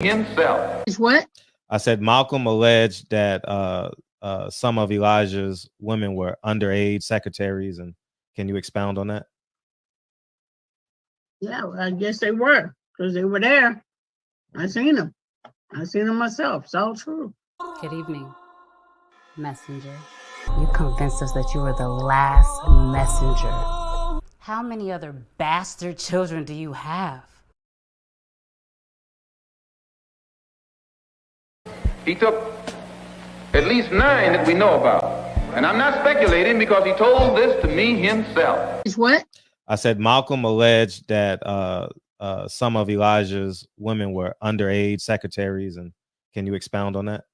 himself. Is what? I said Malcolm alleged that some of Elijah's women were underage secretaries, and can you expound on that? Yeah, well, I guess they were, because they were there. I seen them. I seen them myself. It's all true. Good evening, messenger. You convinced us that you were the last messenger. How many other bastard children do you have? He took at least 9 that we know about. And I'm not speculating because he told this to me himself. Is what? I said Malcolm alleged that some of Elijah's women were underage secretaries, and can you expound on that?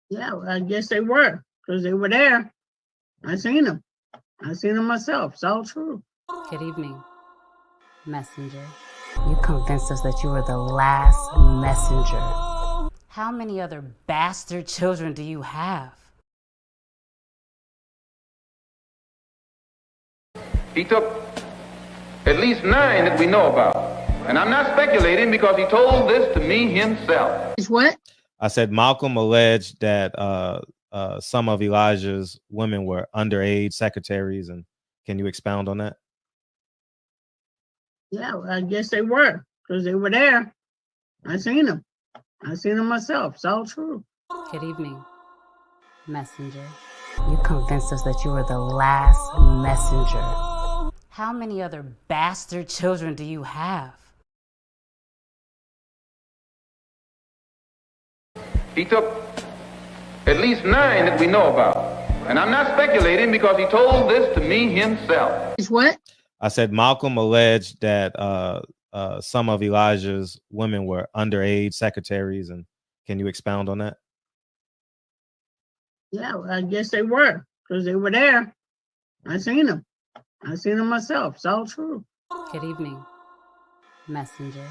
Yeah, well, I guess they were, because they were there. I seen them. I seen them myself. It's all true. Good evening, messenger. You convinced us that you were the last messenger. How many other bastard children do you have? He took at least 9 that we know about. And I'm not speculating because he told this to me himself. Is what? I said Malcolm alleged that some of Elijah's women were underage secretaries, and can you expound on that? Yeah, well, I guess they were, because they were there. I seen them. I seen them myself. It's all true. Good evening, messenger. You convinced us that you were the last messenger. How many other bastard children do you have? He took at least 9 that we know about. And I'm not speculating because he told this to me himself. Is what? I said Malcolm alleged that some of Elijah's women were underage secretaries, and can you expound on that? Yeah, well, I guess they were, because they were there. I seen them. I seen them myself. It's all true. Good evening, messenger.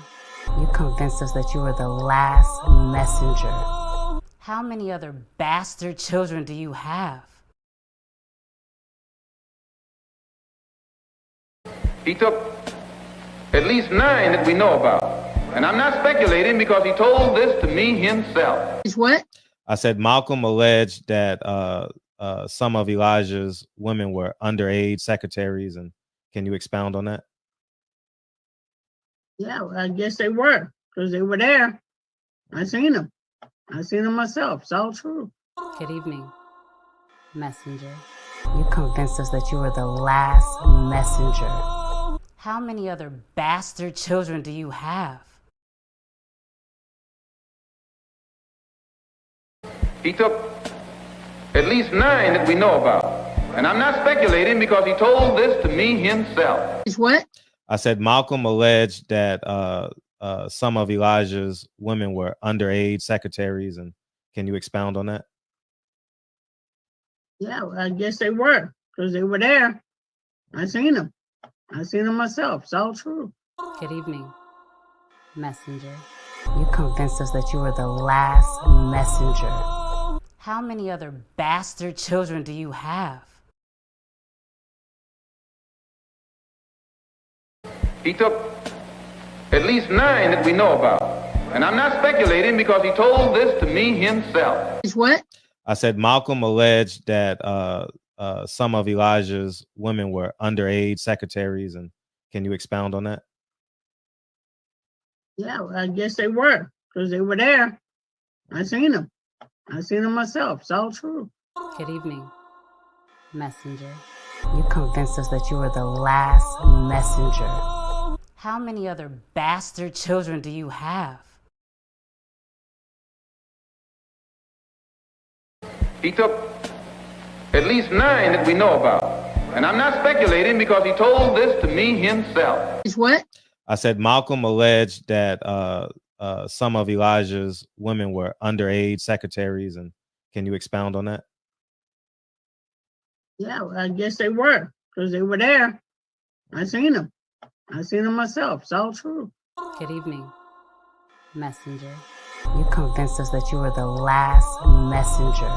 You convinced us that you were the last messenger. How many other bastard children do you have? He took at least 9 that we know about. And I'm not speculating because he told this to me himself. Is what? I said Malcolm alleged that some of Elijah's women were underage secretaries, and can you expound on that? Yeah, well, I guess they were, because they were there. I seen them. I seen them myself. It's all true. Good evening, messenger. You convinced us that you were the last messenger. How many other bastard children do you have? He took at least 9 that we know about. And I'm not speculating because he told this to me himself. Is what? I said Malcolm alleged that some of Elijah's women were underage secretaries, and can you expound on that? Yeah, well, I guess they were, because they were there. I seen them. I seen them myself. It's all true. Good evening, messenger. You convinced us that you were the last messenger. How many other bastard children do you have? He took at least 9 that we know about. And I'm not speculating because he told this to me himself. Is what? I said Malcolm alleged that some of Elijah's women were underage secretaries, and can you expound on that? Yeah, well, I guess they were, because they were there. I seen them. I seen them myself. It's all true. Good evening, messenger. You convinced us that you were the last messenger. How many other bastard children do you have? He took at least 9 that we know about. And I'm not speculating because he told this to me himself. Is what? I said Malcolm alleged that some of Elijah's women were underage secretaries, and can you expound on that? Yeah, well, I guess they were, because they were there. I seen them. I seen them myself. It's all true. Good evening, messenger. You convinced us that you were the last messenger.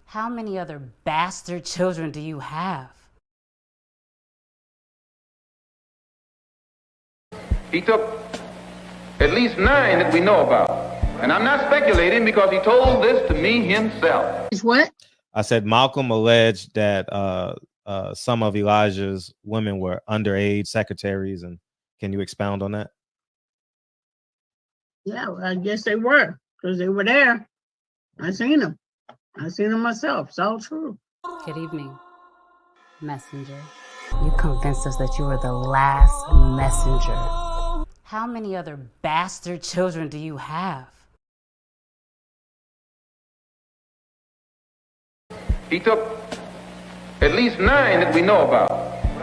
How many other bastard children do you have? He took At least 9 that we know about. And I'm not speculating because he told this to me himself. It's what? I said Malcolm alleged that some of Elijah's women were underage secretaries, and can you expound on that? Yeah, well, I guess they were, because they were there. I seen them. I seen them myself. It's all true. Good evening, messenger. You convinced us that you were the last messenger. How many other bastard children do you have? He took at least 9 that we know about.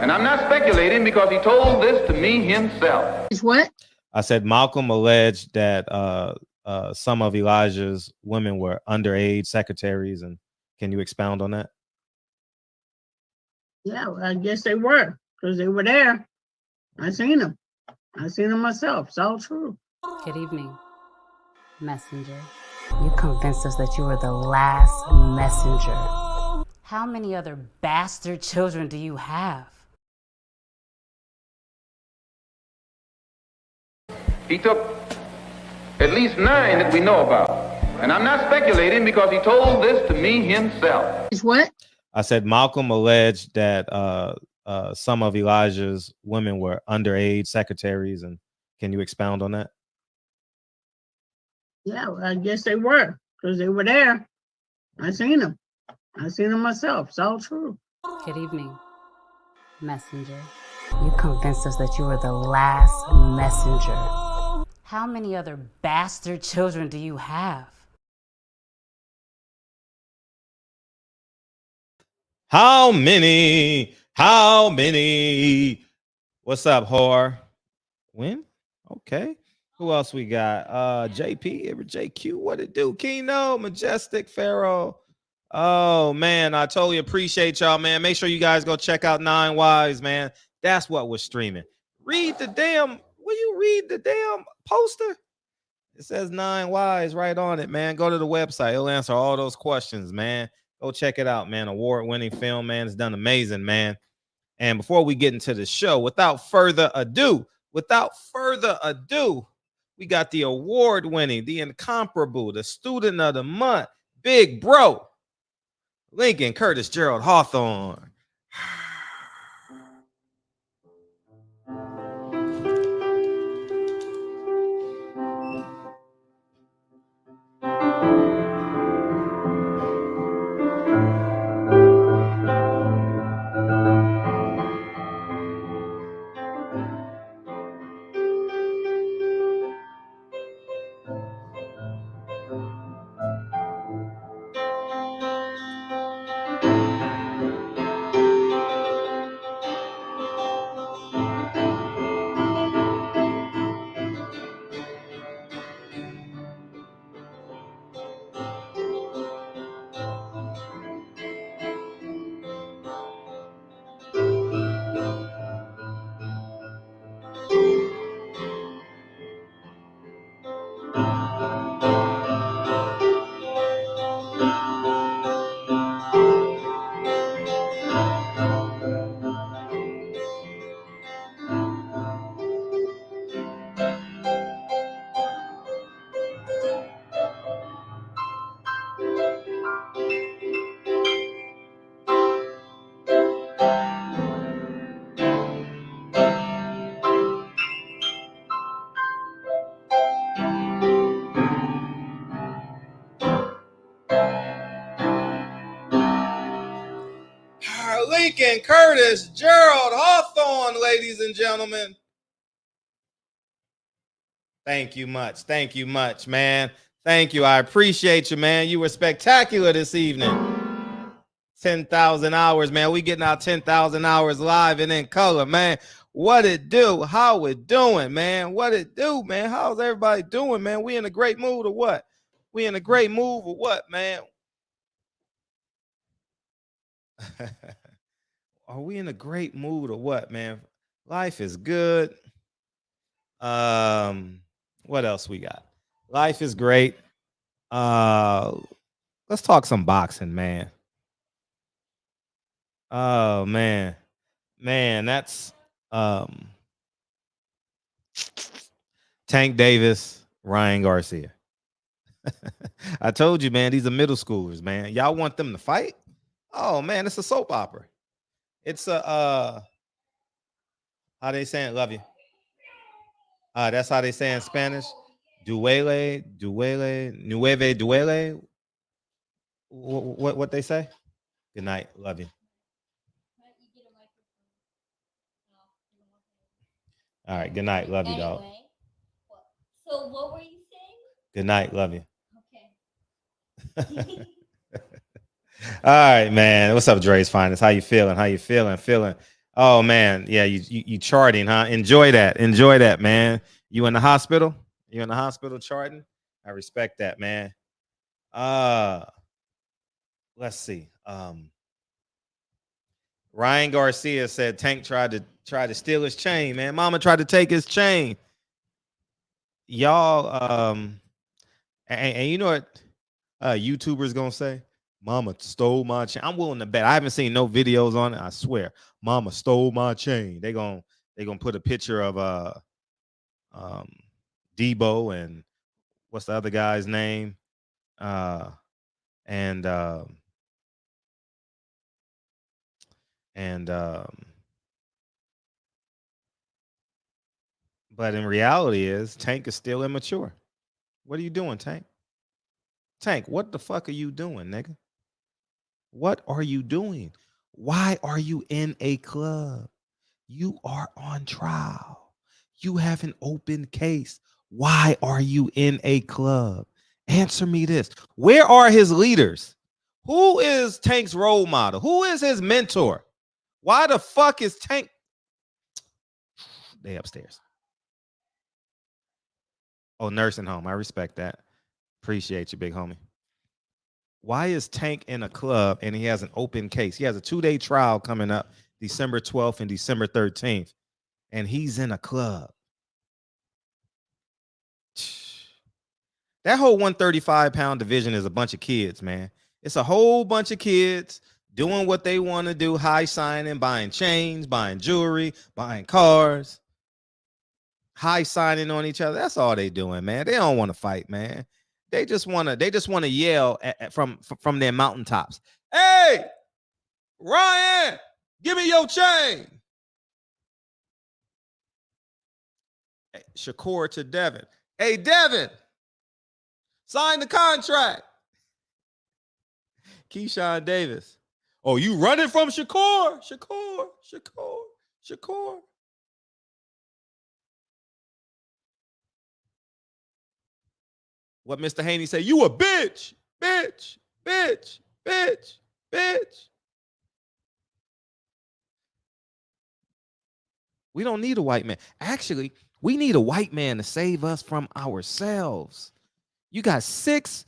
And I'm not speculating because he told this to me himself. It's what? I said Malcolm alleged that some of Elijah's women were underage secretaries, and can you expound on that? Yeah, well, I guess they were, because they were there. I seen them. I seen them myself. It's all true. Good evening, messenger. You convinced us that you were the last messenger. How many other bastard children do you have? He took at least 9 that we know about. And I'm not speculating because he told this to me himself. It's what? I said Malcolm alleged that some of Elijah's women were underage secretaries, and can you expound on that? Yeah, well, I guess they were, because they were there. I seen them. I seen them myself. It's all true. Good evening, messenger. You convinced us that you were the last messenger. How many other bastard children do you have? How many? How many? What's up, whore? When? Okay. Who else we got? JP, JQ, what it do? Keno, Majestic, Pharaoh. Oh, man, I totally appreciate y'all, man. Make sure you guys go check out 9 Wives, man. That's what we're streaming. Read the damn, will you read the damn poster? It says 9 Wives right on it, man. Go to the website. It'll answer all those questions, man. Go check it out, man. Award-winning film, man. It's done amazing, man. And before we get into the show, without further ado, we got the award-winning, the incomparable, the student of the month, big bro, Lincoln Curtis Gerald Hawthorne. Lincoln Curtis Gerald Hawthorne, ladies and gentlemen. Thank you much, man. Thank you. I appreciate you, man. You were spectacular this evening. 10,000 hours, man. We getting our 10,000 hours live and in color, man. What it do? How it doing, man? What it do, man? How's everybody doing, man? We in a great mood or what? We in a great mood or what, man? Are we in a great mood or what, man? Life is good. What else we got? Life is great. Let's talk some boxing, man. Oh, man. Man, that's 10 Tank Davis, Ryan Garcia. I told you, man, these are middle schoolers, man. Y'all want them to fight? Oh man, it's a soap opera. It's a how they saying love you. That's how they say in Spanish. Duele, nueve duele. What they say? Good night, love you. All right, good night, love you, dog. So what were you saying? Good night, love you. Okay. All right, man. What's up, Dre's Finest? How you feeling? How you feeling? Feeling? Oh man, yeah. You charting, huh? Enjoy that, man. You in the hospital? You in the hospital charting? I respect that, man. Let's see. Ryan Garcia said Tank tried to steal his chain, man. Mama tried to take his chain. Y'all, and you know what YouTubers gonna say? Mama stole my chain. I'm willing to bet. I haven't seen no videos on it. I swear. Mama stole my chain. They gonna put a picture of Debo and what's the other guy's name? But in reality is Tank is still immature. What are you doing, Tank? Tank, what the fuck are you doing, nigga? What are you doing? Why are you in a club? You are on trial. You have an open case. Why are you in a club? Answer me this. Where are his leaders? Who is Tank's role model? Who is his mentor? Why the fuck is Tank? They upstairs. Oh, nursing home. I respect that. Appreciate you, big homie. Why is Tank in a club and he has an open case? He has a 2-day trial coming up December 12th and December 13th, and he's in a club. That whole 135-pound division is a bunch of kids, man. It's a whole bunch of kids doing what they want to do, high signing, buying chains, buying jewelry, buying cars, high signing on each other. That's all they doing, man. They don't want to fight, man. They just want to yell from their mountaintops. Hey, Ryan, give me your chain. Hey, Shakur to Devin. Hey, Devin, sign the contract. Keyshawn Davis. Oh, you running from Shakur? Shakur. What Mr. Haney say? You a bitch. We don't need a white man. Actually, we need a white man to save us from ourselves. You got 5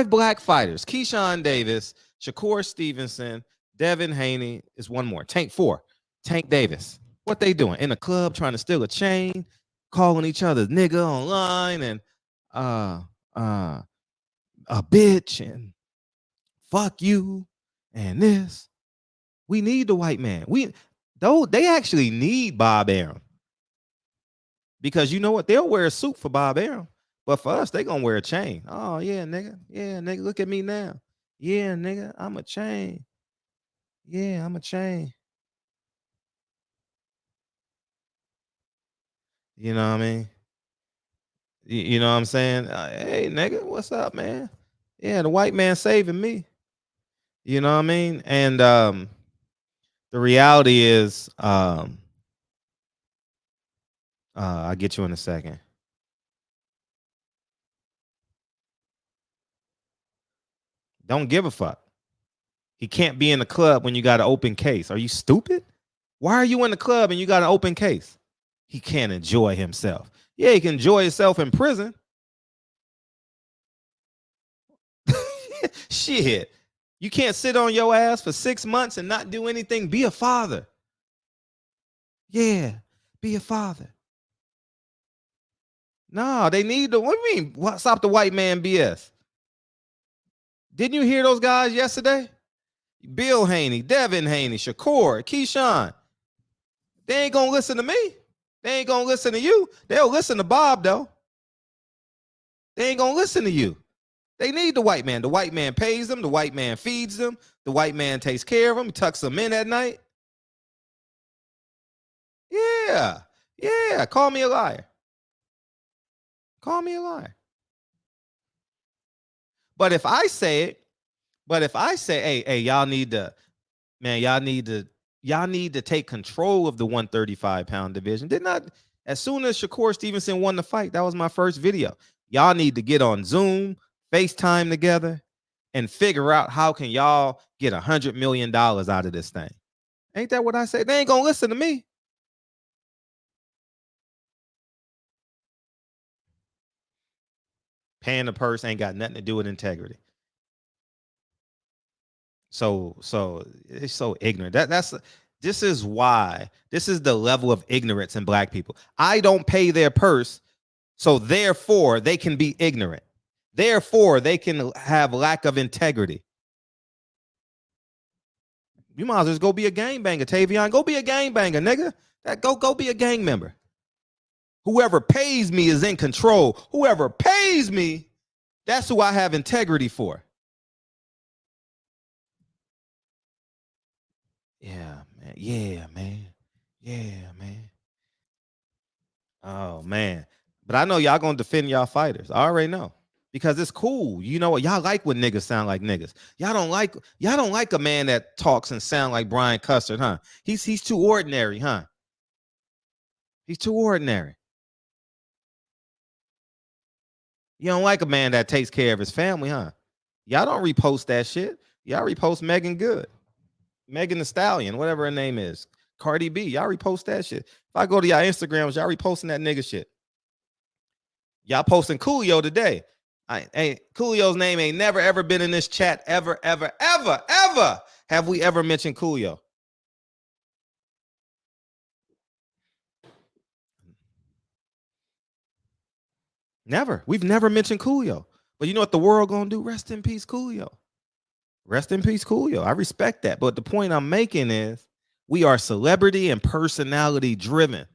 black fighters. Keyshawn Davis, Shakur Stevenson, Devin Haney is one more. Tank 4. Tank Davis. What they doing? In a club trying to steal a chain, calling each other nigga online and a bitch and fuck you and this. We need the white man. They actually need Bob Arum. Because you know what? They'll wear a suit for Bob Arum. But for us, they gonna wear a chain. Oh, yeah, nigga. Yeah, nigga, look at me now. Yeah, nigga, I'm a chain. Yeah, I'm a chain. You know what I mean? You know what I'm saying? Hey, nigga, what's up, man? Yeah, the white man saving me. You know what I mean? And the reality is, I'll get you in a second. Don't give a fuck. He can't be in the club when you got an open case. Are you stupid? Why are you in the club and you got an open case? He can't enjoy himself. Yeah, he can enjoy himself in prison. Shit. You can't sit on your ass for 6 months and not do anything. Be a father. Yeah, be a father. No, they need to. What do you mean? Stop the white man BS. Didn't you hear those guys yesterday? Bill Haney, Devin Haney, Shakur, Keyshawn. They ain't gonna listen to me. They ain't gonna listen to you. They'll listen to Bob, though. They ain't gonna listen to you. They need the white man. The white man pays them. The white man feeds them. The white man takes care of them, tucks them in at night. Yeah. Yeah. Call me a liar. Call me a liar. But if I say, hey, y'all need to take control of the 135-pound division. As soon as Shakur Stevenson won the fight, that was my first video. Y'all need to get on Zoom, FaceTime together, and figure out how can y'all get $100 million out of this thing. Ain't that what I say? They ain't gonna listen to me. Paying the purse ain't got nothing to do with integrity. So it's so ignorant. This is why. This is the level of ignorance in black people. I don't pay their purse, so therefore they can be ignorant. Therefore, they can have lack of integrity. You might as well just go be a gangbanger, Tavion. Go be a gangbanger, nigga. Go be a gang member. Whoever pays me is in control. Whoever pays me, that's who I have integrity for. Yeah, man. Yeah, man. Yeah, man. Oh, man. But I know y'all gonna defend y'all fighters. I already know. Because it's cool. You know what? Y'all like when niggas sound like niggas. Y'all don't like a man that talks and sound like Brian Custard, huh? He's too ordinary, huh? He's too ordinary. You don't like a man that takes care of his family, huh? Y'all don't repost that shit. Y'all repost Megan Good. Megan Thee Stallion, whatever her name is. Cardi B. Y'all repost that shit. If I go to y'all Instagrams, y'all reposting that nigga shit. Y'all posting Coolio today. Coolio's name ain't never ever been in this chat ever have we ever mentioned Coolio. Never. We've never mentioned Coolio. But you know what the world gonna do? Rest in peace, Coolio. Rest in peace, Coolio. I respect that. But the point I'm making is we are celebrity and personality driven.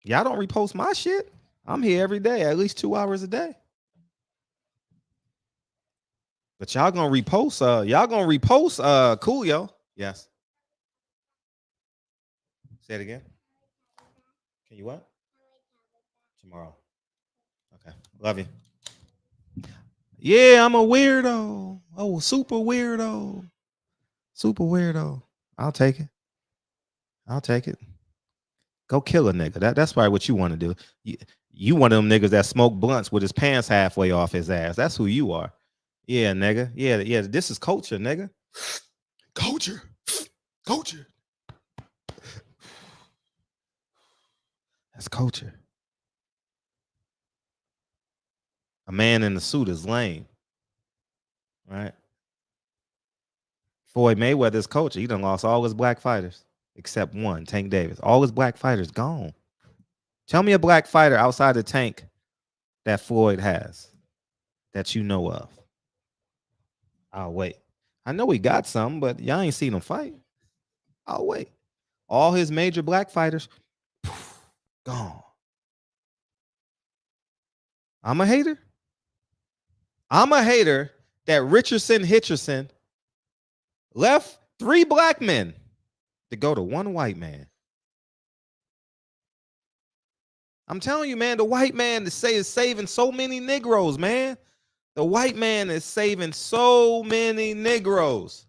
Y'all don't repost my shit. I'm here every day, at least 2 hours a day. But y'all gonna repost Coolio. Yes. Say it again. Can you what? Tomorrow. Okay. Love you. Yeah, I'm a weirdo. Oh, super weirdo. Super weirdo. I'll take it. Go kill a nigga. That's probably what you want to do. You one of them niggas that smoke blunts with his pants halfway off his ass. That's who you are. Yeah, nigga. Yeah. This is culture, nigga. Culture. That's culture. A man in the suit is lame. Right? Floyd Mayweather's culture. He done lost all his black fighters except one, Tank Davis. All his black fighters gone. Tell me a black fighter outside the Tank that Floyd has that you know of. I'll wait. I know he got some, but y'all ain't seen him fight. I'll wait. All his major black fighters, gone. I'm a hater that Hitchison left 3 black men to go to 1 white man. I'm telling you, man, the white man is saving so many Negroes, man. The white man is saving so many Negroes.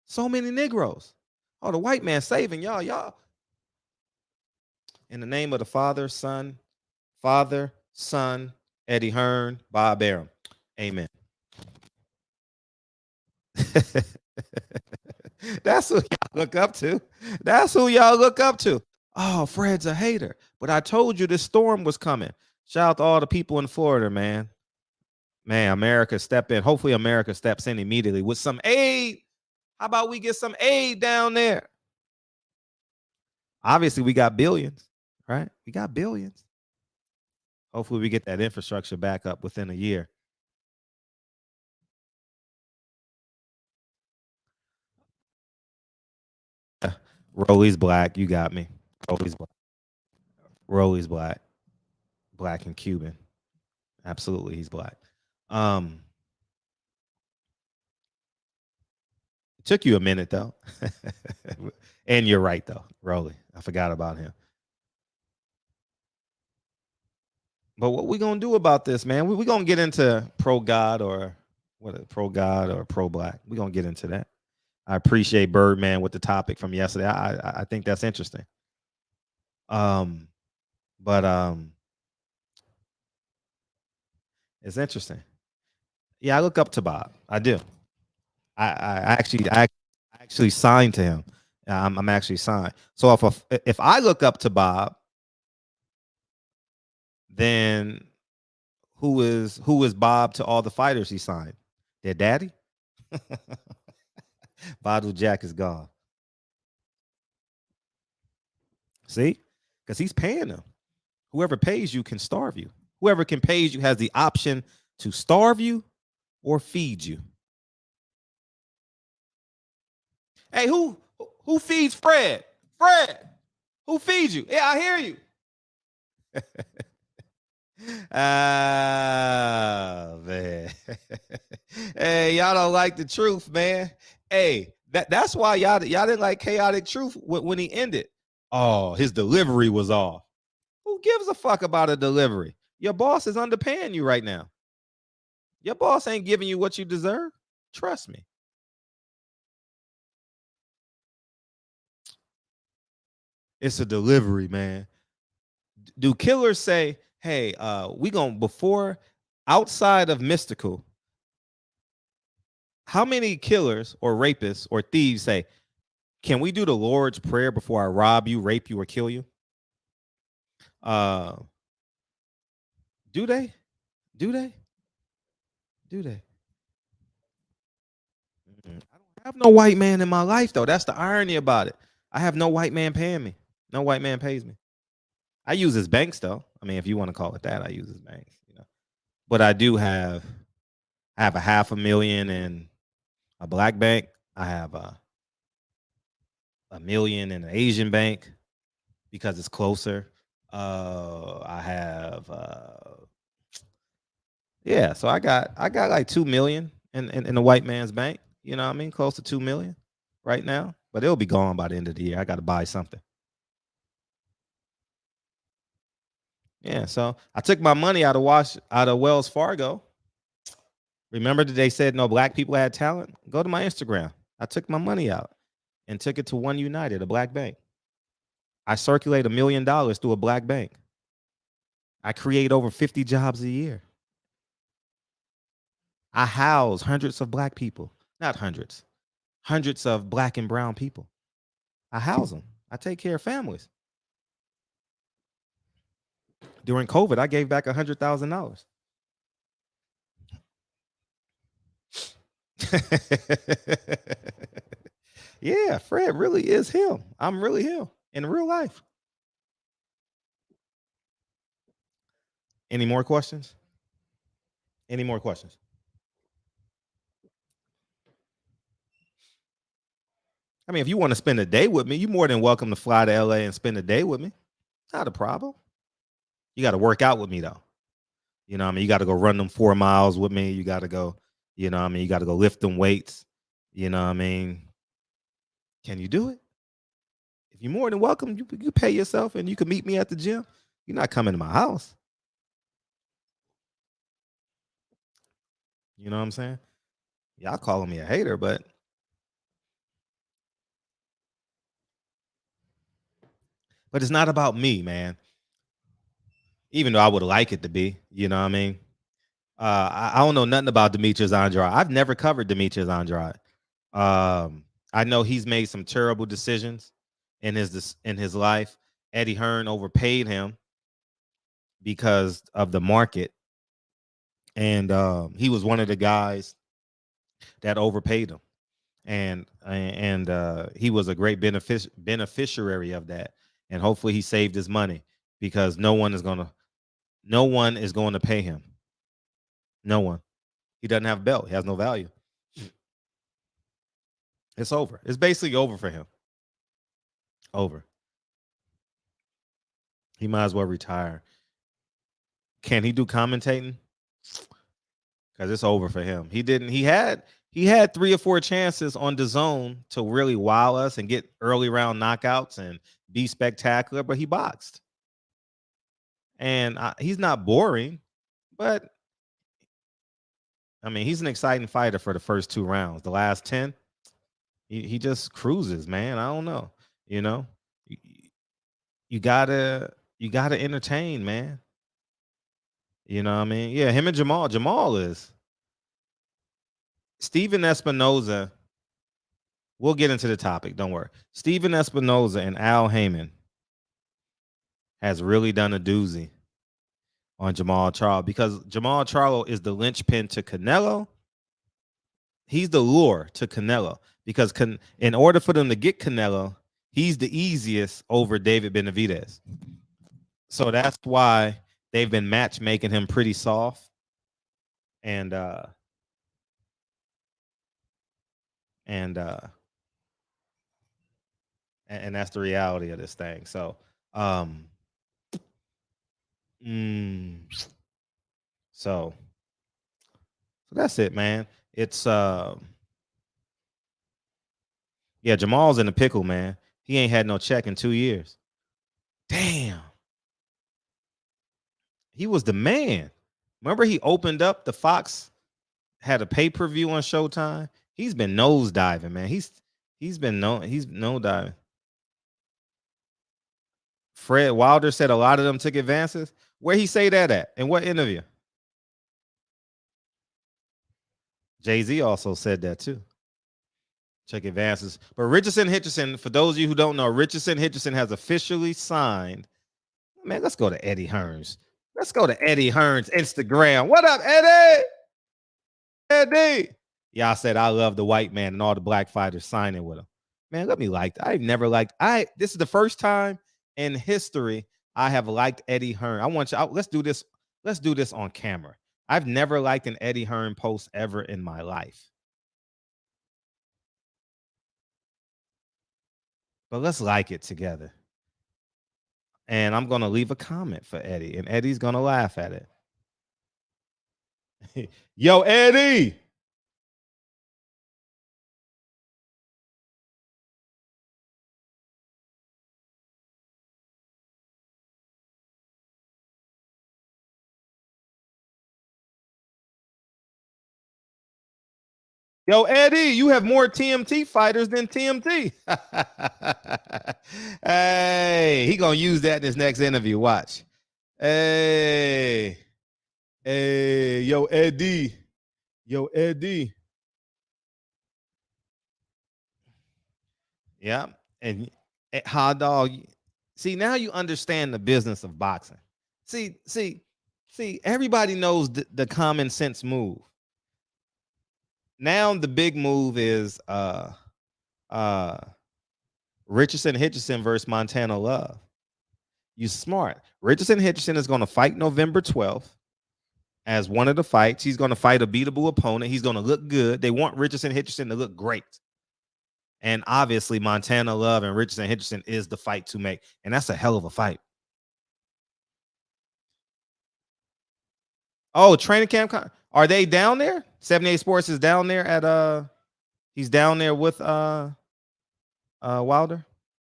So many Negroes. Oh, the white man saving y'all. In the name of the Father, Son, Eddie Hearn, Bob Ballroom. Amen. That's who y'all look up to. Oh, Fred's a hater. But I told you this storm was coming. Shout out to all the people in Florida, man. Man, America step in. Hopefully America steps in immediately with some aid. How about we get some aid down there? Obviously, we got billions, right? We got billions. Hopefully we get that infrastructure back up within a year. Rolly's black. You got me. Rolly's black. Rolly's black. Black and Cuban. Absolutely, he's black. It took you a minute though. And you're right though, Rolly. I forgot about him. But what we gonna do about this, man? We gonna get into pro God or pro God or pro black. We gonna get into that. I appreciate Birdman with the topic from yesterday. I think that's interesting. But it's interesting. Yeah, I look up to Bob. I do. I actually signed to him. I'm actually signed. So if I look up to Bob, then who is Bob to all the fighters he signed? Their daddy? Bottle Jack is gone. See? Because he's paying them. Whoever pays you can starve you. Whoever can pay you has the option to starve you or feed you. Hey, who feeds Fred? Fred, who feeds you? Yeah, I hear you. Ah, man. Hey, y'all don't like the truth, man. Hey, that's why y'all didn't like Chaotic Truth when he ended. Oh, his delivery was off. Who gives a fuck about a delivery? Your boss is underpaying you right now. Your boss ain't giving you what you deserve. Trust me. It's a delivery, man. Do killers say, hey, we gonna, before, outside of mystical, how many killers or rapists or thieves say, can we do the Lord's Prayer before I rob you, rape you, or kill you? Do they? Do they? Do they? I don't have no white man in my life, though. That's the irony about it. I have no white man paying me. No white man pays me. I use his banks, though. I mean, if you want to call it that, I use his banks. You know, but I do have a $500,000 in a black bank. I have $1 million in an Asian bank because it's closer. I have yeah, so I got like 2 million in the white man's bank. You know what I mean? Close to 2 million right now, but it'll be gone by the end of the year. I got to buy something. Yeah, so I took my money out of Wells Fargo. Remember that they said no black people had talent? Go to my Instagram. I took my money out and took it to One United, a black bank. I circulate $1 million through a black bank. I create over 50 jobs a year. I house hundreds of black people. Not hundreds. Hundreds of black and brown people. I house them. I take care of families. During COVID, I gave back $100,000. Yeah, Fred really is him. I'm really him in real life. Any more questions? Any more questions? I mean, if you want to spend a day with me, you're more than welcome to fly to LA and spend a day with me. Not a problem. You got to work out with me, though. You know what I mean? You got to go run them 4 miles with me. You got to go, you know what I mean? You got to go lift them weights. You know what I mean? Can you do it? If you're more than welcome, you pay yourself and you can meet me at the gym. You're not coming to my house. You know what I'm saying? Y'all calling me a hater, but it's not about me, man. Even though I would like it to be, you know what I mean? I don't know nothing about Demetrius Andrade. I've never covered Demetrius Andrade. I know he's made some terrible decisions in his life. Eddie Hearn overpaid him because of the market, and he was one of the guys that overpaid him, and he was a great beneficiary of that. And hopefully he saved his money because no one is going to pay him. No one. He doesn't have a belt. He has no value. It's over. It's basically over for him. Over. He might as well retire. Can he do commentating? Because it's over for him. He didn't. He had 3 or 4 chances on the zone to really wow us and get early round knockouts and be spectacular, but he boxed. And he's not boring, but I mean, he's an exciting fighter for the first 2 rounds. The last 10, he just cruises, man. I don't know. You know, you gotta entertain, man. You know what I mean? Yeah, him and Jamal. Jamal is Steven Espinoza. We'll get into the topic. Don't worry. Steven Espinoza and Al Haymon has really done a doozy on Jamal Charlo, because Jamal Charlo is the linchpin to Canelo. He's the lure to Canelo, because in order for them to get Canelo, he's the easiest over David Benavidez. So that's why they've been matchmaking him pretty soft. And that's the reality of this thing. So so that's it, man. It's yeah, Jamal's in the pickle, man. He ain't had no check in 2 years. Damn. He was the man. Remember, he opened up the Fox, had a pay-per-view on Showtime. He's been nose diving, man. He's no diving. Fred Wilder said a lot of them took advances. Where he say that at? In what interview? Jay-Z also said that too. Check advances. But Richardson, for those of you who don't know, Richardson has officially signed. Man, let's go to Eddie Hearn's. Let's go to Eddie Hearn's Instagram. What up, Eddie? Eddie. Y'all said I love the white man and all the black fighters signing with him. Man, let me like that. I've never liked. This is the first time in history I have liked Eddie Hearn. I want you. Let's do this. Let's do this on camera. I've never liked an Eddie Hearn post ever in my life. But let's like it together. And I'm going to leave a comment for Eddie, and Eddie's going to laugh at it. Yo, Eddie. Yo, Eddie, you have more TMT fighters than TMT. Hey, he going to use that in his next interview. Watch. Hey, yo, Eddie. Yo, Eddie. Yeah. And hot dog. See, now you understand the business of boxing. See, everybody knows the common sense move. Now the big move is Richardson Hitchins versus Montana Love. You smart. Hitchins is going to fight November 12th as one of the fights. He's going to fight a beatable opponent. He's going to look good. They want Hitchins to look great. And obviously Montana Love and Hitchins is the fight to make. And that's a hell of a fight. Oh, training camp. Are they down there? 78 Sports is down there at he's down there with Wilder.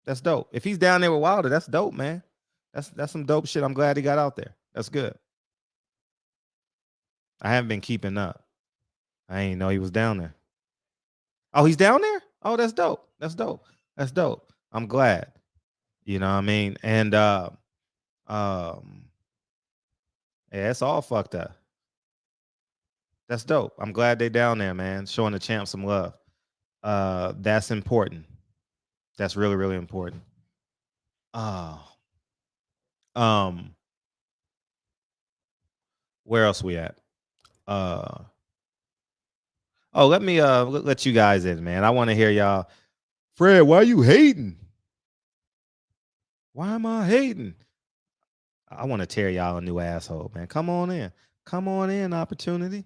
That's dope. If he's down there with Wilder, that's dope, man. That's some dope shit. I'm glad he got out there. That's good. I haven't been keeping up. I didn't know he was down there. Oh, he's down there? Oh, that's dope. That's dope. That's dope. I'm glad. You know what I mean? And yeah, it's all fucked up. That's dope. I'm glad they down there, man. Showing the champ some love. That's important. That's really, really important. Where else we at? Let me let you guys in, man. I want to hear y'all. Fred, why you hating? Why am I hating? I want to tear y'all a new asshole, man. Come on in. Come on in, opportunity.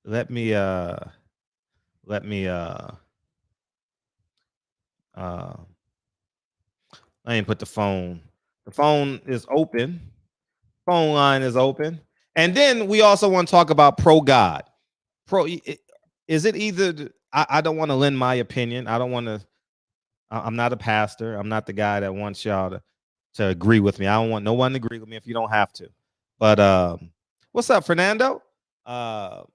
let me I ain't put the phone. The phone is open. Phone line is open. And then we also want to talk about pro God. Is it either I don't want to lend my opinion. I don't want to I'm not a pastor. I'm not the guy that wants y'all to agree with me. I don't want no one to agree with me if you don't have to. But what's up, Fernando? Pro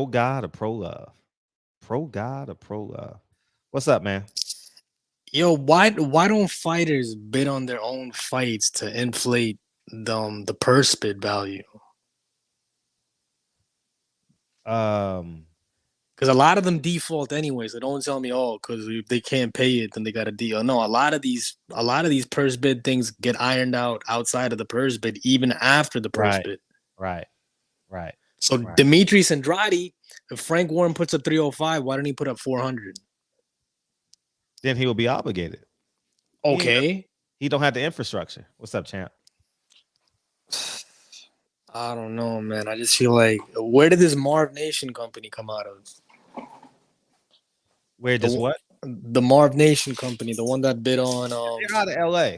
God or pro love? Pro God or pro love? What's up, man? Yo, why don't fighters bid on their own fights to inflate the purse bid value? Because a lot of them default anyway, so don't tell me, oh, because if they can't pay it, then they got a deal. No, a lot of these purse bid things get ironed out outside of the purse bid, even after the purse bid. Right. So Demetrius Andrade, if Frank Warren puts up 305, why didn't he put up 400? Then he will be obligated. Okay. He don't have the infrastructure. What's up, champ? I don't know, man. I just feel like, where did this Marv Nation company come out of? Where does what? The Marv Nation company, the one that bid on. They're out of LA.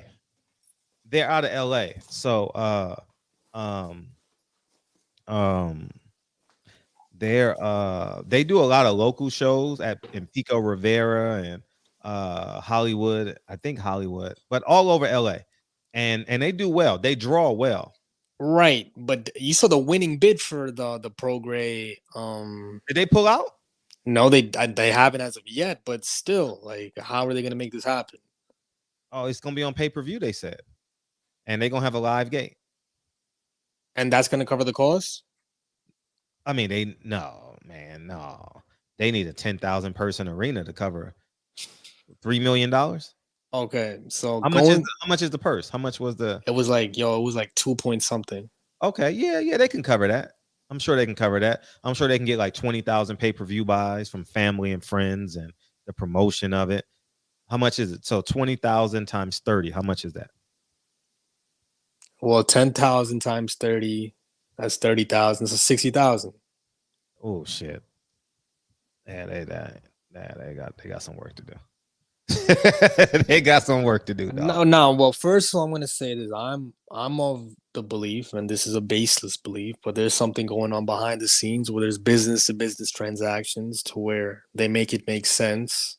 They're out of LA. So they do a lot of local shows in Pico Rivera and Hollywood. I think Hollywood, but all over LA, and they do well. They draw well. Right, but you saw the winning bid for the Progray. Did they pull out? No, they haven't as of yet. But still, like, how are they going to make this happen? Oh, it's going to be on pay-per-view. They said, and they're going to have a live gate, and that's going to cover the cost. I mean, they need a 10,000 person arena to cover $3 million. Okay, so how much is the purse? How much was the? It was like 2 point something. Okay, yeah, they can cover that. I'm sure they can cover that. I'm sure they can get like 20,000 pay-per-view buys from family and friends and the promotion of it. How much is it? So 20,000 times 30. How much is that? Well, 10,000 times 30, that's 30,000. So 60,000. Oh shit! Yeah, they got some work to do. They got some work to do. Dog. No. Well, first of all, I'm gonna say this. I'm of the belief, and this is a baseless belief, but there's something going on behind the scenes where there's business to business transactions to where they make it make sense,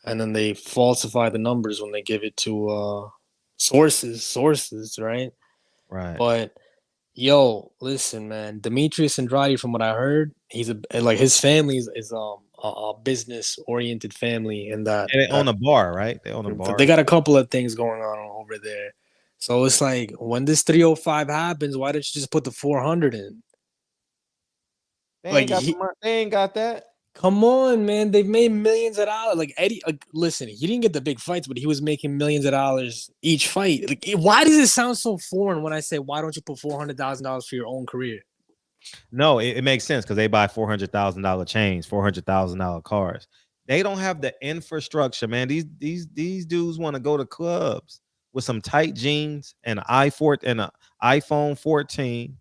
and then they falsify the numbers when they give it to sources, right? Right. But yo, listen, man, Demetrius Andrade, from what I heard, he's his family is a business oriented family, and that they own a bar, right? They own a bar. They got a couple of things going on over there. So it's like, when this 305 happens, why don't you just put the 400 in? They ain't got that. Come on, man. They've made millions of dollars. Like Eddie, listen, he didn't get the big fights, but he was making millions of dollars each fight. Like, why does it sound so foreign when I say, why don't you put $400,000 for your own career? No, it makes sense because they buy $400,000 chains, $400,000 cars. They don't have the infrastructure, man. These dudes want to go to clubs with some tight jeans and an iPhone 14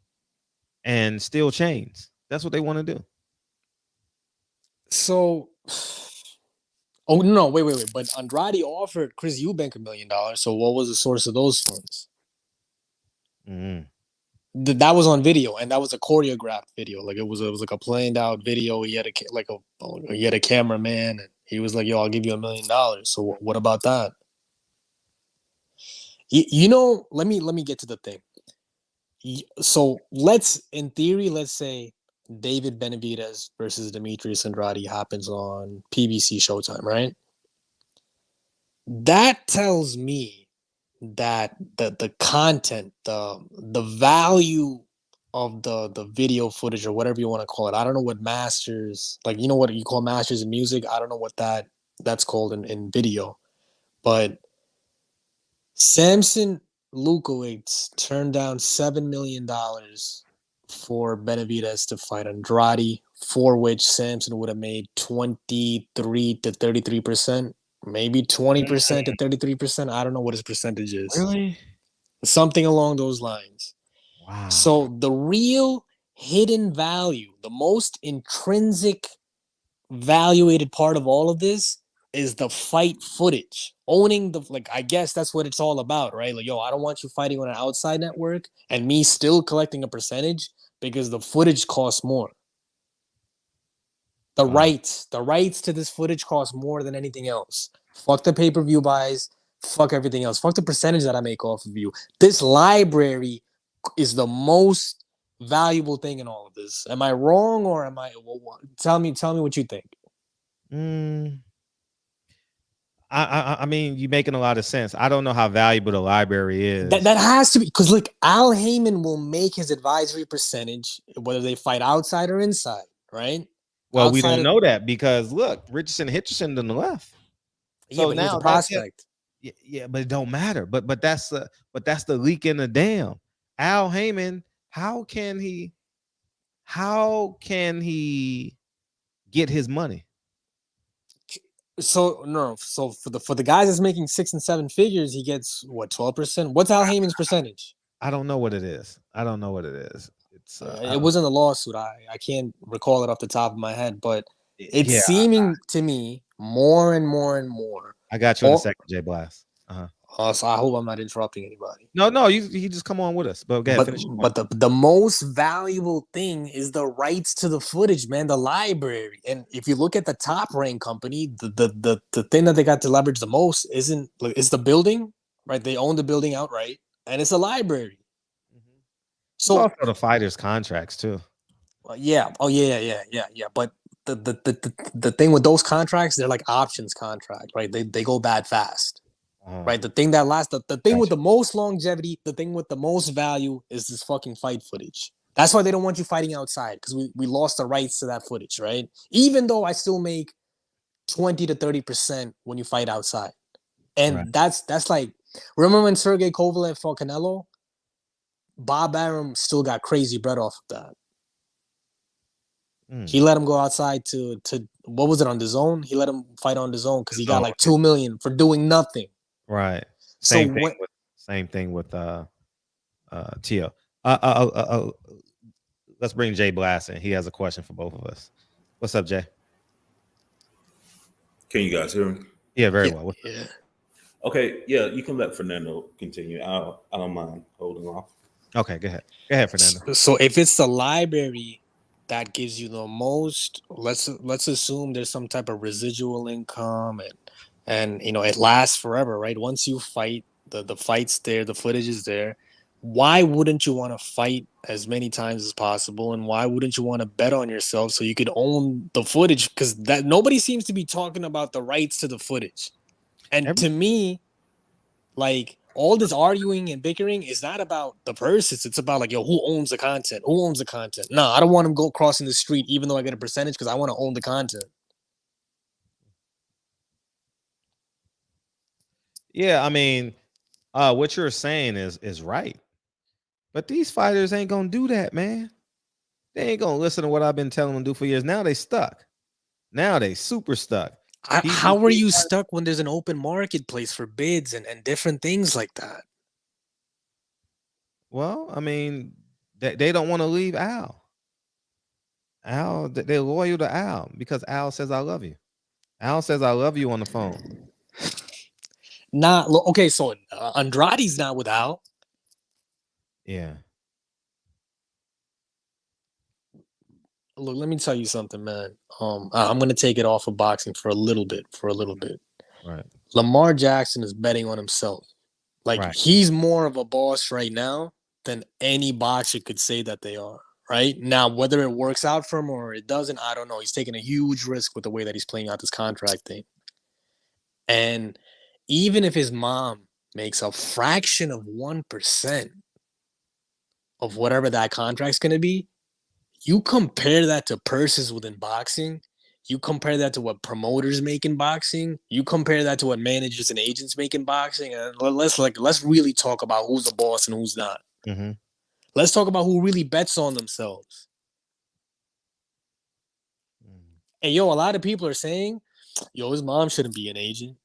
and steal chains. That's what they want to do. So, oh no, wait. But Andrade offered Chris Eubank $1 million. So what was the source of those funds? That was on video, and that was a choreographed video. Like, it was like a planned out video. He had a cameraman, and he was like, "Yo, I'll give you $1 million." So what about that? Let me get to the thing. So in theory, let's say David Benavidez versus Demetrius Andrade happens on PBC Showtime, right? That tells me that the content, the value of the video footage, or whatever you want to call it. I don't know what masters, like, you know what you call masters in music? I don't know what that's called in video. But Samson Lukowicz turned down $7 million for Benavidez to fight Andrade, for which Samson would have made 23 to 33%, maybe 20% to 33%. I don't know what his percentage is. Really? Something along those lines. Wow. So the real hidden value, the most intrinsic valuated part of all of this is the fight footage. Owning the, like, I guess that's what it's all about, right? Like, yo, I don't want you fighting on an outside network and me still collecting a percentage because the footage costs more. The rights to this footage cost more than anything else. Fuck the pay-per-view buys, fuck everything else. Fuck the percentage that I make off of you. This library is the most valuable thing in all of this. Am I wrong or am I? Well, tell me what you think. I mean, you're making a lot of sense. I don't know how valuable the library is. That has to be, because look, Al Haymon will make his advisory percentage whether they fight outside or inside, right? Well, we don't know that because look, Richardson done left. Yeah, so but now he's a prospect. Yeah, but it don't matter. But that's the leak in the dam. Al Haymon, how can he get his money? So for the guys that's making 6 and 7 figures, he gets what, 12%? What's Al Haymon's percentage? I don't know what it is. It's it wasn't a lawsuit. I can't recall it off the top of my head, but it's seeming to me more and more and more. I got you in a second, Jay Blast. So I hope I'm not interrupting anybody. No, you just come on with us. But the most valuable thing is the rights to the footage, man, the library. And if you look at the top ranked company, the thing that they got to leverage the most is the building, right? They own the building outright, and it's a library. Mm-hmm. So also the fighters' contracts too. Yeah. Oh yeah. But the thing with those contracts, they're like options contract, right? They go bad fast. Right, the thing that lasts, the thing with the most longevity, the thing with the most value is this fucking fight footage. That's why they don't want you fighting outside, because we lost the rights to that footage, right? Even though I still make 20 to 30% when you fight outside, and that's like, remember when Sergey Kovalev fought Canelo? Bob Arum still got crazy bread off of that. He let him go outside to what was it, on the zone? He let him fight on the zone because he got like $2 million for doing nothing. Right. Same thing with Tio. Let's bring Jay Blast in. He has a question for both of us. What's up, Jay? Can you guys hear me? Yeah, very well. Yeah. Okay, yeah, you can let Fernando continue. I don't mind holding off. Okay, go ahead, Fernando. So if it's the library that gives you the most, let's assume there's some type of residual income and it lasts forever, right? Once you fight, the fight's there, the footage is there. Why wouldn't you want to fight as many times as possible? And why wouldn't you want to bet on yourself so you could own the footage? Because that nobody seems to be talking about the rights to the footage. And to me, like, all this arguing and bickering is not about the purses. It's about like, yo, who owns the content? Who owns the content? No, I don't want him go crossing the street, even though I get a percentage, because I want to own the content. Yeah, I mean, what you're saying is right. But these fighters ain't gonna do that, man. They ain't gonna listen to what I've been telling them to do for years. Now they stuck. Now they super stuck. How are you stuck when there's an open marketplace for bids and different things like that? Well, I mean, they don't want to leave Al. They're loyal to Al because Al says I love you. Al says I love you on the phone. Okay, so Andrade's not with Al. Yeah. Look, let me tell you something, man. I'm gonna take it off of boxing for a little bit. Right. Lamar Jackson is betting on himself. Like, he's more of a boss right now than any boxer could say that they are. Right now, whether it works out for him or it doesn't, I don't know. He's taking a huge risk with the way that he's playing out this contract thing. And even if his mom makes a fraction of 1% of whatever that contract's going to be, you compare that to purses within boxing, you compare that to what promoters make in boxing, you compare that to what managers and agents make in boxing, and let's really talk about who's the boss and who's not. Mm-hmm. Let's talk about who really bets on themselves. And a lot of people are saying, his mom shouldn't be an agent.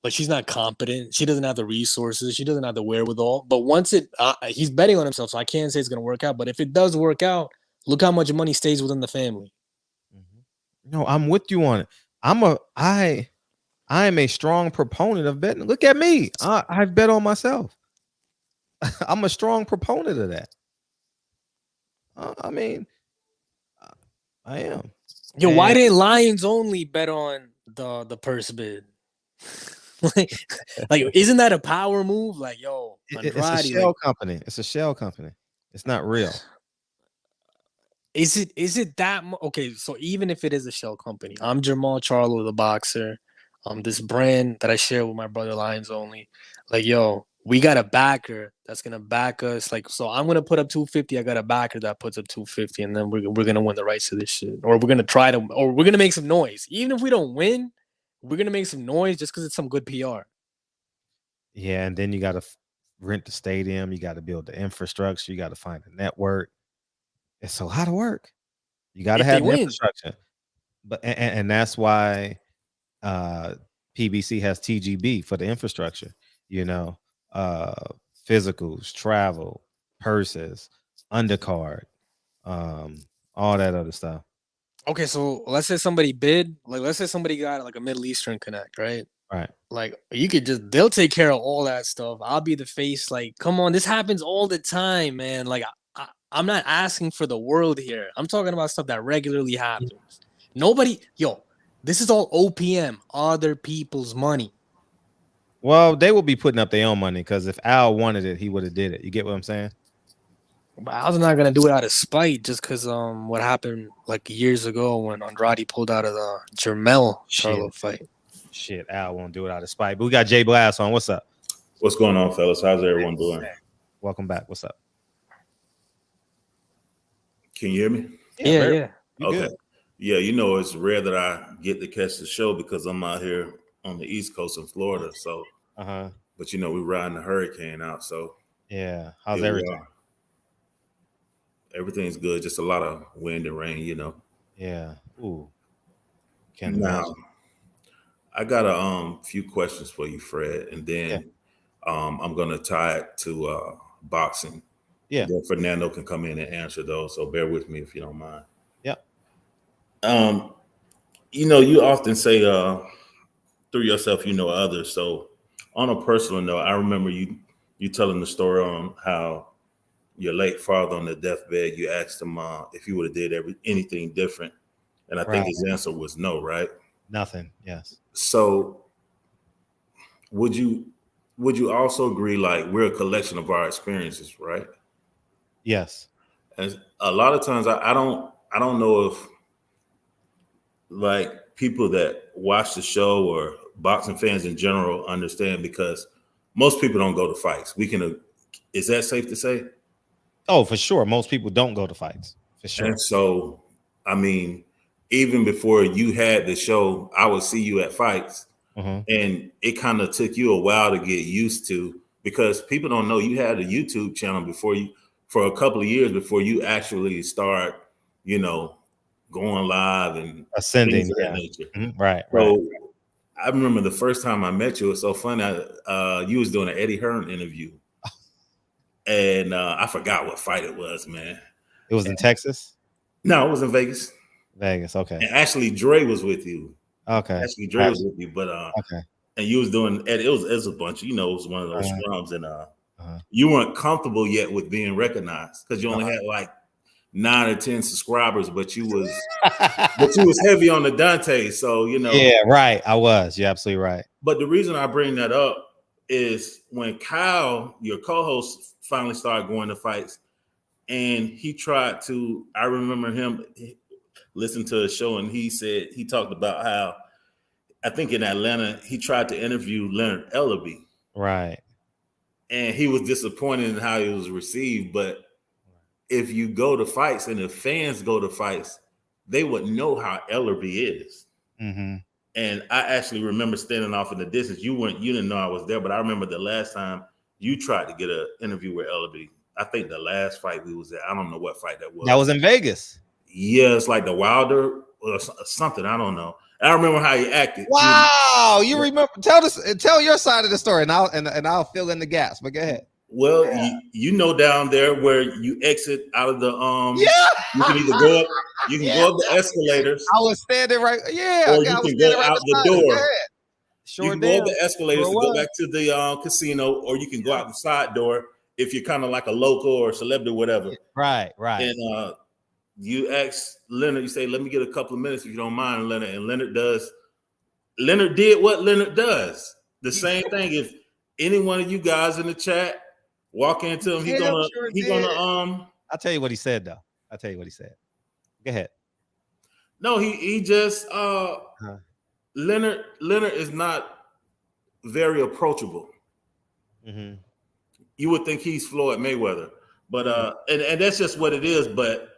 Like she's not competent. She doesn't have the resources. She doesn't have the wherewithal. But once he's betting on himself, so I can't say it's gonna work out. But if it does work out, look how much money stays within the family. No, I'm with you on it. I am a strong proponent of betting. Look at me. I've bet on myself. I'm a strong proponent of that. I mean, I am. Yo, why didn't Lions only bet on the purse bid? like, isn't that a power move? Like, yo, it's a shell company. It's a shell company. It's not real. Is it that okay? So even if it is a shell company, I'm Jamal Charlo, the boxer. This brand that I share with my brother Lions Only. Like, yo, we got a backer that's gonna back us. Like, so I'm gonna put up 250. I got a backer that puts up 250, and then we're gonna win the rights to this shit, or we're gonna make some noise. Even if we don't win, we're gonna make some noise just because it's some good PR. Yeah, and then you got to rent the stadium. You got to build the infrastructure. You got to find a network. It's a lot of work. You got to have infrastructure, but and that's why PBC has TGB for the infrastructure. You know, physicals, travel, purses, undercard, all that other stuff. Okay, so let's say somebody bid, like let's say somebody got like a Middle Eastern connect, right? Right. Like they'll take care of all that stuff. I'll be the face. Like, come on, this happens all the time, man. Like, I'm not asking for the world here. I'm talking about stuff that regularly happens. This is all OPM, other people's money. Well, they will be putting up their own money because if Al wanted it, he would have did it. You get what I'm saying? But Al's not gonna do it out of spite just because what happened like years ago when Andrade pulled out of the Jermel Charlo fight. Shit, Al won't do it out of spite. But we got Jay Blast on. What's up? What's going on, fellas? How's everyone doing? Welcome back. What's up? Can you hear me? Yeah. Okay. Good. Yeah, you know, it's rare that I get to catch the show because I'm out here on the East Coast in Florida. So, but you know, we're riding the hurricane out. So, yeah. How's everything? Everything's good. Just a lot of wind and rain, you know. Yeah. Ooh. Now, I got a few questions for you, Fred, and then I'm gonna tie it to boxing. Yeah. Then Fernando can come in and answer those. So bear with me if you don't mind. Yeah. You know, you often say through yourself, you know others. So on a personal note, I remember you telling the story on how your late father on the deathbed, you asked him if you would have did anything different. And I think his answer was no, right? Nothing. Yes. So would you also agree, like, we're a collection of our experiences, right? Yes. And a lot of times I don't know if like people that watch the show or boxing fans in general understand, because most people don't go to fights. Is that safe to say? Oh, for sure. Most people don't go to fights. For sure. And so, I mean, even before you had the show, I would see you at fights. And it kind of took you a while to get used to, because people don't know you had a YouTube channel for a couple of years before you actually start, you know, going live and ascending. Things of that nature. Right. So I remember the first time I met you, it was so funny. You was doing an Eddie Hearn interview. And I forgot what fight it was, man. It was in Texas? No, it was in Vegas. Vegas, okay. And actually, Dre was with you. Okay. Actually, Dre was with you, but okay. And you was doing it was a bunch. You know, it was one of those scrums, and you weren't comfortable yet with being recognized because you only had like 9 or 10 subscribers, but you was heavy on the Dante. So you know. Yeah, right. I was. You're absolutely right. But the reason I bring that up is when Kyle, your co-host, finally started going to fights, and he tried to. I remember him listening to a show, and he talked about how, I think in Atlanta, he tried to interview Leonard Ellerbe. Right. And he was disappointed in how he was received. But if you go to fights and the fans go to fights, they would know how Ellerbe is. And I actually remember standing off in the distance. You didn't know I was there, but I remember the last time you tried to get an interview with Ellerbe. I think the last fight we was at, I don't know what fight that was. That was in Vegas. Yeah, it's like the Wilder or something. I don't know. I remember how he acted. Wow, you remember? Tell your side of the story, and I'll fill in the gaps. But go ahead. Well, you know down there where you exit out of the Yeah, you can either go up, you can go up the escalators. I was standing right. Yeah, or I you was can standing go right out the beside him. Go door. ahead. You Sure can go up did. the escalators Sure to go was. back to the casino, or you can go out the side door if you're kind of like a local or celebrity or whatever. Right. And you ask Leonard, you say, "Let me get a couple of minutes if you don't mind, Leonard." And Leonard did what Leonard does. The same thing. If any one of you guys in the chat walk into him, he's gonna I'll tell you what he said though. I'll tell you what he said. Go ahead. No, he just Leonard is not very approachable. Mm-hmm. You would think he's Floyd Mayweather, but and that's just what it is. But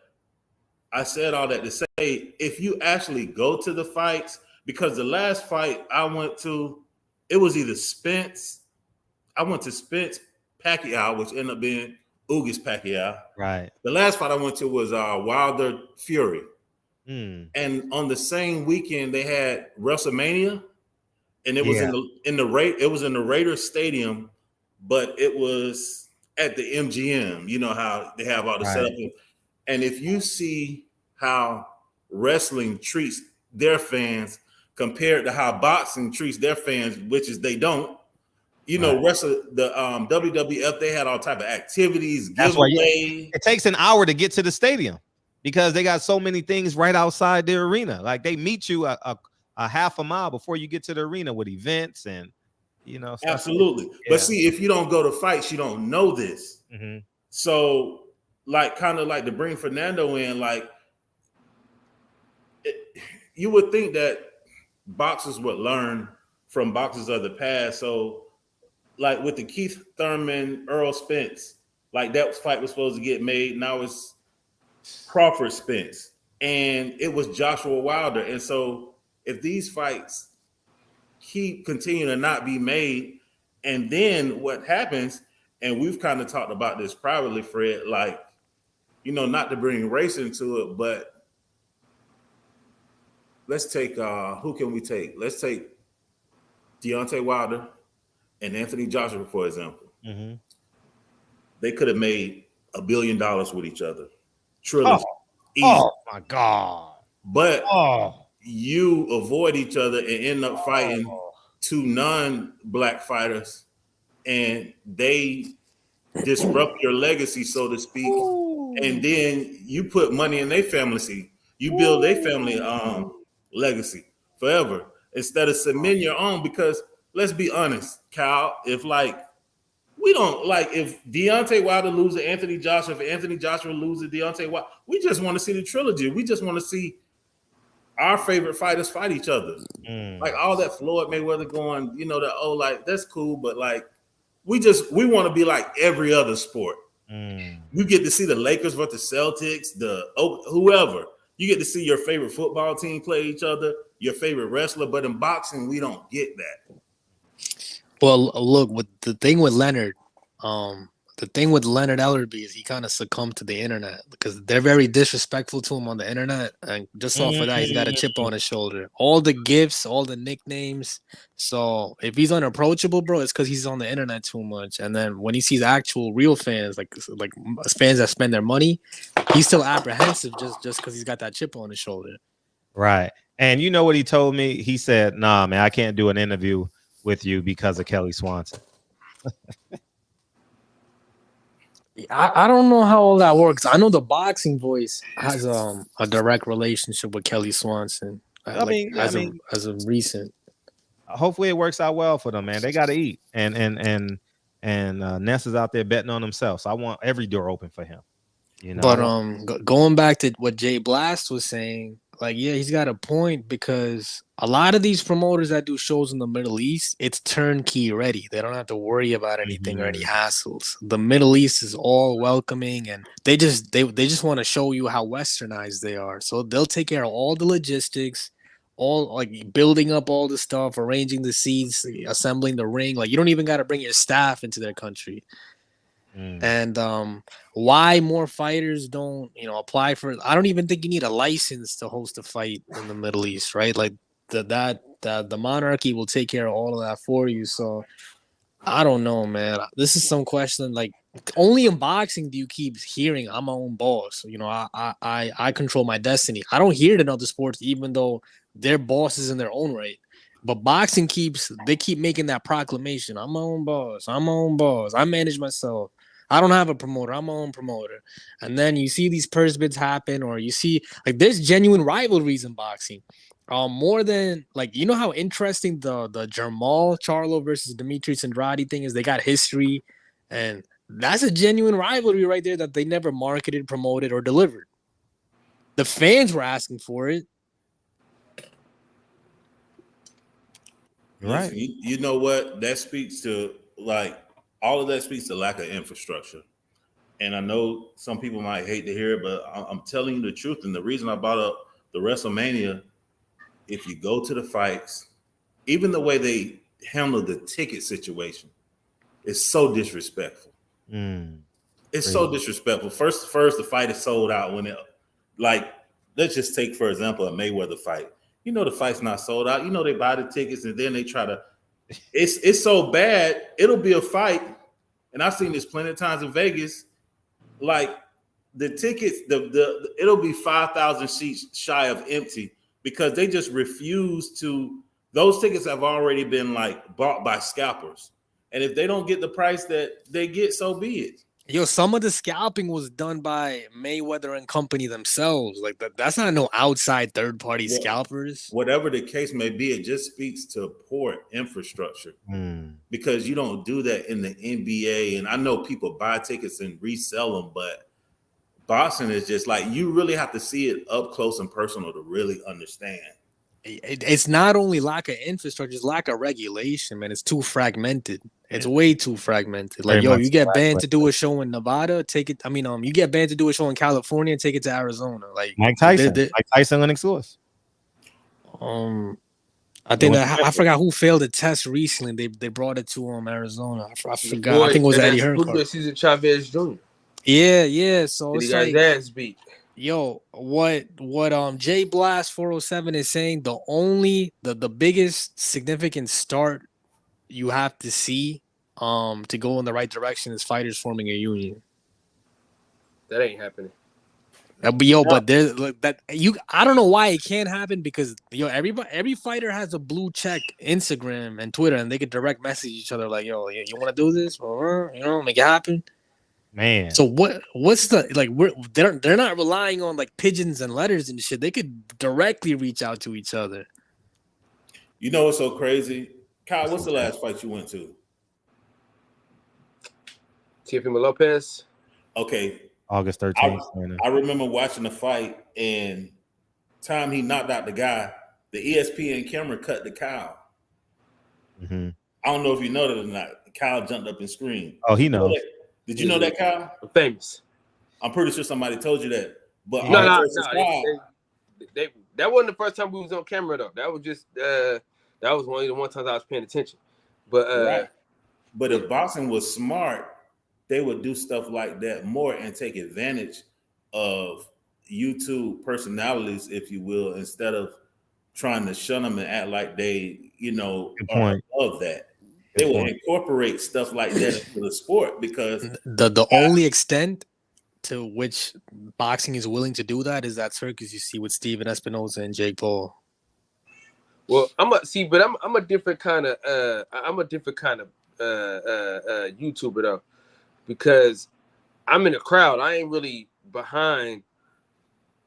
I said all that to say, if you actually go to the fights, because the last fight I went to, it was either Spence. I went to Spence Pacquiao, which ended up being Ugas Pacquiao. Right. The last fight I went to was Wilder Fury. Mm. And on the same weekend they had WrestleMania, and it was in the Raiders Stadium, but it was at the MGM. You know how they have all the setup. And if you see how wrestling treats their fans compared to how boxing treats their fans, which is they don't. You know, the WWF, they had all type of activities, giveaways. It takes an hour to get to the stadium because they got so many things right outside the arena. Like they meet you a half a mile before you get to the arena with events and stuff. Absolutely. Yeah. But see, if you don't go to fights, you don't know this. Mm-hmm. So, like, kind of like to bring Fernando in, like, you would think that boxers would learn from boxers of the past. So, like with the Keith Thurman, Earl Spence, like that fight was supposed to get made. Now it's Crawford Spence, and it was Joshua Wilder. And so, if these fights keep continuing to not be made, and then what happens, and we've kind of talked about this privately, Fred, like, not to bring race into it, but let's take who can we take? Let's take Deontay Wilder and Anthony Joshua, for example. Mm-hmm. They could have made $1 billion with each other. Trilogy. Oh my God. But you avoid each other and end up fighting two non-black fighters, and they disrupt your legacy, so to speak. Ooh. And then you put money in their family. See, you build their family legacy forever instead of submitting your own. Because let's be honest, Kyle, if Deontay Wilder loses Anthony Joshua, if Anthony Joshua loses Deontay Wilder, we just want to see the trilogy. We just want to see our favorite fighters fight each other. Like all that Floyd Mayweather going, that's cool, but like we want to be like every other sport. You get to see the Lakers versus Celtics, whoever. You get to see your favorite football team play each other, your favorite wrestler, but in boxing, we don't get that. Well, look, with the thing with Leonard Ellerby is he kind of succumbed to the internet because they're very disrespectful to him on the internet, and just off of that, he's got a chip on his shoulder. All the gifts, all the nicknames. So if he's unapproachable, bro, it's because he's on the internet too much. And then when he sees actual real fans, like fans that spend their money, he's still apprehensive just because he's got that chip on his shoulder. Right. And you know what he told me? He said, "Nah, man, I can't do an interview with you because of Kelly Swanson." I don't know how all that works. I know the Boxing Voice has a direct relationship with Kelly Swanson. As of recent. Hopefully it works out well for them, man. They got to eat, and Ness is out there betting on himself. So I want every door open for him. But going back to what Jay Blast was saying, like, yeah, he's got a point because a lot of these promoters that do shows in the Middle East, it's turnkey ready. They don't have to worry about anything or any hassles. The Middle East is all welcoming, and they just want to show you how westernized they are. So they'll take care of all the logistics, all like building up all the stuff, arranging the seats, assembling the ring. Like you don't even got to bring your staff into their country. And why more fighters don't apply for? I don't even think you need a license to host a fight in the Middle East, right? Like the monarchy will take care of all of that for you. So I don't know, man. This is some question like only in boxing do you keep hearing I'm my own boss. You know, I control my destiny. I don't hear it in other sports, even though they're bosses in their own right. But boxing keep making that proclamation. I'm my own boss. I'm my own boss. I manage myself. I don't have a promoter. I'm my own promoter. And then you see these purse bids happen, or you see like there's genuine rivalries in boxing. More than like you know how interesting the Jamal Charlo versus Demetrius Andrade thing is. They got history, and that's a genuine rivalry right there that they never marketed, promoted, or delivered. The fans were asking for it. Right. You know what? That speaks to like all of that speaks to lack of infrastructure. And I know some people might hate to hear it, but I'm telling you the truth. And the reason I brought up the WrestleMania, if you go to the fights, even the way they handle the ticket situation is so disrespectful. It's so disrespectful. First, the fight is sold out when it, like, let's just take, for example, a Mayweather fight. You know the fight's not sold out. You know they buy the tickets and then they try to, it's so bad, it'll be a fight. And I've seen this plenty of times in Vegas. Like the tickets, it'll be 5,000 seats shy of empty because they just refuse to. Those tickets have already been like bought by scalpers, and if they don't get the price that they get, so be it. Yo, some of the scalping was done by Mayweather and company themselves. Like that's not no outside third party scalpers. Whatever the case may be, it just speaks to poor infrastructure because you don't do that in the NBA. And I know people buy tickets and resell them, but boxing is just like you really have to see it up close and personal to really understand. It's not only lack of infrastructure, it's lack of regulation, man. It's too fragmented. It's way too fragmented. Like, yo, you get banned to do a show in Nevada, take it. I mean, you get banned to do a show in California, take it to Arizona. Like Mike Tyson, Mike Tyson Lennox Lewis. I think I forgot who failed the test recently. They brought it to Arizona. I forgot. I think it was Eddie Hearn. Cesar Chavez Jr. Yeah. So he it's got like, his ass beat. Yo, what J Blast 407 is saying, the biggest significant start you have to see to go in the right direction is fighters forming a union. That ain't happening. But there's I don't know why it can't happen because every fighter has a blue check Instagram and Twitter and they can direct message each other like, yo, you want to do this? Make it happen. Man. So what's the like? They're not relying on like pigeons and letters and shit. They could directly reach out to each other. You know what's so crazy, Kyle? What's the last fight you went to? Teofimo Lopez. Okay, August 13th. I remember watching the fight and time he knocked out the guy, the ESPN camera cut to Kyle. I don't know if you know that or not. Kyle jumped up and screamed. Oh, he knows. Did you know that, Kyle? I'm famous. I'm pretty sure somebody told you that. But no. That wasn't the first time we was on camera though. That was just that was one of the one times I was paying attention. But right. But if boxing was smart, they would do stuff like that more and take advantage of YouTube personalities, if you will, instead of trying to shun them and act like they, are above that. They will incorporate stuff like that into the sport because the only extent to which boxing is willing to do that is that circus you see with Steven Espinosa and Jake Paul. Well, I'm a different kind of YouTuber though, because I'm in the crowd. I ain't really behind.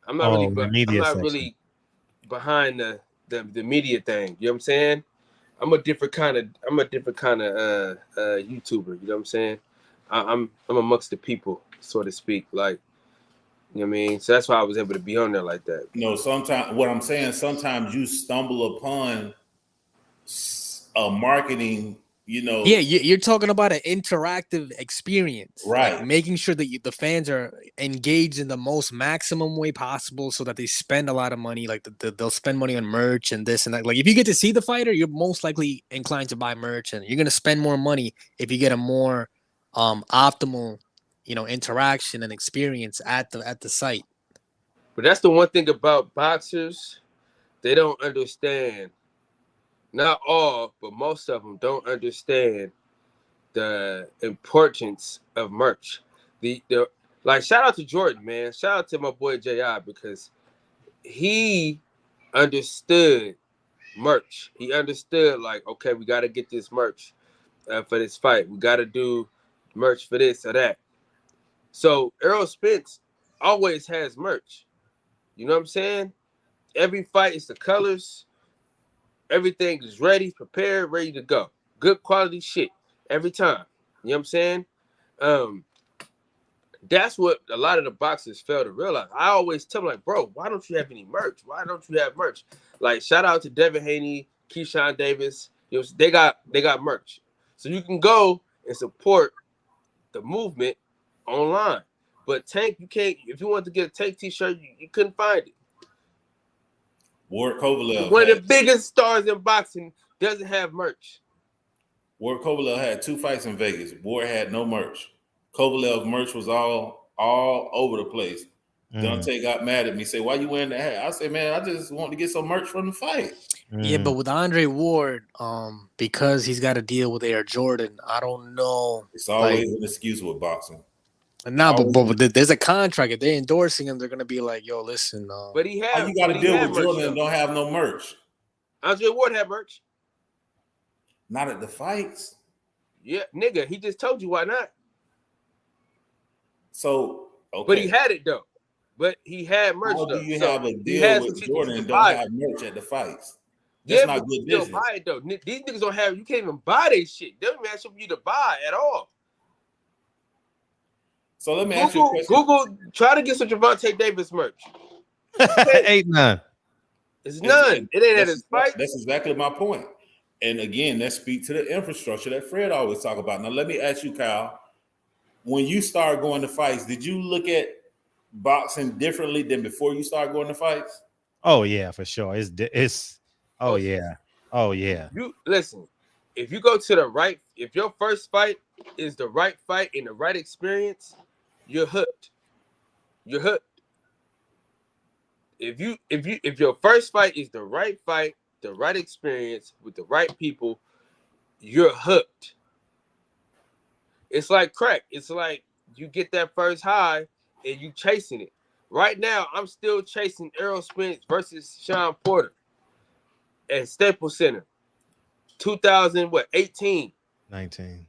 I'm not really behind the media thing. You know what I'm saying? I'm a different kind of YouTuber. You know what I'm saying? I'm amongst the people, so to speak. Like, you know what I mean? So that's why I was able to be on there like that. Sometimes you stumble upon a marketing, Yeah, you're talking about an interactive experience. Right. Like making sure that the fans are engaged in the most maximum way possible so that they spend a lot of money. Like they'll spend money on merch and this and that. Like if you get to see the fighter, you're most likely inclined to buy merch and you're going to spend more money if you get a more optimal, interaction and experience at the site. But that's the one thing about boxers they don't understand. Not all, but most of them don't understand the importance of merch. The like, shout out to Jordan, man. Shout out to my boy J.I. because he understood merch. He understood, like, okay, we got to get this merch for this fight. We got to do merch for this or that. So Errol Spence always has merch. You know what I'm saying? Every fight is the colors. Everything is ready, prepared, ready to go. Good quality shit every time. You know what I'm saying? That's what a lot of the boxers fail to realize. I always tell them, like, bro, why don't you have any merch? Why don't you have merch? Like, shout out to Devin Haney, Keyshawn Davis. You know, they got merch. So you can go and support the movement online. But Tank, you can't. If you want to get a Tank t-shirt, you couldn't find it. Ward Kovalev, one of the biggest stars in boxing, doesn't have merch. Ward Kovalev had 2 fights in Vegas. Ward had no merch. Kovalev's merch was all over the place. Dante got mad at me, said, "Why you wearing that hat?" I said, "Man, I just want to get some merch from the fight." Yeah, but with Andre Ward, because he's got to deal with Air Jordan, I don't know. It's always an excuse with boxing. Nah, but there's a contract. If they're endorsing him, they're gonna be like, "Yo, listen." But he had. You got to deal with Jordan and don't have no merch. Andre Ward had merch. Not at the fights. Yeah, nigga, he just told you why not. So, okay. But he had it though. But he had merch. How though. do you So have a deal with Jordan and don't have merch at the fights? That's not good business. Buy it though. These niggas don't have. You can't even buy this shit. They don't even ask for you to buy at all. So let me ask you a question. Google, try to get some Gervonta Davis merch. Ain't none. It's none. It ain't at his fight. That's exactly my point. And again, let's speak to the infrastructure that Fred always talk about. Now, let me ask you, Kyle. When you started going to fights, did you look at boxing differently than before you started going to fights? Oh yeah, for sure. It's. Oh yeah. Oh yeah. You listen. If you go to the right, if your first fight is the right fight and the right experience, you're hooked. You're hooked. If your first fight is the right fight, the right experience with the right people, you're hooked. It's like crack. It's like you get that first high and you chasing it. Right now, I'm still chasing Errol Spence versus Sean Porter at Staples Center. 2018? 19.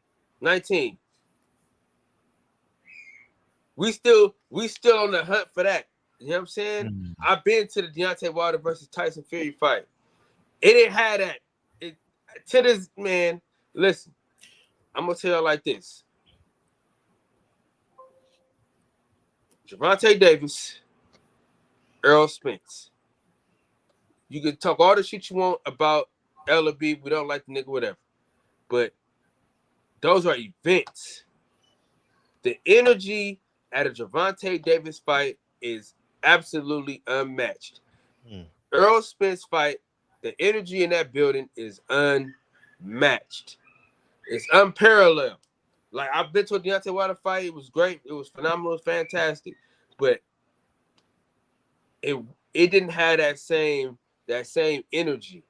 We still on the hunt for that. You know what I'm saying? I've been to the Deontay Wilder versus Tyson Fury fight. It didn't have that. To this, man, listen, I'm gonna tell you like this. Gervonta Davis, Errol Spence. You can talk all the shit you want about LB. We don't like the nigga, whatever. But those are events. The energy at a Gervonta Davis fight is absolutely unmatched. Errol Spence fight, the energy in that building is unmatched. It's unparalleled. Like, I've been to a Deontay Wilder fight. It was great. It was phenomenal. It was fantastic. But it didn't have that same energy.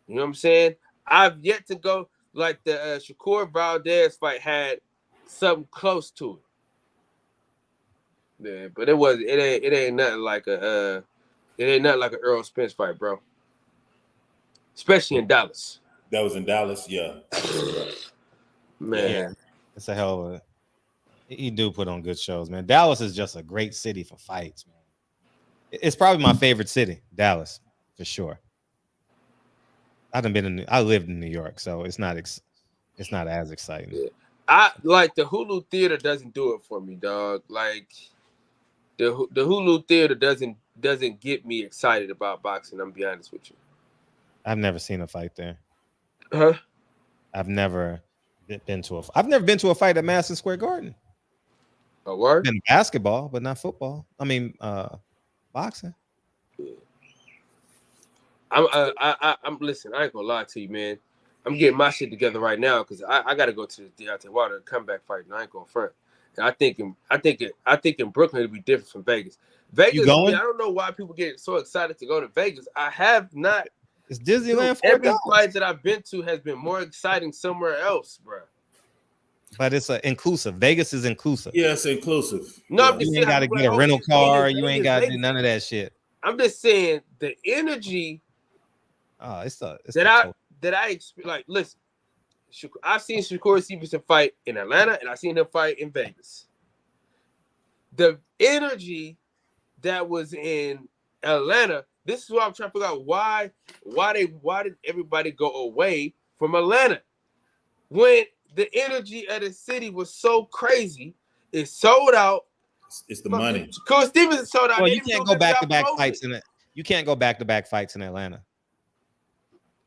You know what I'm saying? I've yet to go, like the Shakur Valdez fight had something close to it. Yeah, but it ain't nothing like a Earl Spence fight, bro. Especially in Dallas. That was in Dallas, yeah. Man. Yeah. It's a hell of a. He do put on good shows, man. Dallas is just a great city for fights, man. It's probably my favorite city, Dallas, for sure. I lived in New York, so it's not as exciting. Yeah. I like the Hulu theater doesn't do it for me, dog. Like the Hulu theater doesn't get me excited about boxing. I'm gonna be honest with you. I've never seen a fight there. Huh? I've never been to a fight at Madison Square Garden. A word? Been basketball, but not football. I mean, boxing. Yeah. I'm listen. I ain't gonna lie to you, man. I'm getting my shit together right now because I gotta go to the Deontay Wilder comeback fight, and I ain't gonna front. And I think in Brooklyn it'd be different from Vegas. Vegas, You going? I don't know why people get so excited to go to Vegas. I have not. It's Disneyland for every adults. flight that I've been to has been more exciting somewhere else, bro. But it's inclusive. Vegas is inclusive. Yeah, it's inclusive. No, Yeah. I'm just You saying, ain't got to like, get a rental Vegas, car. Vegas, You ain't got to do Vegas. none of that shit. I'm just saying the energy Oh, it's that I like. Listen, I've seen Shakur Stevenson fight in Atlanta, and I've seen him fight in Vegas. The energy that was in Atlanta. This is what I'm trying to figure out why did everybody go away from Atlanta when the energy of the city was so crazy? It sold out. It's the money. Shakur Stevenson sold out. Well, you can't go back to back fights in it. You can't go back to back fights in Atlanta.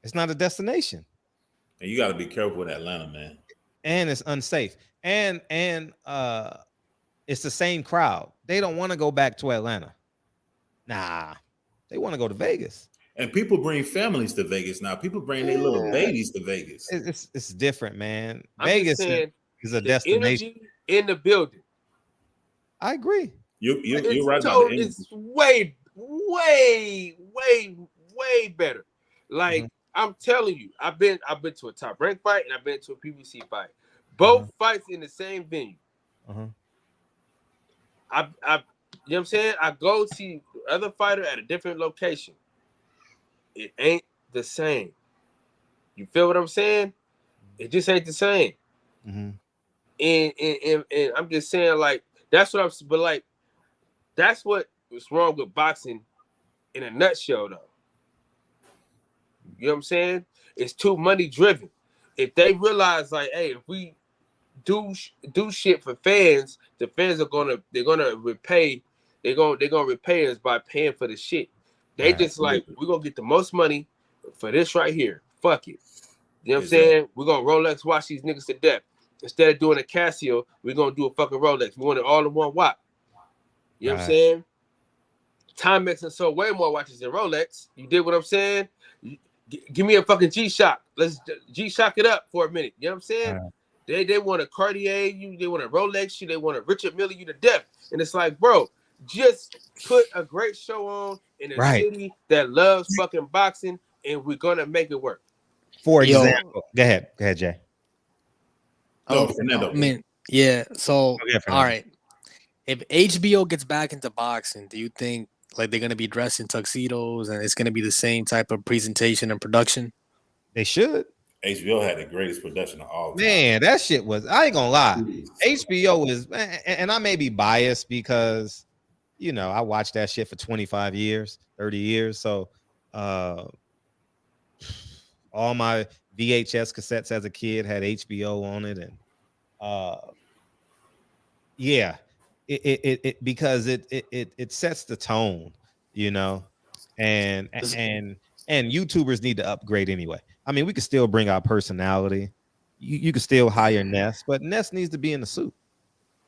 It's not a destination. And you got to be careful with Atlanta, man. And it's unsafe. And it's the same crowd. They don't want to go back to Atlanta. Nah, they want to go to Vegas. And people bring families to Vegas now. People bring their little babies to Vegas. It's different, man. I'm Vegas is a destination in the building. I agree. You're right about the energy. It's way better. Like I'm telling you, I've been to a top rank fight and I've been to a PBC fight. Both fights in the same venue. I you know what I'm saying? I go see the other fighter at a different location. It ain't the same. You feel what I'm saying? It just ain't the same. And I'm just saying, like, that's what that's what was wrong with boxing in a nutshell, though. You know what I'm saying? It's too money driven. If they realize, like, hey, if we do shit for fans, the fans are gonna repay. They're gonna repay us by paying for the shit. They just like, we're gonna get the most money for this right here. Fuck it. You know what I'm saying? We're gonna Rolex watch these niggas to death. Instead of doing a Casio, we're gonna do a fucking Rolex. We want it all in one watch. You know what I'm saying? Timex and sold way more watches than Rolex. You did what I'm saying? Give me a fucking G-Shock. Let's G-Shock it up for a minute. You know what I'm saying? They want a Cartier you, they want a Rolex you, they want a Richard Mille you to death. And it's like, bro, just put a great show on in a city that loves fucking boxing, and we're gonna make it work. For example, go ahead, Jay. I mean, yeah. So, all right. If HBO gets back into boxing, do you think like they're gonna be dressed in tuxedos and it's gonna be the same type of presentation and production? They should. HBO had the greatest production of all time. Man, that shit was, I ain't gonna lie. HBO is, and I may be biased because, you know, I watched that shit for 25 years, 30 years. So all my VHS cassettes as a kid had HBO on it. And yeah, it because it sets the tone, you know, and YouTubers need to upgrade anyway. I mean, we could still bring our personality. You could still hire Ness, but Ness needs to be in the suit.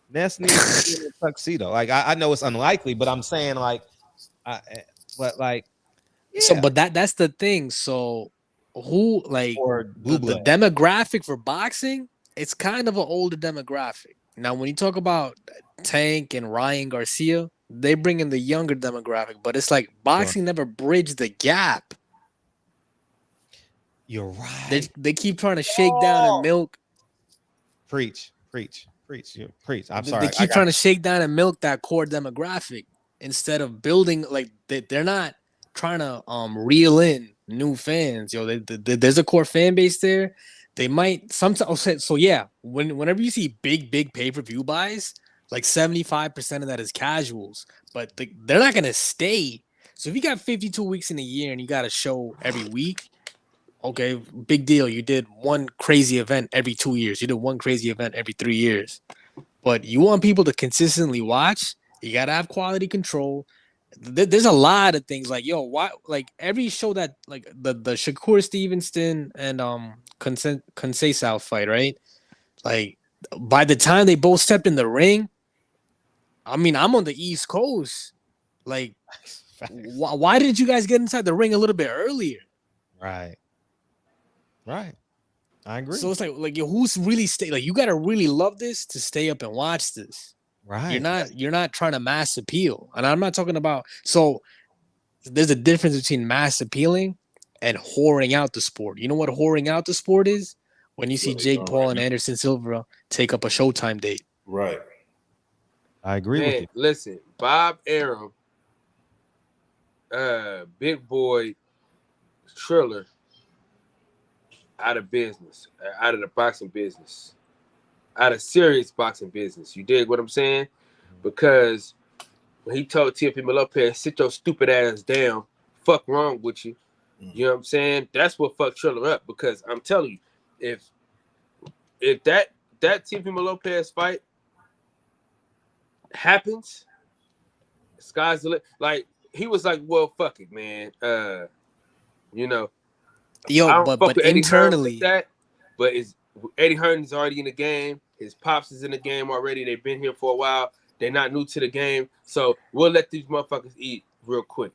Ness needs to be in a tuxedo. Like I know it's unlikely, but I'm saying yeah. So, but that's the thing. So, who like the demographic for boxing? It's kind of an older demographic. Now, when you talk about Tank and Ryan Garcia, they bring in the younger demographic, but it's like boxing never bridged the gap. You're right. They keep trying to shake down and milk. Preach. I'm sorry. They keep trying to shake down and milk that core demographic instead of building, like they're not trying to reel in new fans. There's a core fan base there. They might sometimes. So yeah, whenever you see big pay-per-view buys, like 75% of that is casuals, but they're not gonna stay. So if you got 52 weeks in a year and you got a show every week, okay, big deal. You did one crazy event every 2 years. You did one crazy event every 3 years. But you want people to consistently watch, you gotta have quality control. There's a lot of things like, why, like every show that like the Shakur Stevenson and Conceição fight, right? Like by the time they both stepped in the ring, I mean, I'm on the East Coast. Like, why did you guys get inside the ring a little bit earlier? Right. I agree. So it's like yo, who's really like you gotta really love this to stay up and watch this. Right. You're not trying to mass appeal. And I'm not talking about so there's a difference between mass appealing and whoring out the sport. You know what whoring out the sport is? When you see Jake Paul and Anderson Silva take up a Showtime date. Right. I agree with you. Listen, Bob Arum, Big Boy, Triller, out of business, out of the boxing business, out of serious boxing business. You dig what I'm saying? Because when he told Teofimo Lopez, sit your stupid ass down, fuck wrong with you. You know what I'm saying? That's what fucked Triller up. Because I'm telling you, if that Teofimo Lopez fight happens, sky's the limit. Like he was like, well, fuck it, man. You know, yo, but internally, like but Eddie Hearn is already in the game. His pops is in the game already. They've been here for a while. They're not new to the game, so we'll let these motherfuckers eat real quick.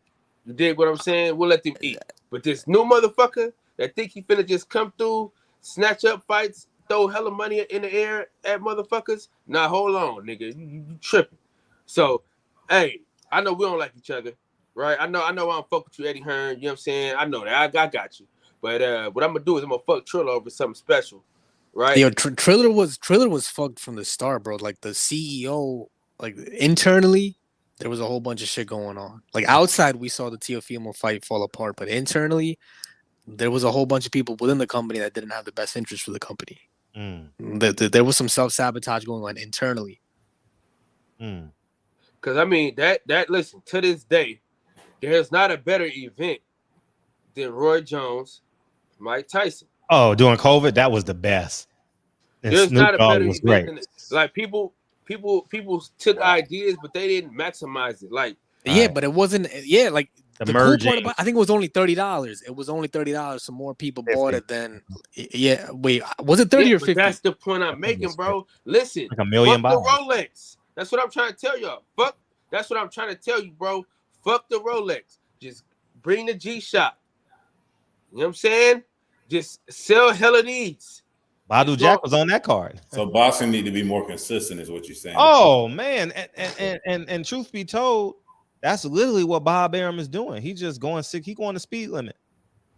You dig what I'm saying? We'll let them eat. But this new motherfucker that think he finna just come through, snatch up fights, throw hella money in the air at motherfuckers. Nah, hold on, nigga. You tripping. So, hey, I know we don't like each other, right? I know I don't fuck with you, Eddie Hearn. You know what I'm saying? I know that. I got you. But what I'm gonna do is I'm gonna fuck Triller over something special, right? Yo, Triller was fucked from the start, bro. Like the CEO, like internally, there was a whole bunch of shit going on. Like outside, we saw the Teofimo fight fall apart, but internally, there was a whole bunch of people within the company that didn't have the best interest for the company. There was some self-sabotage going on internally. Because I mean that listen, to this day, there's not a better event than Roy Jones, Mike Tyson. Oh, during COVID, that was the best. And There's Snoop not a Dogg better was event great. than it. Like people took ideas, but they didn't maximize it. Like yeah, but it wasn't. Yeah, like the cool part about, I think it was only $30. It was only $30, so more people bought it than. Yeah, wait, was it 30 or 50? That's the point I'm making, bro. Listen, like $1 million. Fuck the Rolex. That's what I'm trying to tell y'all. Fuck. That's what I'm trying to tell you, bro. Fuck the Rolex. Just bring the G-Shock. You know what I'm saying? Just sell hella these. Badu Jack was on that card. So boxing need to be more consistent, is what you're saying. Oh man, and truth be told, that's literally what Bob Arum is doing. He's just going sick. He going the speed limit.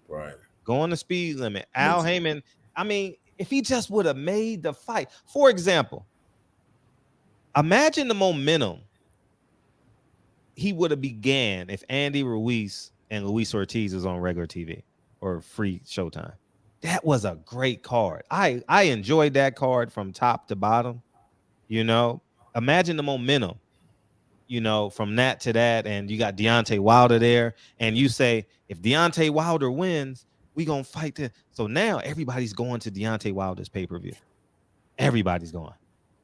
Right. Going the speed limit. Al Haymon. I mean, if he just would have made the fight, for example, imagine the momentum he would have began if Andy Ruiz and Luis Ortiz was on regular TV or free Showtime. That was a great card. I enjoyed that card from top to bottom. You know, imagine the momentum, you know, from that to that. And you got Deontay Wilder there. And you say, if Deontay Wilder wins, we going to fight this. So now everybody's going to Deontay Wilder's pay-per-view. Everybody's going.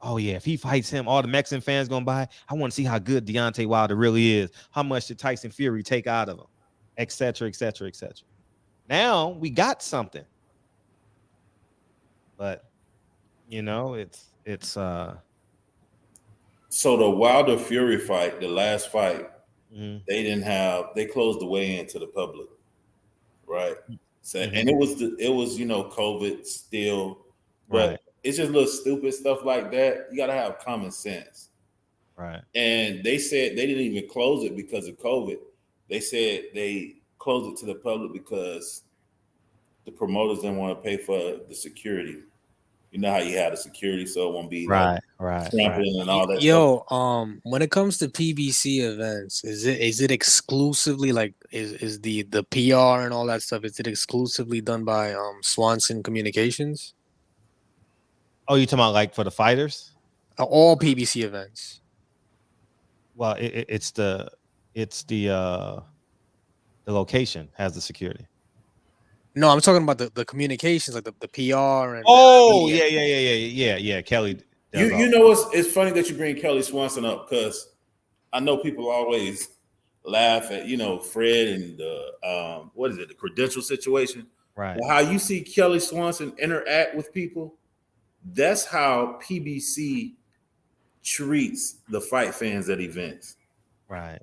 Oh, yeah, if he fights him, all the Mexican fans going to buy. I want to see how good Deontay Wilder really is. How much did Tyson Fury take out of him? Et cetera, et cetera, et cetera. Now we got something. But, you know, it's So the Wilder Fury fight, the last fight, they closed the way into the public, right? So and it was you know, COVID still, but it's just little stupid stuff like that. You gotta have common sense. Right. And they said they didn't even close it because of COVID. They said they closed it to the public because the promoters didn't want to pay for the security. You know how you have the security, so it won't be right. and all that. Yo, when it comes to PBC events, is it exclusively like is the PR and all that stuff? Is it exclusively done by Swanson Communications? Oh, you talking about like for the fighters? All PBC events. Well, it's the location has the security. No, I'm talking about the communications, like the PR and. Oh, yeah. Kelly. You know, it's funny that you bring Kelly Swanson up because I know people always laugh at, you know, Fred and the credential situation. Right. Well, how you see Kelly Swanson interact with people, that's how PBC treats the fight fans at events. Right.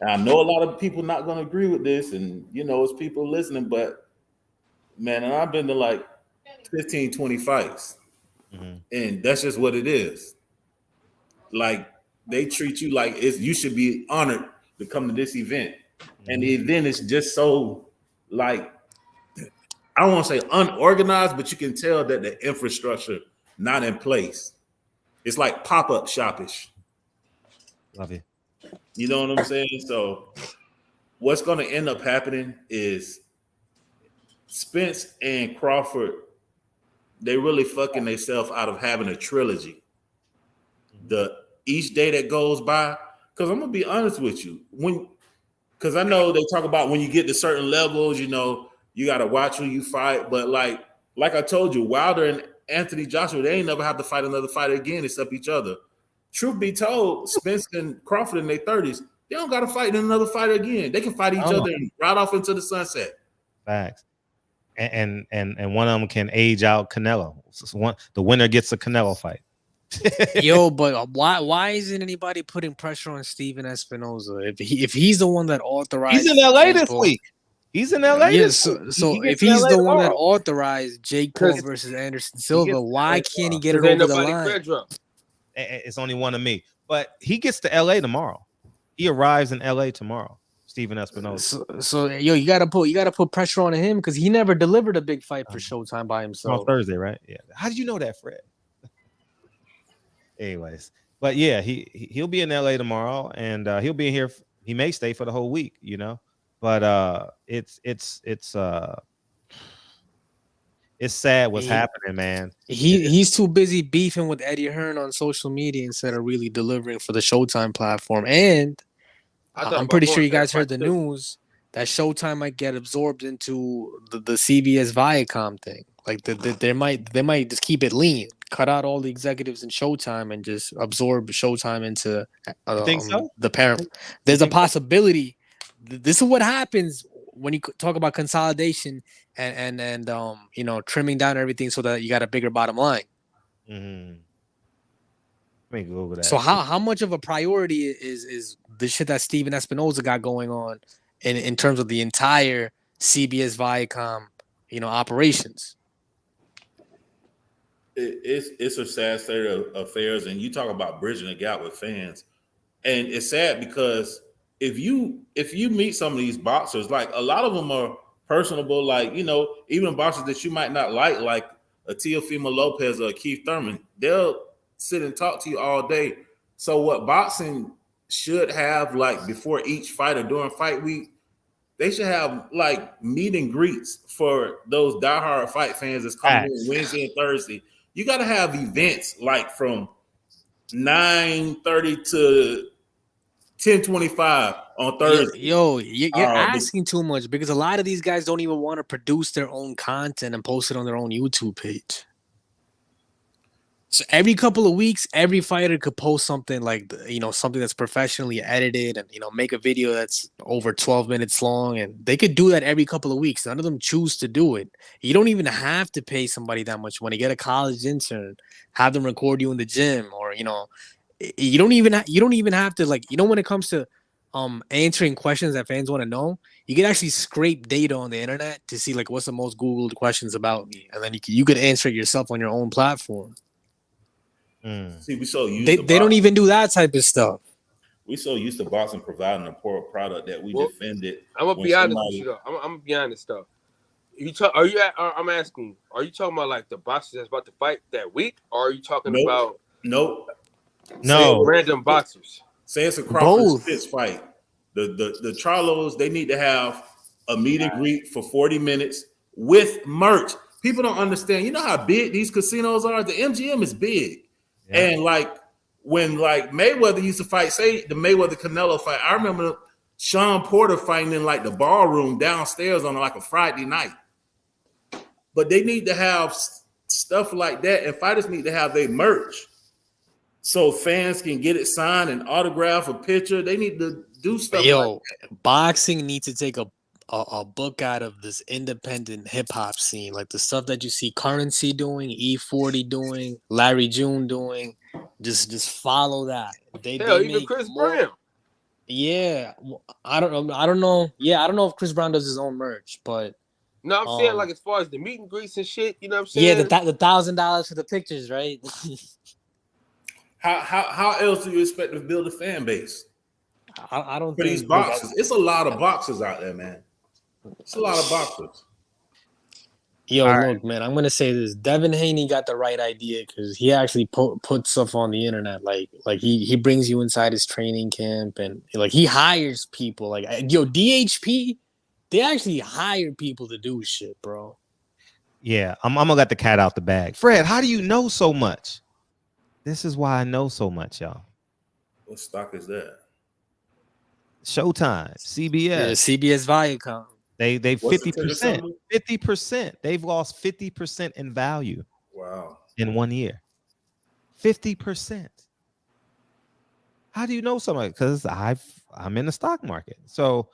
And I know a lot of people not going to agree with this, and you know, it's people listening, but man, and I've been to like 15, 20 fights. Mm-hmm. And that's just what it is. Like they treat you like you should be honored to come to this event. Mm-hmm. And the event is just so like, I don't want to say unorganized, but you can tell that the infrastructure not in place. It's like pop-up shopish. Love you. You know what I'm saying? So what's going to end up happening is Spence and Crawford, they really fucking themselves out of having a trilogy. Each day that goes by, because I'm gonna be honest with you, because I know they talk about when you get to certain levels, you know, you gotta watch who you fight. But like I told you, Wilder and Anthony Joshua, they ain't never have to fight another fighter again except each other. Truth be told, Spence and Crawford in their 30s, they don't gotta fight another fighter again. They can fight each other and ride off into the sunset. Facts. And one of them can age out Canelo. The winner gets a Canelo fight. Yo, but why isn't anybody putting pressure on Steven Espinoza? If he's the one that authorized, he's in LA this week. He's in LA. Yes, so if he's the one that authorized Jake Paul versus Anderson Silva, why can't he get it over the line? It's only one of me, but he gets to LA tomorrow. He arrives in LA tomorrow. Steven Espinoza. So yo, you gotta put pressure on him because he never delivered a big fight for Showtime by himself. On Thursday, right? Yeah. How did you know that, Fred? Anyways, but yeah, he'll be in LA tomorrow, and he'll be in here. He may stay for the whole week, you know. But it's sad what's happening, man. He's too busy beefing with Eddie Hearn on social media instead of really delivering for the Showtime platform. And I'm pretty sure you guys heard the news that Showtime might get absorbed into the CBS Viacom thing. Like they might just keep it lean, cut out all the executives in Showtime, and just absorb Showtime into the parent. There's a possibility. This is what happens when you talk about consolidation and you know, trimming down everything so that you got a bigger bottom line. Mm-hmm. Let me Google that. So how much of a priority is the shit that Steven Espinoza got going on in terms of the entire CBS Viacom, you know, operations? It's a sad state of affairs, and you talk about bridging the gap with fans, and it's sad because if you meet some of these boxers, like a lot of them are personable, like, you know, even boxers that you might not like a Teofimo Lopez or a Keith Thurman, they'll sit and talk to you all day. So what boxing should have, like before each fight or during fight week, they should have like meet and greets for those diehard fight fans that's coming in Wednesday and Thursday. You got to have events like from 9:30 to 10:25 on Thursday. Yo, you're asking too much because a lot of these guys don't even want to produce their own content and post it on their own YouTube page. So every couple of weeks, every fighter could post something like, you know, something that's professionally edited and, you know, make a video that's over 12 minutes long. And they could do that every couple of weeks. None of them choose to do it. You don't even have to pay somebody that much money. Get a college intern, have them record you in the gym, or, you know, you don't even have to, like, you know, when it comes to answering questions that fans want to know, you can actually scrape data on the internet to see like what's the most Googled questions about me, and then you could answer it yourself on your own platform. See, we so used they don't even do that type of stuff. We so used to boxing providing a poor product that we defended. I'm gonna be honest with you though. I'm gonna be honest though. I'm asking, are you talking about like the boxers that's about to fight that week, or are you talking about no random boxers? Say it's a Crawford Spitz fight. The Charlos, they need to have a meet and greet for 40 minutes with merch. People don't understand. You know how big these casinos are? The MGM is big. Yeah. And like when like Mayweather used to fight, say the Mayweather Canelo fight, I remember Sean Porter fighting in like the ballroom downstairs on like a Friday night. But they need to have stuff like that, and fighters need to have their merch so fans can get it signed and autograph a picture. They need to do stuff. Like that. Boxing needs to take a book out of this independent hip hop scene, like the stuff that you see Currency doing, E40 doing, Larry June doing. Just follow that. Even Chris Brown. Yeah, I don't know. Yeah, I don't know if Chris Brown does his own merch, but No, I'm saying like as far as the meet and greets and shit. You know what I'm saying? Yeah, the $1,000 for the pictures, right? How else do you expect to build a fan base I don't for think these boxes? It's a lot of boxes out there, man. It's a lot of boxes. Yo, look, man, I'm gonna say this. Devin Haney got the right idea because he actually put stuff on the internet. Like he brings you inside his training camp and like he hires people. Like DHP, they actually hire people to do shit, bro. Yeah, I'm gonna let the cat out the bag. Fred, how do you know so much? This is why I know so much, y'all. What stock is that? Showtime, CBS. Yeah, CBS Viacom. They 50%. They've lost 50% in value. Wow. In 1 year. 50%. How do you know so much? Because I'm in the stock market. So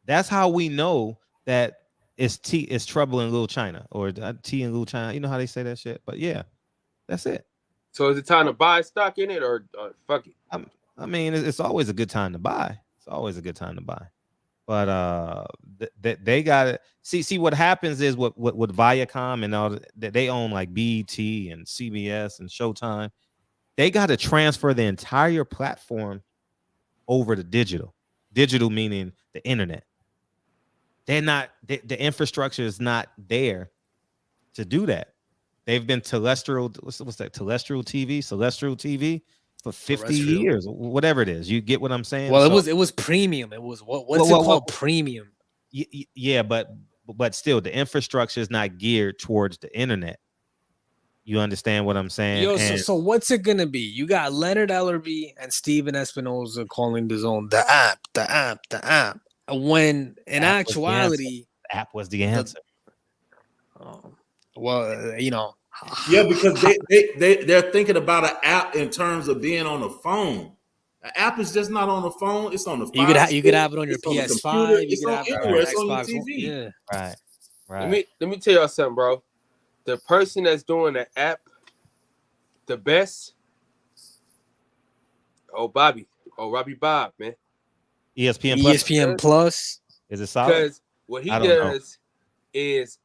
that's how we know that it's trouble in Little China or tea in Little China. You know how they say that shit? But yeah, that's it. So is it time to buy stock in it or fuck it? I mean, it's always a good time to buy. It's always a good time to buy. But they got it. See what happens is with Viacom and all that, they own like BET and CBS and Showtime. They got to transfer the entire platform over to digital. Digital meaning the internet. They're not the infrastructure is not there to do that. They've been terrestrial. What's that? Celestial TV for 50 years, whatever it is. You get what I'm saying? Well, it was premium. It was what's it called? Premium. Yeah, but still, the infrastructure is not geared towards the internet. You understand what I'm saying? Yo, so what's it gonna be? You got Leonard Ellerby and Steven Espinoza calling the zone the app. When in actuality, the app was the answer. Yeah, because they're thinking about an app in terms of being on the phone. An app is just not on the phone; it's on the. You could have it on your PS5. It's on anywhere. It's on your TV. Yeah, right. Let me tell y'all something, bro. The person that's doing the app the best, Robbie Bob, man. ESPN Plus. Is it solid? Because what he does is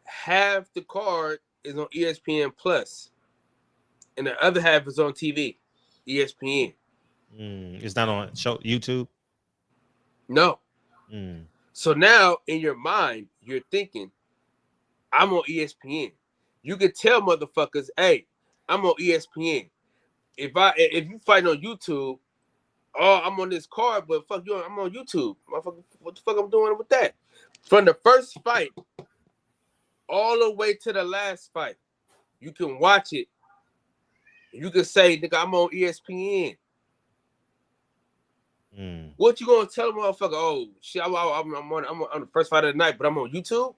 half the card is on ESPN Plus, and the other half is on TV, ESPN. It's not on YouTube? No. So now in your mind, you're thinking, I'm on ESPN. You could tell motherfuckers, hey, I'm on ESPN. If you fight on YouTube, oh, I'm on this card, but fuck you, I'm on YouTube. Motherfucker, what the fuck I'm doing with that? From the first fight all the way to the last fight, you can watch it. You can say, nigga, I'm on ESPN. What you gonna tell a motherfucker? Oh shit, I'm on the first fight of the night, but I'm on YouTube.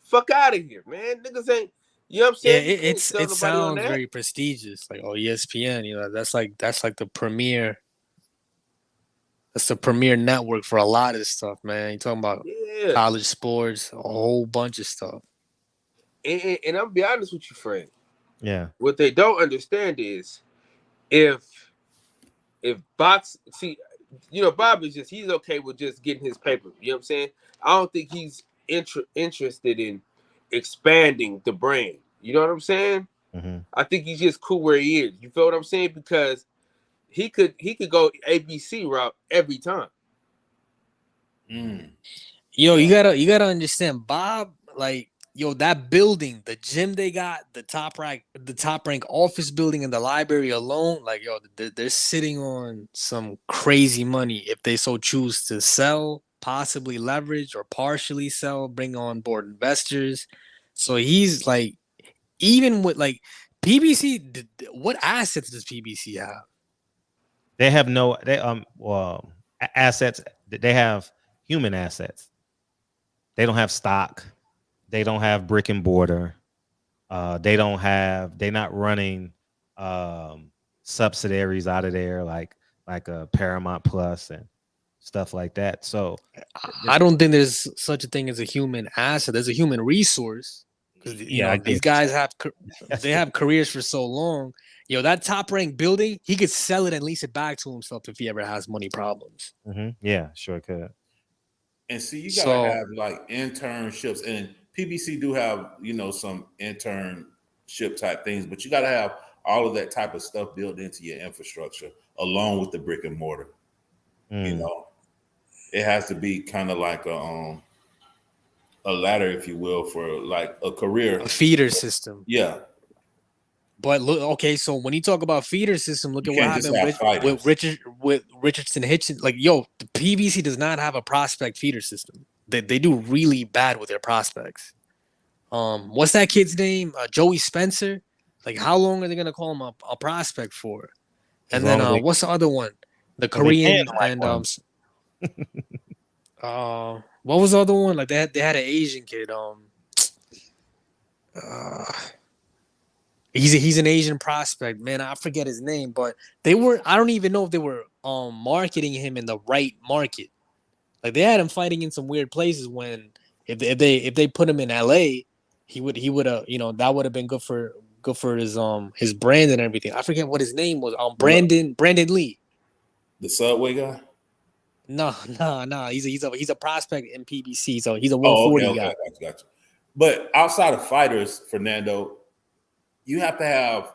Fuck out of here, man. Niggas ain't. You know what I'm saying? Yeah, it sounds very prestigious. Like ESPN. You know, that's like the premier. That's the premier network for a lot of stuff, man. You're talking about college sports, a whole bunch of stuff. And I'm gonna be honest with you, Fred. Yeah. What they don't understand is if Box, see, Bob is he's okay with just getting his paper. You know what I'm saying? I don't think he's interested in expanding the brand. You know what I'm saying? I think he's just cool where he is. You feel what I'm saying? Because he could go ABC route every time. Yo, you gotta understand, Bob. Like, that building, the gym they got, the top rank office building, and the library alone, like, they're sitting on some crazy money if they so choose to sell, possibly leverage, or partially sell, bring on board investors. So he's like, even with like PBC, what assets does PBC have? They have assets. They have human assets. They don't have stock. They don't have brick and mortar. They're not running subsidiaries out of there like a Paramount Plus and stuff like that. So I don't think there's such a thing as a human asset. There's a human resource. These guys have careers for so long. That top ranked building, he could sell it and lease it back to himself if he ever has money problems. Yeah, sure could. And see, you gotta have like internships, and PBC do have, you know, some internship type things, but you gotta have all of that type of stuff built into your infrastructure along with the brick and mortar. You know, it has to be kind of like a ladder, if you will, for like a career, a feeder system. Yeah. But look, okay, so when you talk about feeder system, look at what happened with Richardson Hitchins. Like, yo, the PBC does not have a prospect feeder system. They do really bad with their prospects. What's that kid's name? Joey Spencer. Like, how long are they gonna call him a prospect for? And then what's the other one? The Korean and what was the other one? Like they had an Asian kid. He's an Asian prospect, man. I forget his name, but I don't even know if they were marketing him in the right market. Like they had him fighting in some weird places when if they put him in LA, he would you know, that would have been good for his brand and everything. I forget what his name was. Brandon Lee. The Subway guy? No. He's a prospect in PBC, so he's a 140 guy. Gotcha. But outside of fighters, Fernando, you have to have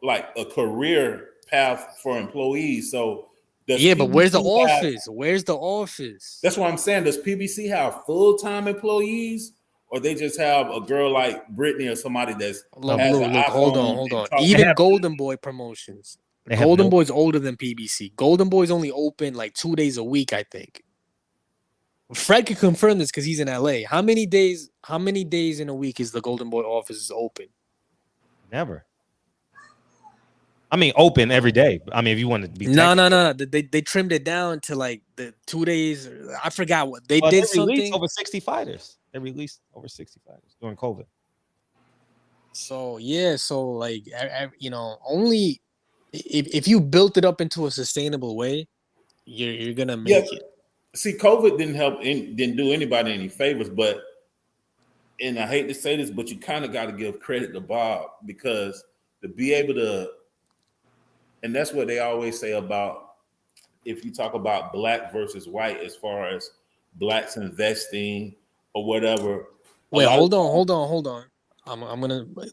like a career path for employees. So but where's the office? Where's the office? That's what I'm saying. Does PBC have full-time employees, or they just have a girl like Brittany or somebody that's look, hold on. Even Golden Boy Promotions. Golden Boy's older than PBC. Golden Boy's only open like 2 days a week, I think. Fred can confirm this because he's in LA. How many days in a week is the Golden Boy office open? Never. I mean, open every day. I mean, if you want to be no. They trimmed it down to like the 2 days. I forgot what they did. Something over 60 fighters. They released over 60 fighters during COVID. So like you know, only if you built it up into a sustainable way, you're gonna make it. See, COVID didn't do anybody any favors, but. And I hate to say this, but you kind of got to give credit to Bob, because to be able to, and that's what they always say about, if you talk about black versus white, as far as blacks investing or whatever. Wait, hold on.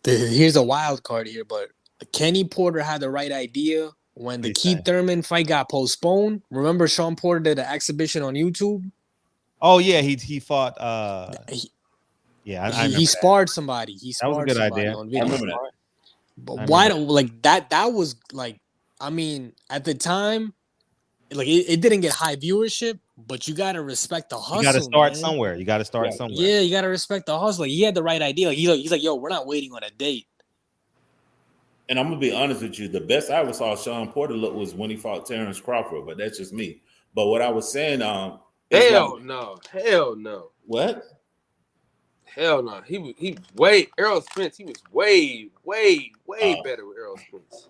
Here's a wild card here, but Kenny Porter had the right idea when the Keith Thurman fight got postponed. Remember Sean Porter did an exhibition on YouTube? Oh yeah, he fought he sparred somebody. That was a good idea. On video. I remember that. But why don't like that? That was like, I mean, at the time, like it didn't get high viewership, but you gotta respect the hustle. You gotta start man. somewhere. You gotta start somewhere. Yeah, you gotta respect the hustle. Like, he had the right idea. Like, he's like, yo, we're not waiting on a date. And I'm gonna be honest with you, the best I ever saw Sean Porter look was when he fought Terrence Crawford, but that's just me. But what I was saying, hell no. What? Hell no. Errol Spence, he was way better with Errol Spence.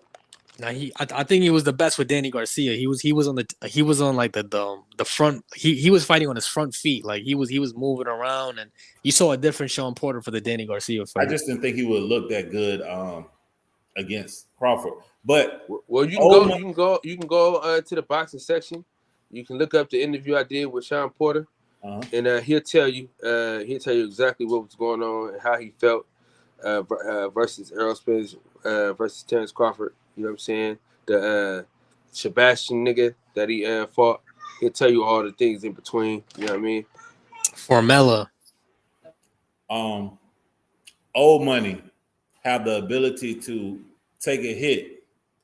Now I think he was the best with Danny Garcia. He was on like the front. He was fighting on his front feet. Like he was moving around, and you saw a different Sean Porter for the Danny Garcia fight. I just didn't think he would look that good against Crawford. But you can go to the boxing section. You can look up the interview I did with Sean Porter. And he'll tell you exactly what was going on and how he felt versus Errol Spence versus Terrence Crawford. You know what I'm saying? The Sebastian nigga that he fought. He'll tell you all the things in between. You know what I mean? Formella. Old money have the ability to take a hit,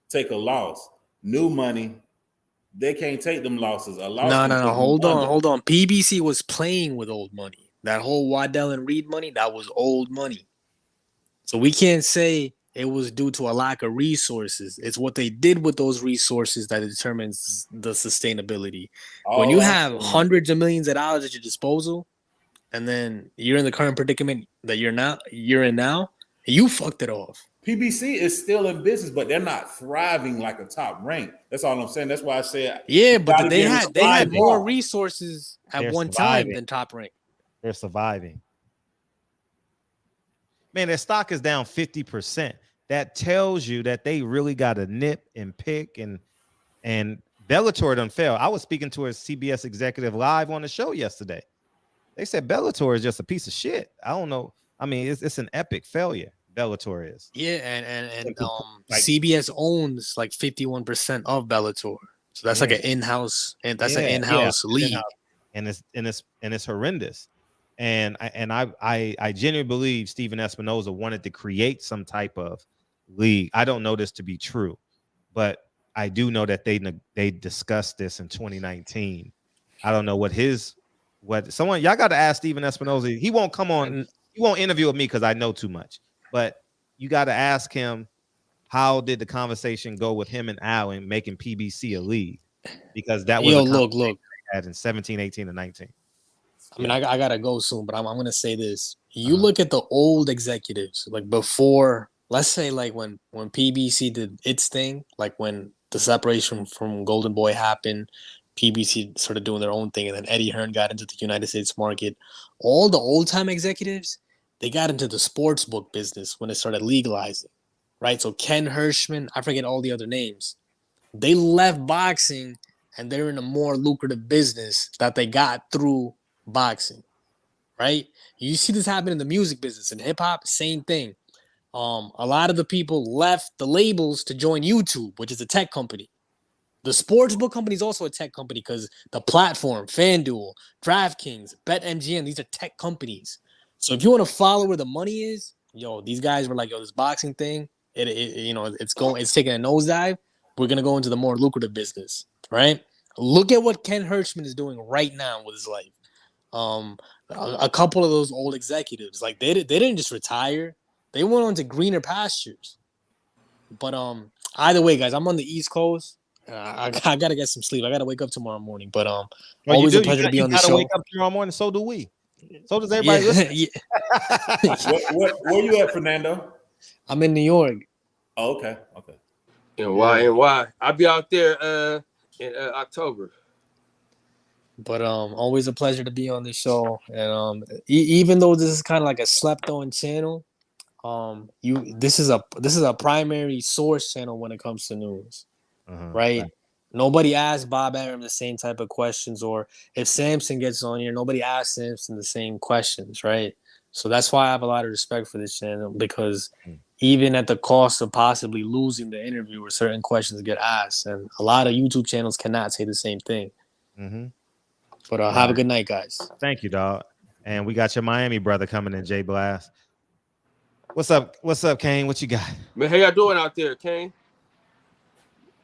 take a loss. New money, they can't take them losses. No. Hold on. PBC was playing with old money. That whole Waddell and Reed money, that was old money. So we can't say it was due to a lack of resources. It's what they did with those resources that determines the sustainability. When you have hundreds of millions of dollars at your disposal, and then you're in the current predicament that you're in now, you fucked it off. PBC is still in business, but they're not thriving like a top rank. That's all I'm saying. That's why I said, but they had more resources at one time than Top Rank. They're surviving. Man, their stock is down 50%. That tells you that they really got to nip and pick and Bellator done failed. I was speaking to a CBS executive live on the show yesterday. They said Bellator is just a piece of shit. I don't know. I mean, it's an epic failure. Bellator is. Yeah, and CBS owns like 51% of Bellator, so that's like an in-house, and that's an in-house league, and it's horrendous. And I genuinely believe Steven Espinoza wanted to create some type of league. I don't know this to be true, but I do know that they discussed this in 2019. I don't know someone y'all got to ask Steven Espinoza. He won't come on. He won't interview with me because I know too much. But you got to ask him, how did the conversation go with him and Allen making PBC a league? Because that was look at in 17, 18, and 19. I mean, I gotta go soon, but I'm gonna say this. You look at the old executives, like before, let's say like when PBC did its thing, like when the separation from Golden Boy happened, PBC started doing their own thing, and then Eddie Hearn got into the United States market. All the old time executives, they got into the sports book business when it started legalizing, right? So Ken Hirschman, I forget all the other names. They left boxing and they're in a more lucrative business that they got through boxing, right? You see this happen in the music business and hip hop, same thing. A lot of the people left the labels to join YouTube, which is a tech company. The sports book company is also a tech company because the platform, FanDuel, DraftKings, BetMGM, these are tech companies. So if you want to follow where the money is, these guys were like, this boxing thing, it's taking a nosedive. We're gonna go into the more lucrative business, right? Look at what Ken Hirschman is doing right now with his life. A couple of those old executives, like they didn't just retire; they went on to greener pastures. But either way, guys, I'm on the East Coast. I gotta get some sleep. I gotta wake up tomorrow morning. But always a pleasure to be on the show. Wake up tomorrow morning. So do we. So does everybody listen. Yeah. Where you at, Fernando? I'm in New York. Oh, okay. And why? I'll be out there in October. But always a pleasure to be on the show. And even though this is kind of like a slept-on channel, this is a primary source channel when it comes to news, right? Nobody asks Bob Arum the same type of questions, or if Samson gets on here, nobody asks Samson the same questions, right? So that's why I have a lot of respect for this channel, because even at the cost of possibly losing the interview where certain questions get asked, and a lot of YouTube channels cannot say the same thing. But have a good night, guys. Thank you, dog. And we got your Miami brother coming in, Jay Blast. What's up, Kane? What you got? Man, how y'all doing out there, Kane?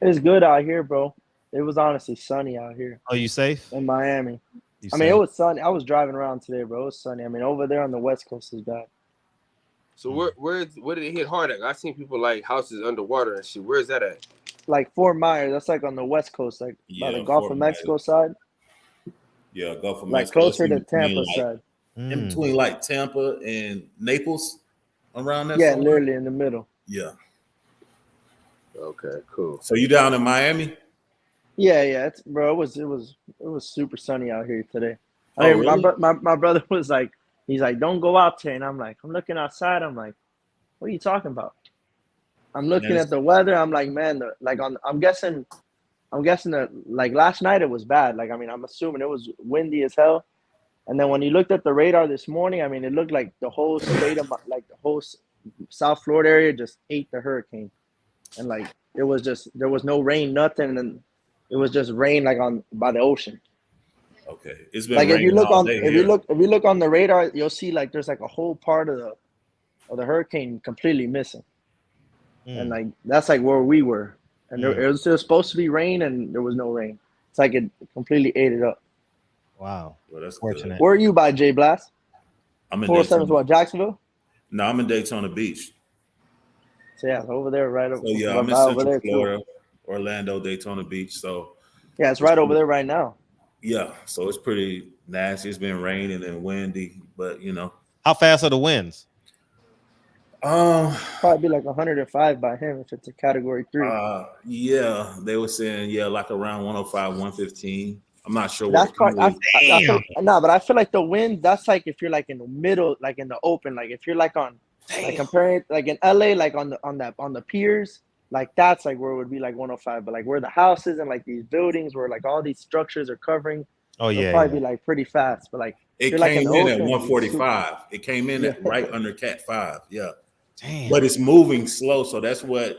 It's good out here, bro. It was honestly sunny out here. Oh, you safe? In Miami. I mean, it was sunny. I was driving around today, bro. It was sunny. I mean, over there on the West Coast is bad. So where did it hit hard at? I seen people like houses underwater and shit. Where is that at? Like Fort Myers. That's like on the West Coast, like by the Gulf of Mexico side. Yeah, Gulf of like Mexico. Closer to Tampa side. In between like Tampa and Naples, around there. Yeah, literally in the middle. Yeah. Okay, cool. So you down in Miami? Yeah. It was super sunny out here today. Really? My brother was like, he's like, don't go out today, and I'm like, I'm looking outside. I'm like, what are you talking about? I'm looking at the weather. I'm like, man, I'm guessing that like last night it was bad. Like, I mean, I'm assuming it was windy as hell. And then when you looked at the radar this morning, I mean, it looked like the whole state of like the whole South Florida area just ate the hurricane. And like there was no rain, nothing, and it was just rain like by the ocean. Okay, it's been like if you look on the radar, you'll see like there's like a whole part of the hurricane completely missing, and like that's like where we were, and it was just supposed to be rain, and there was no rain. It's like it completely ate it up. Wow, well, that's fortunate. Where are you by, Jay Blast? I'm in 407 what, Jacksonville? No, I'm in Daytona Beach. So yeah, over there, right over. So yeah, I'm in Central Florida, Orlando, Daytona Beach. So yeah, it's right over there right now. Yeah, so it's pretty nasty. It's been raining and windy, but how fast are the winds? Probably be like 105 by him if it's a Category 3. Yeah, they were saying like around 105, 115. I'm not sure. That's but I feel like the wind. That's like if you're like in the middle, like in the open, like if you're like on, like comparing like in LA, like on the piers, like that's like where it would be like 105. But like where the houses and like these buildings, where like all these structures are covering, Oh it'll yeah, probably yeah. be like pretty fast. But like It you're like in came the in at ocean, it's 145. It came in at Yeah. right under Cat 5. Yeah. Damn. But it's moving slow, so that's where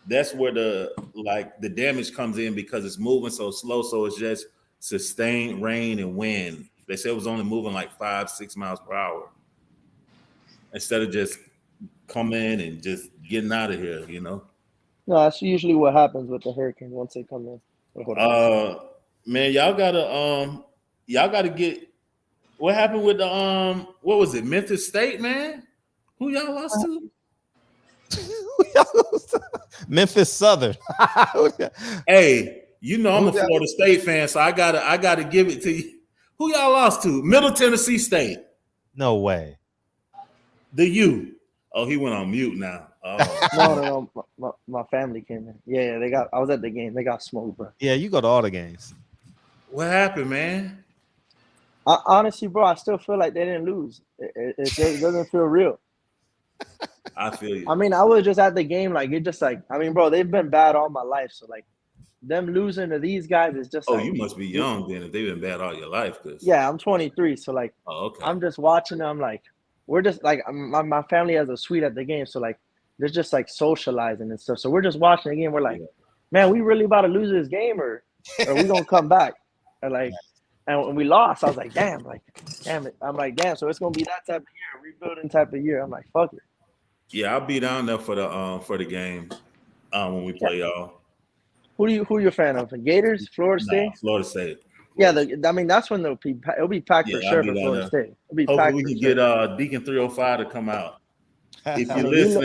the damage comes in, because it's moving so slow. So it's just sustained rain and wind. They said it was only moving like 5-6 miles per hour instead of just coming and just getting out of here, you know. No, that's usually what happens with the hurricanes once they come in. Man, y'all gotta get what happened with the what was it, Memphis State, man? Who y'all lost to? Memphis Southern. Hey, you know I'm a Florida State fan, so I gotta give it to you. Who y'all lost to? Middle Tennessee State. No way. The U. Oh, he went on mute now. No. My family came in. Yeah, I was at the game. They got smoked, bro. Yeah, you go to all the games. What happened, man? Honestly, bro, I still feel like they didn't lose. It doesn't feel real. I feel you. I mean, I was just at the game, like it just like I mean, bro, they've been bad all my life, so like them losing to these guys is just. Oh, like, you must be young then if they've been bad all your life. Yeah, I'm 23, so like, okay. I'm just watching them. Like, we're just like my family has a suite at the game, so like, they're just like socializing and stuff. So we're just watching the game. We're like, man, we really about to lose this game, or we gonna come back? And like, and when we lost, I was like, damn it. I'm like, damn. So it's gonna be that type of year, rebuilding type of year. I'm like, fuck it. Yeah, I'll be down there for the game when we play y'all. Who are you a fan of? The Gators, Florida State? Florida State. Yeah, I mean that's when it'll be packed for sure for Florida State. It'll be hopefully packed we can get Deacon 305 to come out. If you listen,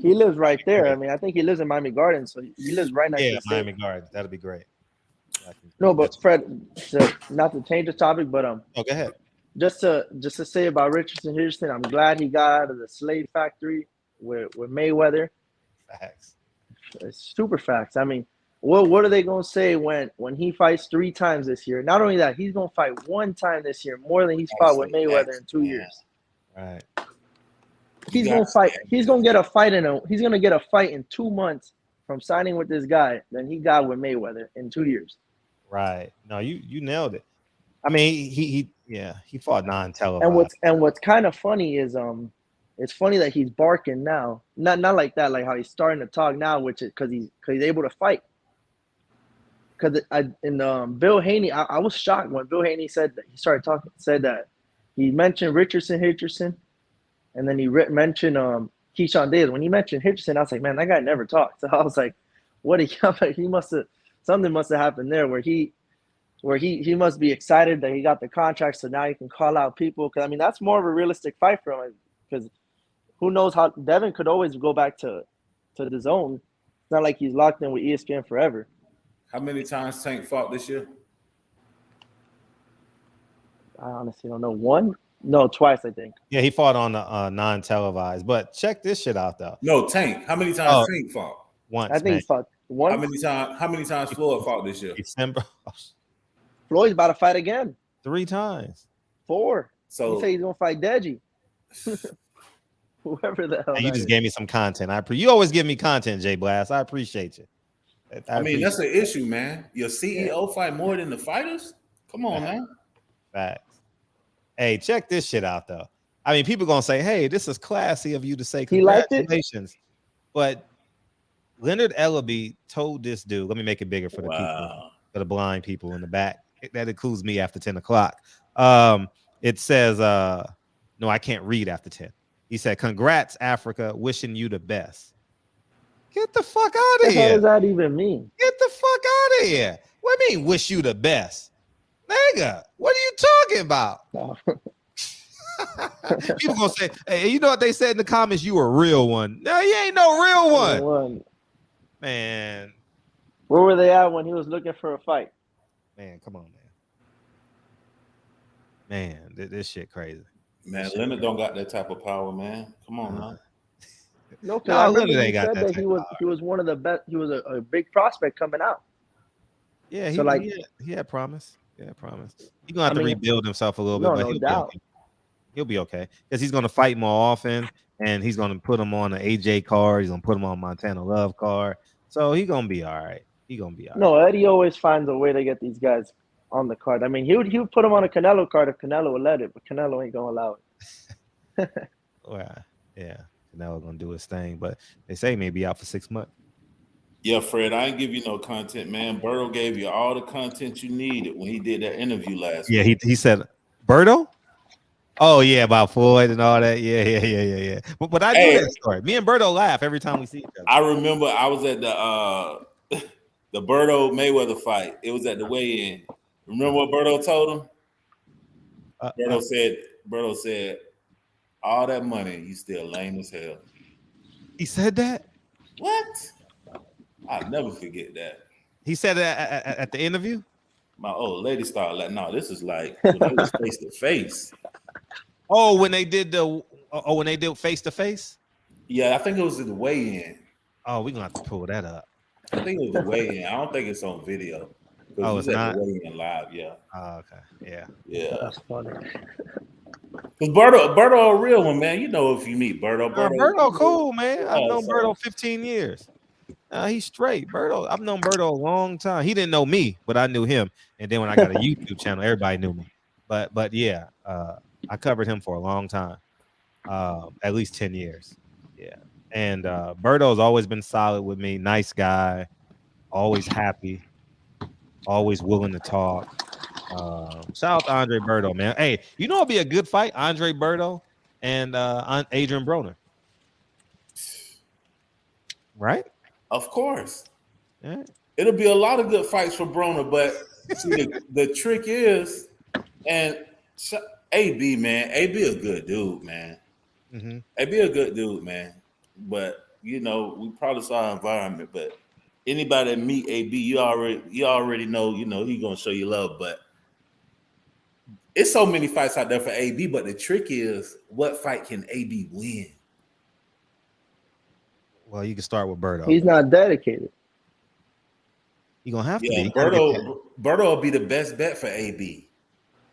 he lives right there. I mean, I think he lives in Miami Gardens, so he lives right next to the Miami Gardens. That'd be great. No, but Fred, not to change the topic, but go ahead. Just to say about Richardson, I'm glad he got out of the slave factory with Mayweather. Facts. It's super facts. I mean, what are they gonna say when he fights 3 times this year? Not only that, he's gonna fight 1 time this year, more than he's fought with Mayweather in 2 years. Right. He's gonna fight. He's gonna get a fight He's gonna get a fight in 2 months from signing with this guy than he got with Mayweather in 2 years. Right. No, you nailed it. I mean, he fought non-televised. And what's kind of funny is it's funny that he's barking now. Not like that, like how he's starting to talk now, which is because he's able to fight. Because Bill Haney, I was shocked when Bill Haney said that he mentioned Hitchins, and then he mentioned Keyshawn Davis. When he mentioned Hitchins, I was like, man, that guy never talked. So I was like, he must have something must have happened there where he must be excited that he got the contract, so now he can call out people. Because I mean, that's more of a realistic fight for him. Because who knows how Devin could always go back to the zone. It's not like he's locked in with ESPN forever. How many times Tank fought this year? I honestly don't know. 1? No, twice, I think. Yeah, he fought on the non-televised. But check this shit out, though. No, Tank. How many times Tank fought? Once. I think he fought 1. How many times Floyd fought this year? December. Floyd's about to fight again. 3 times. 4. So he said he's gonna fight Deji. Whoever the hell. You just gave me some content. You always give me content, Jay Blast. I appreciate you. I mean, that's an issue, man. Your CEO fight more than the fighters? Come on, man. Facts. Hey, check this shit out, though. I mean, people gonna say, "Hey, this is classy of you to say congratulations," but Leonard Ellaby told this dude. Let me make it bigger for the people, for the blind people in the back. That includes me after 10 o'clock. It says, "No, I can't read after 10." He said, "Congrats, Africa. Wishing you the best." Get the fuck out of here. What does that even mean? Get the fuck out of here. What do you mean, wish you the best? Nigga, what are you talking about? No. People gonna say, hey, you know what they said in the comments? You a real one. No, you ain't no real one. Man. Where were they at when he was looking for a fight? Man, come on, man. This shit crazy. Man, Leonard don't got that type of power, man. Come on, man. No, Leonard ain't got that. He was one of the best. He was a big prospect coming out. Yeah, he had promise. Yeah, promise. He's gonna have to rebuild himself a little bit, but no doubt. He'll be okay because he's gonna fight more often, and he's gonna put him on an AJ card. He's gonna put him on Montana Love card. So he's gonna be all right. He's gonna be all right. No, Eddie always finds a way to get these guys on the card. I mean, he would put him on a Canelo card if Canelo would let it, but Canelo ain't gonna allow it. Well, yeah, Canelo gonna do his thing, but they say maybe out for 6 months. Yeah, Fred, I ain't give you no content, man. Berto gave you all the content you needed when he did that interview last Yeah, week. he said, Berto? Oh yeah, about Floyd and all that. Yeah. But I knew that story. Me and Berto laugh every time we see each other. I remember I was at the Berto Mayweather fight. It was at the weigh-in. Remember what Berto told him? Berto said, all that money, you still lame as hell. He said that? What? I'll never forget that. He said that at the interview? My old lady started like, no, this is like when it was face to face. Oh, when they did face to face? Yeah, I think it was at the weigh-in. Oh, we're gonna have to pull that up. I think it was the weigh-in. I don't think it's on video. Oh, it's not? The weigh-in live, yeah. Oh, okay. Yeah. That's funny. Because Berto a real one, man. You know if you meet Berto. Berto cool, man. I've known Berto 15 years. He's straight. Berto, I've known Berto a long time. He didn't know me, but I knew him. And then when I got a YouTube channel, everybody knew me. But yeah, I covered him for a long time, at least 10 years. Yeah. And Berto's always been solid with me. Nice guy, always happy, always willing to talk. Shout out to Andre Berto, man. Hey, you know it'll be a good fight, Andre Berto and Adrian Broner. Right? Of course. Yeah. It'll be a lot of good fights for Broner, but see, the trick is, and AB, man, AB a good dude, man. Mm-hmm. AB a good dude, man. But you know, we probably saw our environment, but anybody that meet AB, you already know, he gonna show you love. But it's so many fights out there for AB, but the trick is, what fight can AB win? Well, you can start with Berto. He's not dedicated. You're gonna have to be. Berto will be the best bet for AB.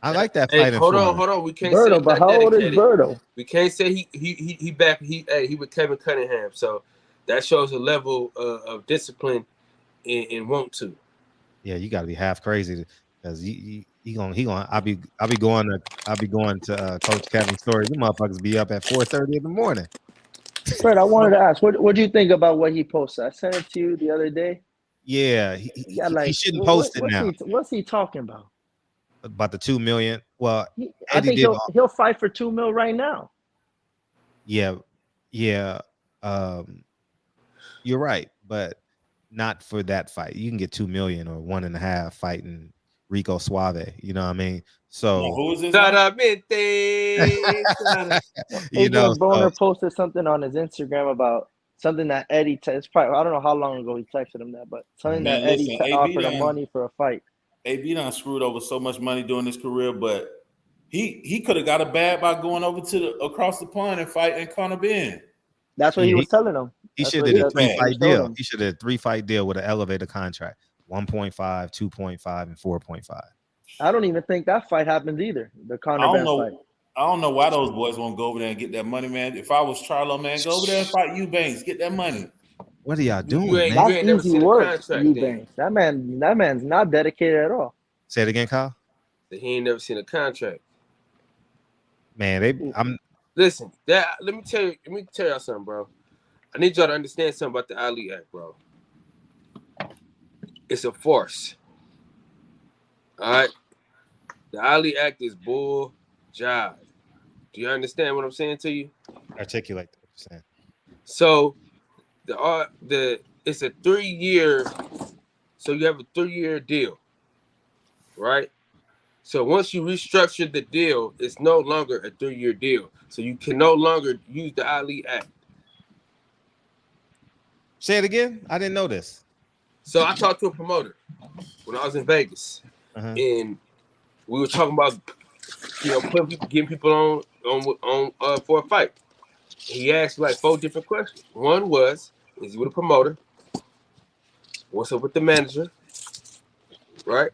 I like that fight. Hold on. We can't Berto, say but how old is Berto? We can't say he back. He with Kevin Cunningham, so that shows a level of discipline and want to. Yeah, you got to be half crazy because he gonna. I'll be going to Coach Kevin's story. You motherfuckers be up at 4:30 in the morning. Fred, I wanted to ask, what do you think about what he posted? I sent it to you the other day. Yeah, he shouldn't post it now. What's he talking about? About the 2 million. Well, I think he'll fight for 2 mil right now. Yeah. You're right, but not for that fight. You can get 2 million or 1.5 fighting Rico Suave. You know what I mean? So who is this? Broner posted something on his Instagram about something that Eddie. It's probably, I don't know how long ago he texted him that, but something that Eddie offered him money for a fight. AB done screwed over so much money during his career, but he could have got a bag by going over to across the pond and fighting Conor Ben. That's what he was telling him. He should have did a 3-fight deal. He should have a 3-fight deal with an elevator contract: 1.5, 2.5, and 4.5. I don't even think that fight happens either. The Conor Ben fight. I don't know why those boys won't go over there and get that money, man. If I was Charlo, man, go over there and fight Eubanks. Get that money. What are y'all doing? That's easy work. Eubanks. That man's not dedicated at all. Say it again, Kyle. He ain't never seen a contract. Man, listen. Let me tell y'all something, bro. I need y'all to understand something about the Ali Act, bro. It's a farce. All right. The Ali Act is bull jive. Do you understand what I'm saying to you? Articulate what you're saying. So it's a 3-year. So you have a 3-year deal, right? So once you restructure the deal, it's no longer a 3-year deal. So you can no longer use the Ali Act. Say it again. I didn't know this. So I talked to a promoter when I was in Vegas, and we were talking about, getting people on for a fight. He asked like 4 different questions. One was, is he with a promoter? What's up with the manager? Right?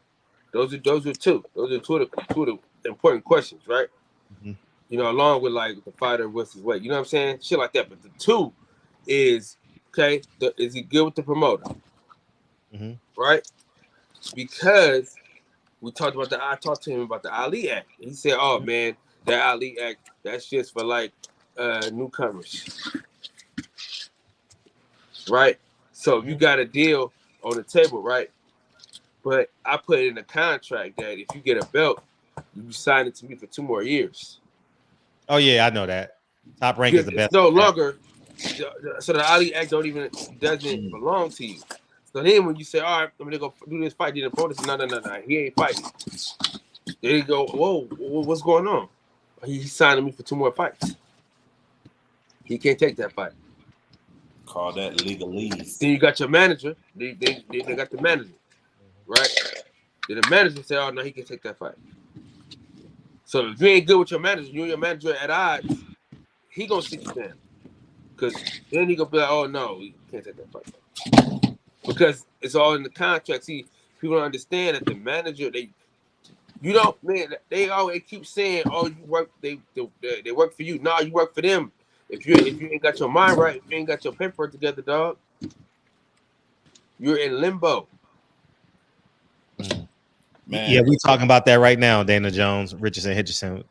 Those are 2. Those are two of the important questions, right? Mm-hmm. You know, along with like the fighter what's his weight. You know what I'm saying? Shit like that. But the two is okay. Is he good with the promoter? Right? Because I talked to him about the Ali Act. He said, "Oh man, that Ali Act, that's just for like newcomers, right? So you got a deal on the table, right? But I put in a contract that if you get a belt, you sign it to me for 2 more years. Oh yeah, I know that. Top rank is the best. It's no longer. So the Ali Act doesn't belong to you. So then when you say, all right, I'm gonna go do this fight, the opponent says, no, he ain't fighting. There you go. Whoa, what's going on? He's signing me for 2 more fights. He can't take that fight. Call that legalese. Then you got your manager. They got the manager, right? Then the manager say, oh no, he can take that fight. So if you ain't good with your manager, you and your manager at odds, he gonna sit you down. Because then he gonna be like, oh no, he can't take that fight. Because it's all in the contract. See, people don't understand that the manager, they always keep saying, oh, you work, they work for you. No, you work for them. If you ain't got your mind right, if you ain't got your paperwork together, dog, you're in limbo. Man. Yeah, we talking about that right now. Dana Jones, Richardson, Hitchins.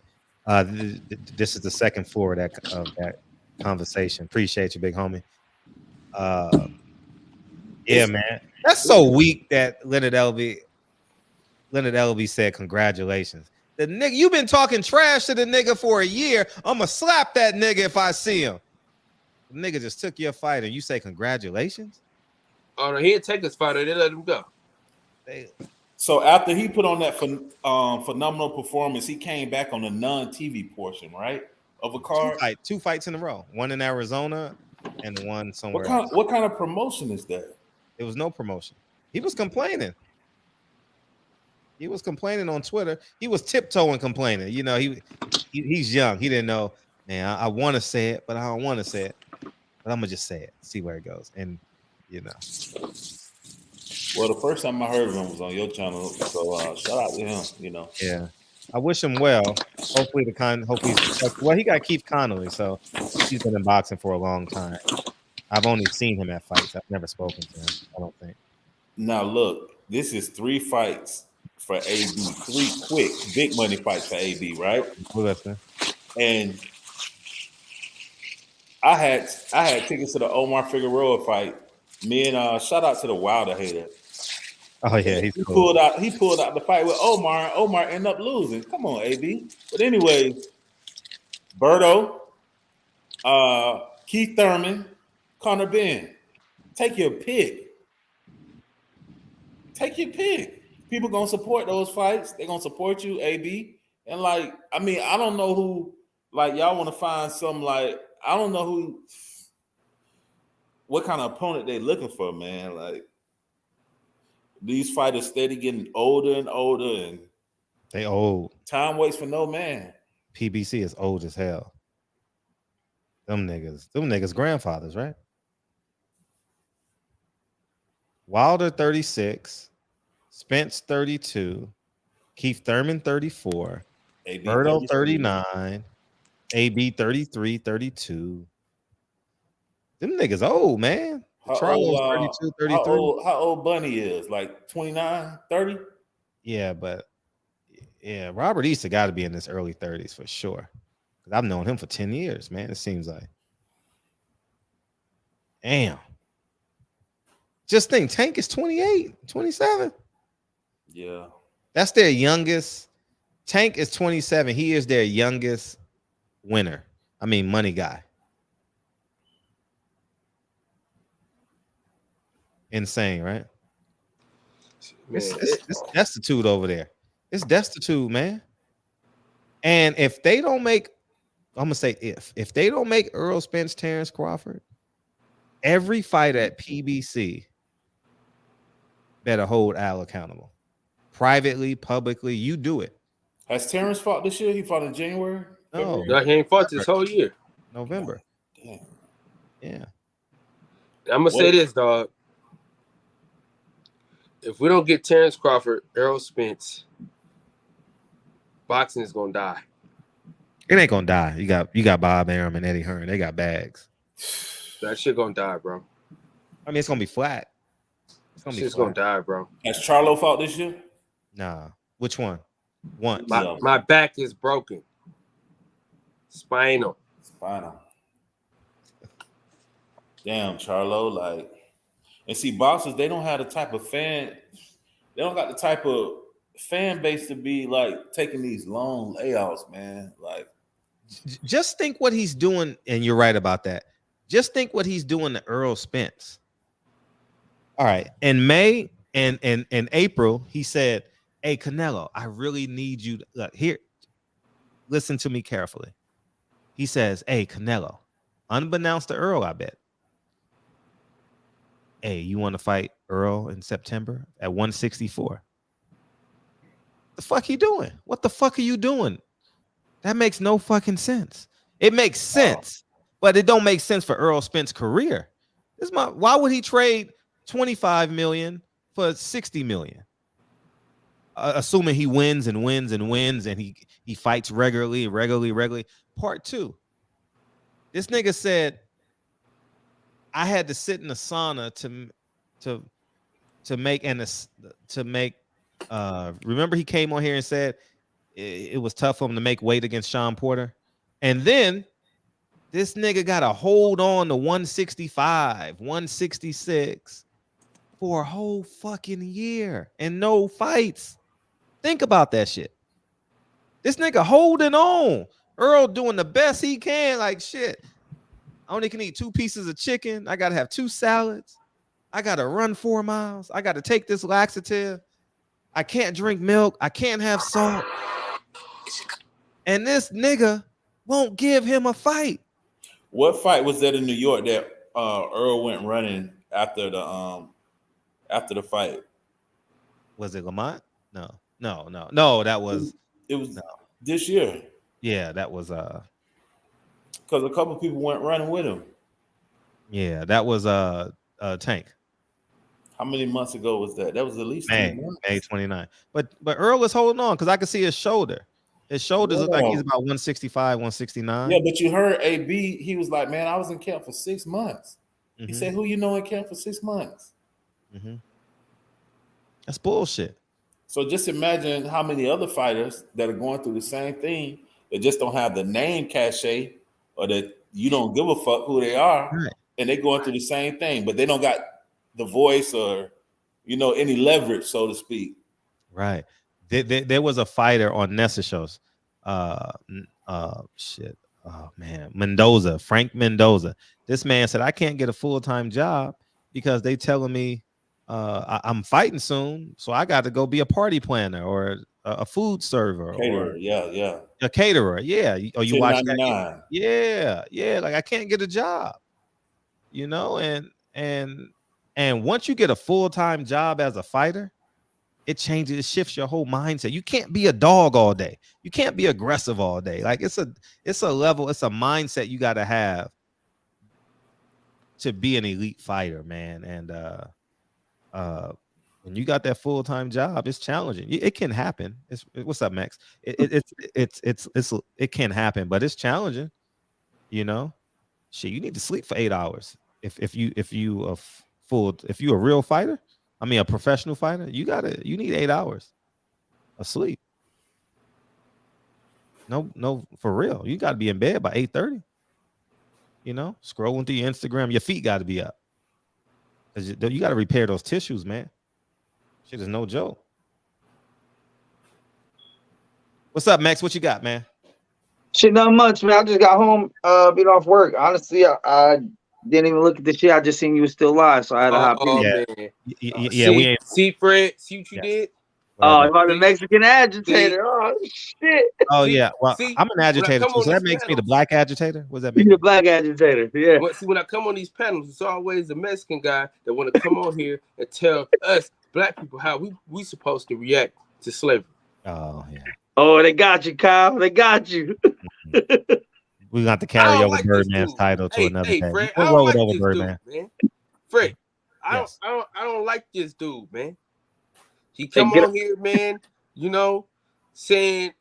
This is the second floor of that conversation. Appreciate you, big homie. Yeah, man, that's so weak that Leonard Elby said congratulations. The nigga, you been talking trash to the nigga for a year. I'ma slap that nigga if I see him. The nigga just took your fight and you say congratulations? Oh no, he didn't take his fight. They let him go. So after he put on that phenomenal performance, he came back on the non-TV portion, right, of a card. Two fights in a row. One in Arizona and one somewhere else. What kind of promotion is that? It was no promotion. He was complaining. He was complaining on Twitter. He was tiptoeing complaining. You know, he's young. He didn't know, man, I want to say it, but I don't want to say it. But I'm going to just say it, see where it goes. And, you know. Well, the first time I heard of him was on your channel. So shout out to him, you know. Yeah. I wish him well. Hopefully he got Keith Connolly, so he's been in boxing for a long time. I've only seen him at fights. I've never spoken to him, I don't think. Now, look, this is 3 fights for AB. 3 quick, big money fights for AB, right? Listen. And I had tickets to the Omar Figueroa fight. Me and shout out to the Wilder hater. Oh, yeah, he pulled out the fight with Omar. Omar ended up losing. Come on, AB. But anyway, Berto, Keith Thurman, Conor Ben. Take your pick. Take your pick. People gonna support those fights. They're gonna support you, AB. And I don't know who, y'all want to find some, I don't know what kind of opponent they looking for, man. These fighters steady getting older and older, and they old. Time waits for no man. PBC is old as hell. Them niggas grandfathers, right? Wilder 36, Spence 32, Keith Thurman 34, Berto 39, AB 33, 32. Them niggas old, man. Charles 32, 33. How old Bunny is? 29, 30? Yeah, but Robert Easter got to be in his early 30s for sure. Because I've known him for 10 years, man. It seems like. Damn. Just think, Tank is 28, 27. Yeah. That's their youngest. Tank is 27. He is their youngest winner. I mean, money guy. Insane, right? It's destitute over there. It's destitute, man. And if they don't make, I'm gonna say if they don't make Earl Spence, Terrence Crawford, every fight at PBC better hold Al accountable. Privately, publicly, you do it. Has Terrence fought this year? He fought in January? No, he ain't fought this whole year. November. Damn. Yeah. I'm gonna say this, dog. If we don't get Terrence Crawford, Errol Spence, boxing is gonna die. It ain't gonna die. You got Bob Arum and Eddie Hearn. They got bags. That shit gonna die, bro. I mean, it's gonna be flat. It's gonna be Shit's flat. gonna die, bro. Has Charlo fought this year? Nah. Which one? Once. My back is broken. Spinal. Damn, Charlo, like, and see, boxers, they don't have the type of fan, they don't got the type of fan base to be like taking these long layouts, man. Like, just think what he's doing, and you're right about that. Just think what he's doing to Earl Spence. All right, in May and in April, he said, "Hey, Canelo, I really need you to look here. Listen to me carefully." He says, "Hey, Canelo, unbeknownst to Earl, I bet. Hey, you want to fight Earl in September at 164? The fuck you doing? What the fuck are you doing? That makes no fucking sense. It makes sense, but it don't make sense for Earl Spence's career. Why would he trade 25 million for 60 million? Assuming he wins and wins and wins and he fights regularly. Part 2. This nigga said, I had to sit in the sauna to make remember he came on here and said it was tough for him to make weight against Sean Porter. And then this nigga got to hold on to 165, 166 for a whole fucking year and no fights. Think about that shit. This nigga holding on. Earl doing the best he can, like shit. I only can eat 2 pieces of chicken. I got to have 2 salads. I got to run 4 miles. I got to take this laxative. I can't drink milk. I can't have salt. And this nigga won't give him a fight. what fight was that in New York that Earl went running after the fight? Was it Lamont? No. That was this year. Yeah, that was because a couple people went running with him. Yeah, that was Tank. How many months ago was that? That was at least May 29. But Earl is holding on because I can see his shoulder. His shoulders look like he's about 165, 169. Yeah, but you heard AB, he was like, man, I was in camp for 6 months. Mm-hmm. He said, who you know in camp for 6 months? Mm-hmm. That's bullshit. So just imagine how many other fighters that are going through the same thing that just don't have the name cachet or that you don't give a fuck who they are, right. And they're going through the same thing, but they don't got the voice or, any leverage, so to speak. Right. There was a fighter on Nessa shows. Mendoza, Frank Mendoza. This man said, I can't get a full-time job because they telling me I'm fighting soon, so I got to go be a party planner or a food server. Caterer, a caterer, yeah. Or you watch that? 1099. Yeah. Like I can't get a job, and once you get a full-time job as a fighter, it changes, it shifts your whole mindset. You can't be a dog all day. You can't be aggressive all day. Like it's a level, it's a mindset you got to have to be an elite fighter, man. And when you got that full-time job, it's challenging. It can happen. What's up, Max? It can happen, but it's challenging. Shit, you need to sleep for 8 hours. If you a real fighter, I mean a professional fighter, you need 8 hours of sleep. No, for real. You got to be in bed by 8:30. Scrolling through your Instagram, your feet got to be up. Cause you got to repair those tissues, man. Shit is no joke. What's up, Max? What you got, man? Shit, not much, man. I just got home, been off work. Honestly, I didn't even look at the shit. I just seen you was still live, so I had to hop in. Yeah, we ain't. See, Fred, see what you did? Oh, about the Mexican agitator. Oh, shit. Oh, yeah. Well, I'm an agitator, too, so that makes me the black agitator. What does that mean? You're the black agitator, yeah. See, when I come on these panels, it's always a Mexican guy that want to come on here and tell us black people how we supposed to react to slavery. Oh, yeah. Oh, they got you, Kyle. They got you. We got to carry over like Birdman's title to another day. Fred, we'll roll it over Birdman. Man. Fred, I don't like this dude, man. He come on here, man, saying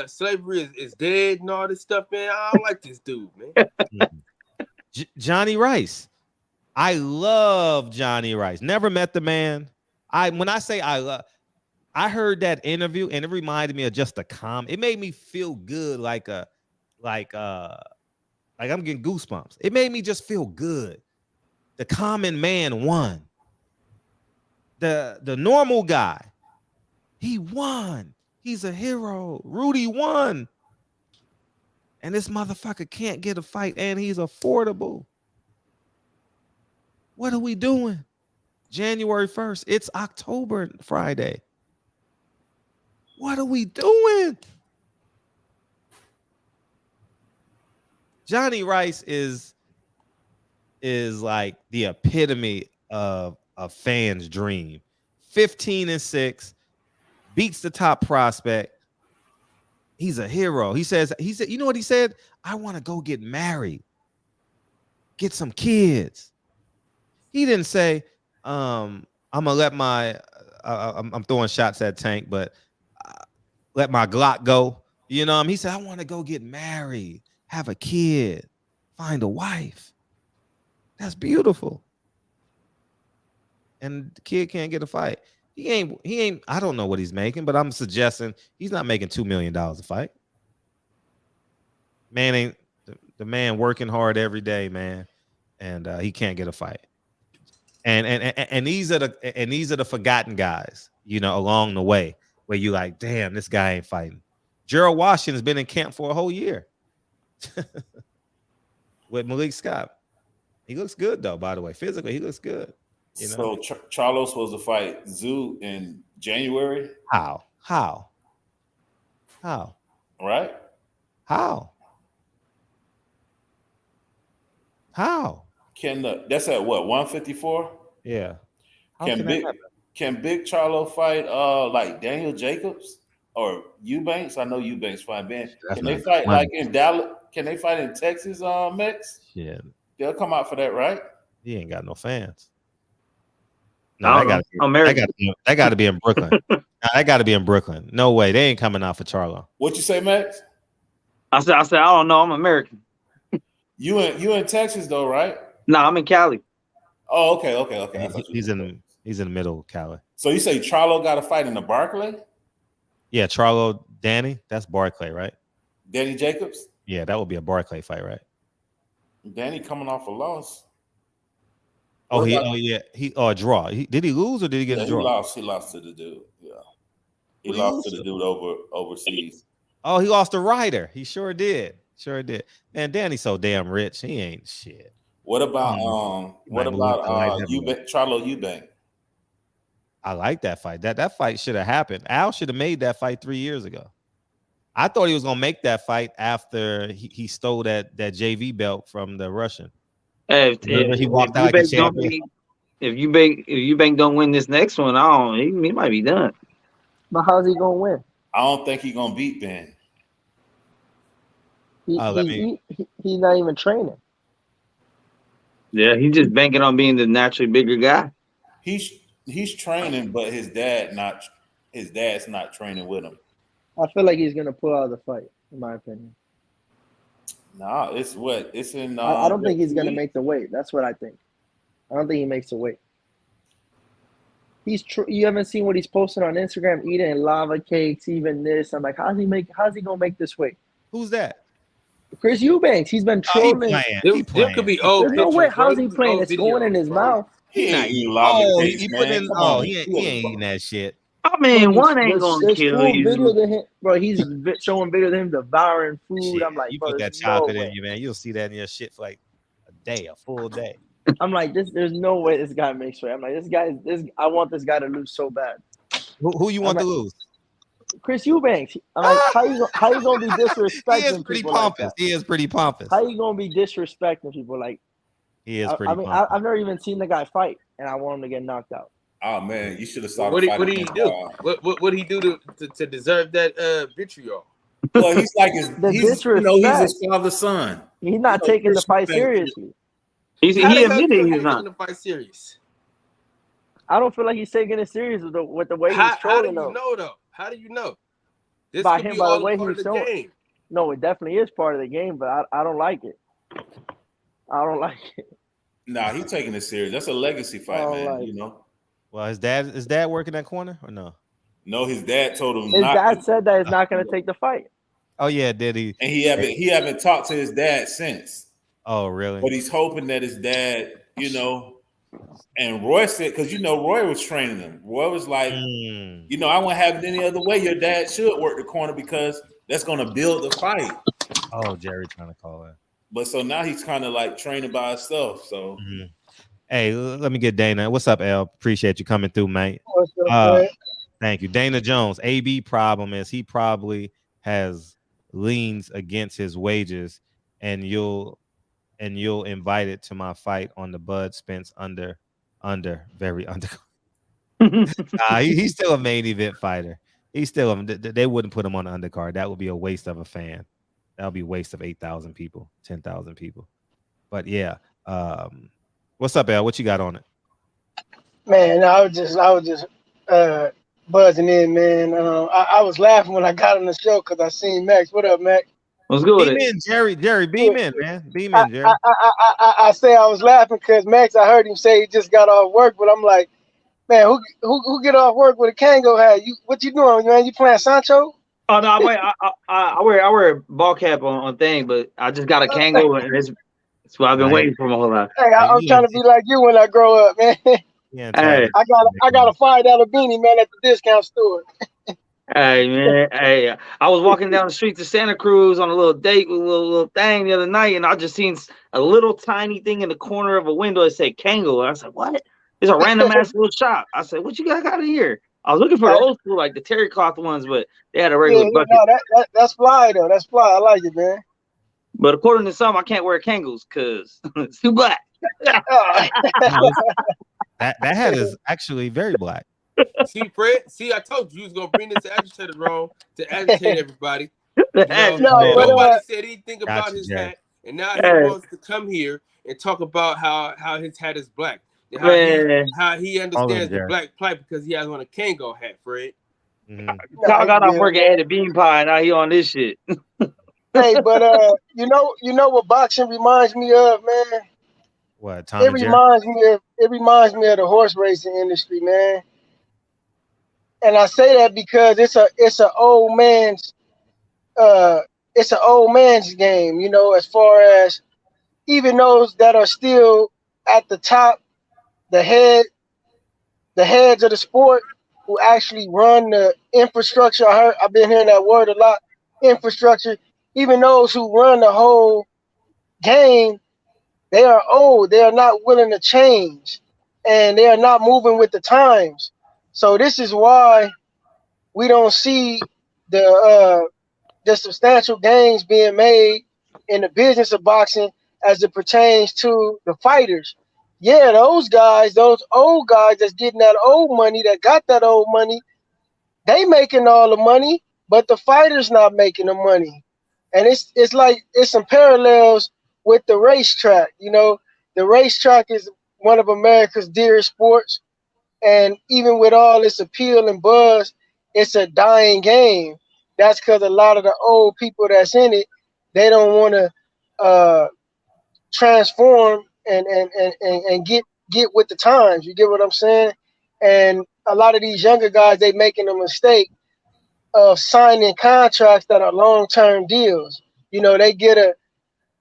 slavery is dead and all this stuff, man. I don't like this dude, man. Johnny Rice. I love Johnny Rice. Never met the man. When I say I heard that interview and it reminded me of just a it made me feel good, like I'm getting goosebumps. It made me just feel good. The common man won. The normal guy, he won. He's a hero. Rudy won. And this motherfucker can't get a fight and he's affordable. What are we doing? January 1st. It's October Friday. What are we doing? Johnny Rice is like the epitome of a fan's dream. 15-6, beats the top prospect. He's a hero. He said, you know what he said? I want to go get married, get some kids. He didn't say, I'm gonna let my I'm throwing shots at Tank, but let my Glock go. You know, he said, I want to go get married, have a kid, find a wife. That's beautiful. And the kid can't get a fight. He ain't, I don't know what he's making, but I'm suggesting he's not making $2 million a fight. Man ain't the man working hard every day, man. And he can't get a fight. And these are the forgotten guys, you know, along the way where you like, damn, this guy ain't fighting. Gerald Washington's been in camp for a whole year with Malik Scott. He looks good though, by the way. Physically, he looks good. You know? So Charlo's supposed to fight Zoo in January. How? Right? How? That's at what, 154? Yeah. Can Big Charlo fight like Daniel Jacobs or Eubanks? I know Eubanks fight Ben. Can they fight like in Dallas? Can they fight in Texas, Mex? Yeah. They'll come out for that, right? He ain't got no fans. No, that got to be in Brooklyn. That got to be in Brooklyn. No way. They ain't coming out for Charlo. What you say, Max? I said, I don't know. I'm American. You in Texas though, right? No, I'm in Cali. Oh, okay. He's in the middle of Cali. So you say Charlo got a fight in the Barclay? Yeah, Charlo, Danny. That's Barclay, right? Danny Jacobs? Yeah, that would be a Barclay fight, right? Danny coming off a loss. He a draw. Did he lose or did he get a draw? He lost to the dude. Yeah. He lost to the dude overseas. Oh, he lost to Ryder. He sure did. Man, Danny's so damn rich. He ain't shit. What about Charlo Eubank? I like that fight. That fight should have happened. Al should have made that fight 3 years ago. I thought he was gonna make that fight after he stole that JV belt from the Russian. If Eubank don't win this next one, he might be done. But how's he gonna win? I don't think he's gonna beat Ben. He's not even training. Yeah, he's just banking on being the naturally bigger guy. He's training, but his dad's not training with him. I feel like he's gonna pull out of the fight, in my opinion. Nah, it's in. I don't think he's gonna make the weight. That's what I think. I don't think he makes the weight. You haven't seen what he's posting on Instagram, eating lava cakes, even this. I'm like, how's he gonna make this weight? Who's that? Chris Eubanks. He's been trolling. There could be old. There's no way. How's he playing? It's going in his mouth. He ain't eating lava cakes, he ain't eating that shit. I mean, one ain't gonna kill you. Video of him, bro, he's showing video of him devouring food. Shit, I'm like, you bro, put that chocolate in you, man. You'll see that in your shit for like a full day. I'm like, there's no way this guy makes weight. I'm like, I want this guy to lose so bad. Who you want to lose? Chris Eubanks. I'm like, how you gonna be disrespecting? He is pretty pompous. Like he is pretty pompous. How you gonna be disrespecting people like? He is pretty. Pompous. I've never even seen the guy fight, and I want him to get knocked out. Oh man, you should have saw. What did he do? What did he do to deserve that vitriol? Well, he's like he's his father's son. He's not taking the fight seriously. He admitted he's not taking the fight serious. I don't feel like he's taking it serious with the way he's trolling. How do you know though? How do you know? This by could him, be by the all a way part of he's the showing. game. No, it definitely is part of the game, but I don't like it. I don't like it. Nah, he's taking it serious. That's a legacy fight, man. You know. Well, his dad working that corner or no? No, his dad told him His not. dad said that he's not going to take the fight. Oh yeah, did he? And he haven't talked to his dad since. Oh really? But he's hoping that his dad, you know. And Roy said, because you know Roy was training him. Roy was like, you know, I won't have it any other way. Your dad should work the corner because that's going to build the fight. Oh, Jerry trying to call it. But so now he's kind of like training by himself. So, hey, let me get Dana. What's up, L? Appreciate you coming through, mate. What's up, man? Thank you, Dana Jones. AB problem is he probably has leans against his wages, and you'll invite it to my fight on the Bud Spence very under. He's still a main event fighter. He's still they wouldn't put him on the undercard. That would be a waste of a fan. That would be a waste of 8,000 people, 10,000 people. But yeah, what's up, Al? What you got on it? Man, I was just buzzing in, man. I was laughing when I got on the show because I seen Max. What up, Max? What's good? Beam in, Jerry. Beam in, man. Beam in, Jerry. I say I was laughing because Max, I heard him say he just got off work, but I'm like, man, who get off work with a Kango hat? What you doing, man? You playing Sancho? Oh no, I wear a ball cap on thing, but I just got a Kango, and it's what I've been waiting for my whole life. Hey, I'm trying to be like you when I grow up, man. Yeah, hey, I got a $5 beanie, man, at the discount store. Hey man, hey! I was walking down the street to Santa Cruz on a little date with a little thing the other night, and I just seen a little tiny thing in the corner of a window that said Kango. And I said, "What?" It's a random ass little shop. I said, "What you got out of here?" I was looking for the old school, like the terry cloth ones, but they had a regular bucket. No, that's fly though. That's fly. I like it, man. But according to some, I can't wear Kangos because it's too black. That hat is actually very black. See, Fred. See, I told you was gonna bring this agitator wrong to agitate everybody. Nobody said anything about his hat, and now he wants to come here and talk about how his hat is black. How he understands the black plight because he has on a Kango hat, Fred. Y'all got off work at the bean pie, and now he on this shit. Hey, but you know what boxing reminds me of, man? What? It reminds me of the horse racing industry, man. And I say that because it's an old man's game, you know, as far as even those that are still at the top, the heads of the sport who actually run the infrastructure. I've been hearing that word a lot, infrastructure. Even those who run the whole game, they are old. They are not willing to change, and they are not moving with the times. So this is why we don't see the substantial gains being made in the business of boxing as it pertains to the fighters. Yeah, those old guys that's getting that old money, that got that old money, they making all the money, but the fighters not making the money. And it's like it's some parallels with the racetrack. You know, the racetrack is one of America's dearest sports. And even with all its appeal and buzz, it's a dying game. That's because a lot of the old people that's in it, they don't want to transform and get with the times. You get what I'm saying? And a lot of these younger guys, they making a mistake of signing contracts that are long-term deals. You know, they get a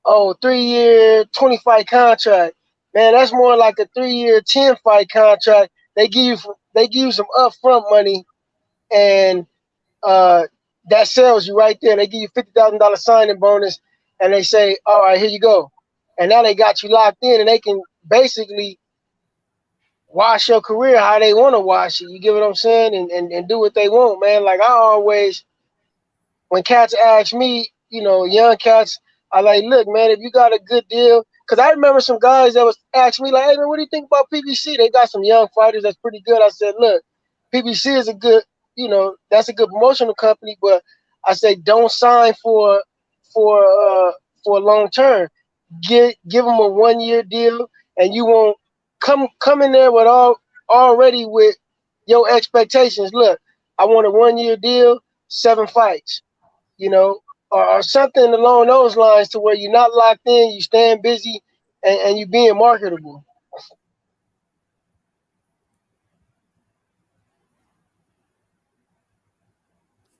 3-year, 20-fight contract. Man, that's more like a 3-year, 10-fight contract. They give you some upfront money, and that sells you right there. They give you $50,000 signing bonus, and they say, "All right, here you go." And now they got you locked in, and they can basically wash your career how they want to wash it. You get what I'm saying? And do what they want, man. Like I always, when cats ask me, you know, young cats, I like, look, man, if you got a good deal, because I remember some guys that was asking me, like, hey, man, what do you think about PBC? They got some young fighters that's pretty good. I said, look, PBC is a good, you know, that's a good promotional company, but I say don't sign for long term. Give them a 1-year deal, and you won't come in there with already with your expectations. Look, I want a 1-year deal. 7 fights, you know, or something along those lines to where you're not locked in, you staying busy, and you being marketable.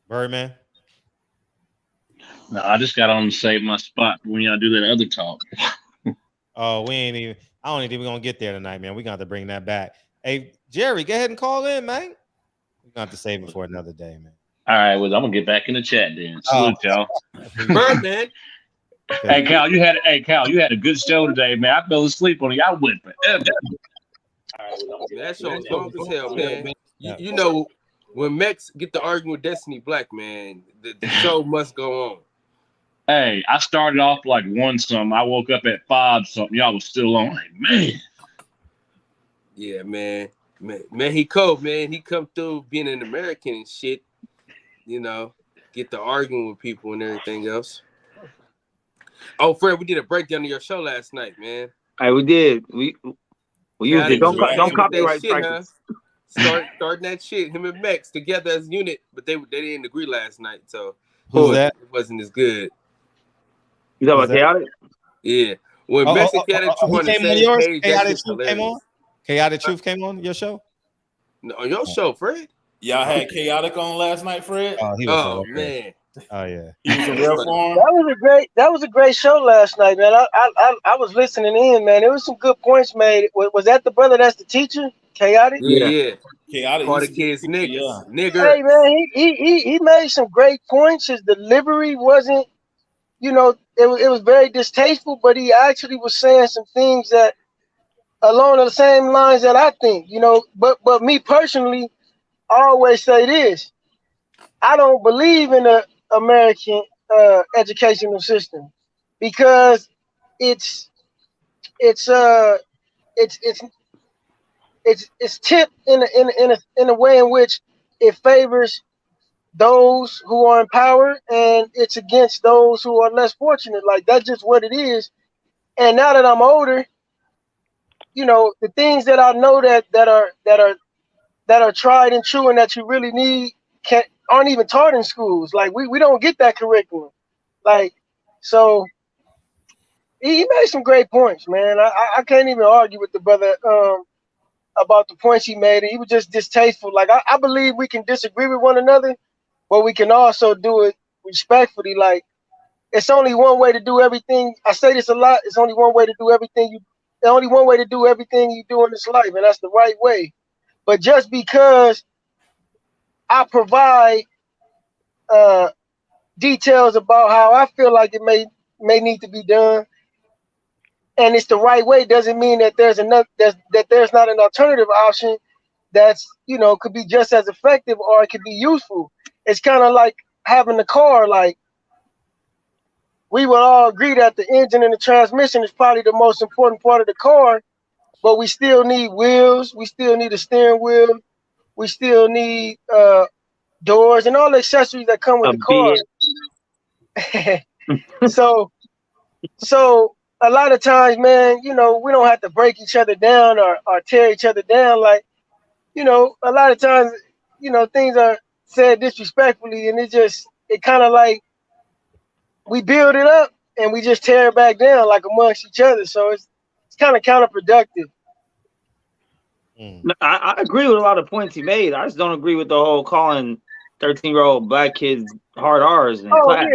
Birdman. No, I just got on to save my spot when y'all do that other talk. Oh, we ain't even. I don't even think we're gonna get there tonight, man. We got to bring that back. Hey, Jerry, go ahead and call in, man. We're gonna have to save it for another day, man. All right, well, I'm gonna get back in the chat then. Salute y'all. Birdman. Hey Cal, you had a good show today, man. I fell asleep on it. I went forever. That show was long as hell, man. You know, when Mex get to arguing with Destiny Black, man, the show must go on. Hey, I started off like 1 something. I woke up at 5 something. Y'all was still on. Like, man. Yeah, man, he cold, man. He come through being an American and shit. You know, get to arguing with people and everything else. Oh, Fred, we did a breakdown of your show last night, man. Hey, we did. We used it. Don't copyright shit, strike huh? us. Starting that shit. Him and Mex together as a unit, but they didn't agree last night, so Who's that? It wasn't as good. You talking about Chaotic? Yeah. When Mex and Chaotic Truth on the same page, that shit's hilarious. Chaotic Truth came on your show? No, on your show, Fred? Y'all had Chaotic on last night, Fred? Oh, man. Oh yeah. He was in real form. That was a great show last night, man. I was listening in, man. There was some good points made. Was that the brother that's the teacher? Chaotic? Yeah. Chaotic. Call the kids niggas. Yeah. Nigger. Hey man, he made some great points. His delivery wasn't, you know, it was very distasteful, but he actually was saying some things that along the same lines that I think, you know. But me personally, I always say this: I don't believe in the American educational system because it's tipped in a way in which it favors those who are in power and it's against those who are less fortunate. Like, that's just what it is. And now that I'm older, you know, the things that I know that are tried and true and that you really need aren't even taught in schools. Like, we don't get that curriculum. Like, so he made some great points, man. I can't even argue with the brother about the points he made. He was just distasteful. Like, I believe we can disagree with one another, but we can also do it respectfully. Like, it's only one way to do everything. I say this a lot. It's only one way to do everything there's only one way to do everything you do in this life, and that's the right way. But just because I provide details about how I feel like it may need to be done, and it's the right way, doesn't mean that there's not an alternative option that's, you know, could be just as effective or it could be useful. It's kind of like having a car. Like, we would all agree that the engine and the transmission is probably the most important part of the car, but we still need wheels, we still need a steering wheel, we still need doors and all the accessories that come with the car. So a lot of times, man, you know, we don't have to break each other down or tear each other down. Like, you know, a lot of times, you know, things are said disrespectfully, and it kind of like we build it up and we just tear it back down, like, amongst each other. So it's kind of counterproductive. I agree with a lot of points he made. I just don't agree with the whole calling 13-year-old black kids hard R's in class.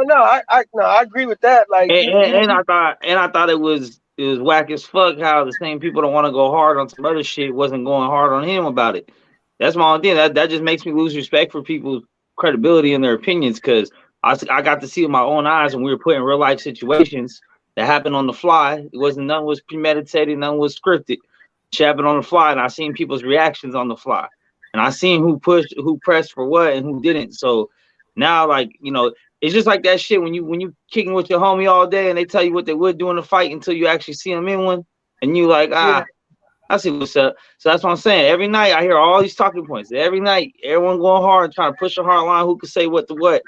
Yeah. I agree with that. Like, and I thought it was whack as fuck how the same people that want to go hard on some other shit wasn't going hard on him about it. That's my own thing. That just makes me lose respect for people's credibility and their opinions, because I got to see with my own eyes when we were put in real life situations that happened on the fly. None was premeditated, none was scripted. Shit happened on the fly, and I seen people's reactions on the fly, and I seen who pushed, who pressed for what, and who didn't. So now, like, you know, it's just like that shit when you kicking with your homie all day and they tell you what they would do in a fight until you actually see them in one, and you like, I see what's up. So that's what I'm saying. Every night I hear all these talking points. Every night, everyone going hard, trying to push a hard line. Who can say what to what?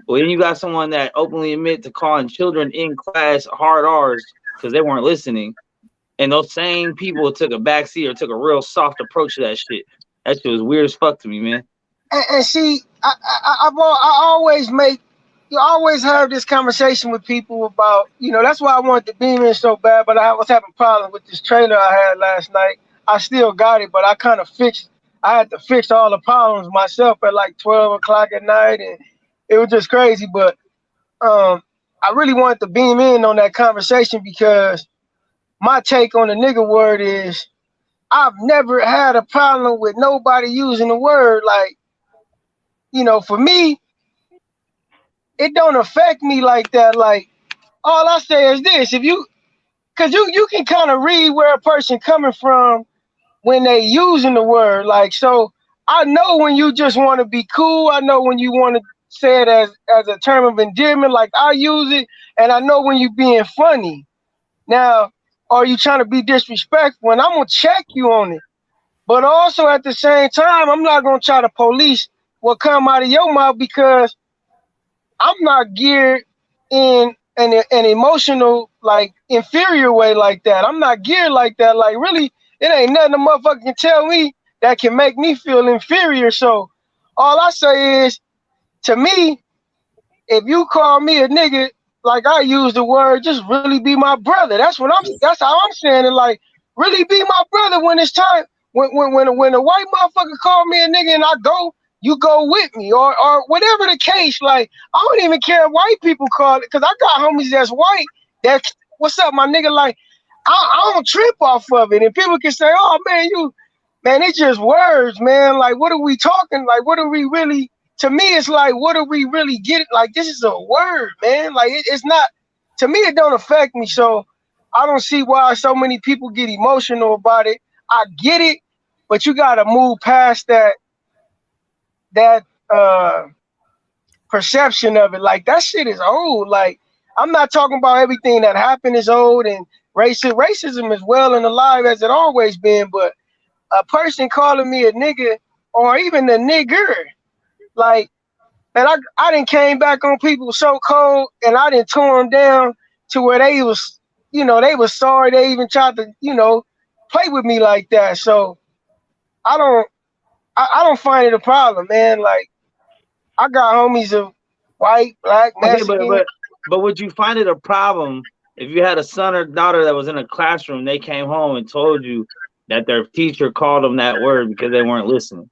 Well, then you got someone that openly admit to calling children in class hard R's because they weren't listening. And those same people took a backseat or took a real soft approach to that shit. That shit was weird as fuck to me, man. And see, I always make, you always have this conversation with people about, that's why I wanted to beam in so bad, but I was having problems with this trailer I had last night. I still got it, but I had to fix all the problems myself at like 12 o'clock at night, and it was just crazy. But I really wanted to beam in on that conversation because my take on the nigga word is I've never had a problem with nobody using the word. Like, for me, it don't affect me like that. Like, all I say is this: because you can kind of read where a person coming from when they using the word. Like, so I know when you just want to be cool. I know when you want to say it as a term of endearment, like I use it, and I know when you being funny. Now, are you trying to be disrespectful? And I'm gonna check you on it. But also at the same time, I'm not gonna try to police what come out of your mouth because I'm not geared in an emotional, like, inferior way like that. I'm not geared like that. Like, really, it ain't nothing a motherfucker can tell me that can make me feel inferior. So all I say is, to me, if you call me a nigga, like I use the word, just really be my brother. That's how I'm saying it. Like, really be my brother when it's time. When a white motherfucker call me a nigga and I go, you go with me, or whatever the case. Like, I don't even care if white people call it, because I got homies that's white. That's what's up, my nigga. Like, I don't trip off of it, and people can say, "Oh man, it's just words, man. Like, what are we talking? Like, what are we really?" To me, it's like, what are we really getting? Like, this is a word, man. Like, it's not. To me, it don't affect me. So I don't see why so many people get emotional about it. I get it, but you gotta move past that perception of it. Like, that shit is old. Like, I'm not talking about everything that happened is old, and racism is well and alive as it always been. But a person calling me a nigga or even a nigger, like, and I didn't came back on people so cold, and I didn't tore them down to where they was, they was sorry they even tried to, play with me like that. So I don't find it a problem, man. Like, I got homies of white, black, Okay, Mexican. but would you find it a problem if you had a son or daughter that was in a classroom, they came home and told you that their teacher called them that word because they weren't listening?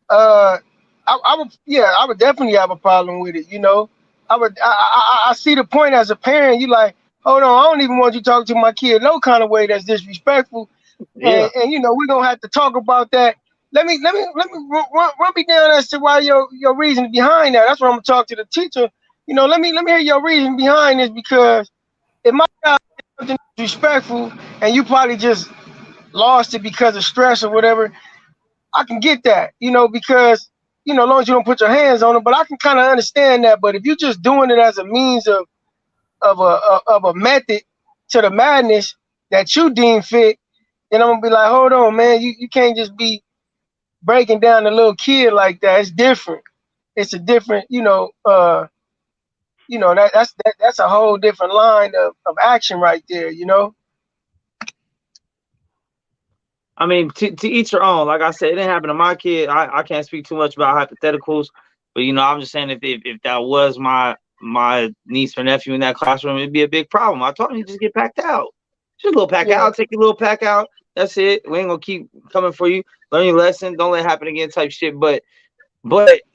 I would definitely have a problem with it. I see the point as a parent. You like, hold on, I don't even want you talking to my kid no kind of way that's disrespectful. Yeah. And we're gonna have to talk about that. Let me run me down as to why your reason behind that. That's what I'm gonna talk to the teacher. Let me hear your reason behind this, because it might not be something disrespectful, and you probably just lost it because of stress or whatever. I can get that, because as long as you don't put your hands on it. But I can kind of understand that. But if you're just doing it as a means of a method to the madness that you deem fit, then I'm gonna be like, hold on, man, you can't just be breaking down a little kid like that. It's different. It's a different, that's a whole different line of action right there, I mean, to each their own. Like I said, it didn't happen to my kid. I can't speak too much about hypotheticals, but I'm just saying if that was my niece or nephew in that classroom, it'd be a big problem. I told him, you just get packed out. Just a little pack out. Take your little pack out. That's it. We ain't gonna keep coming for you. Learn your lesson. Don't let it happen again. Type shit. But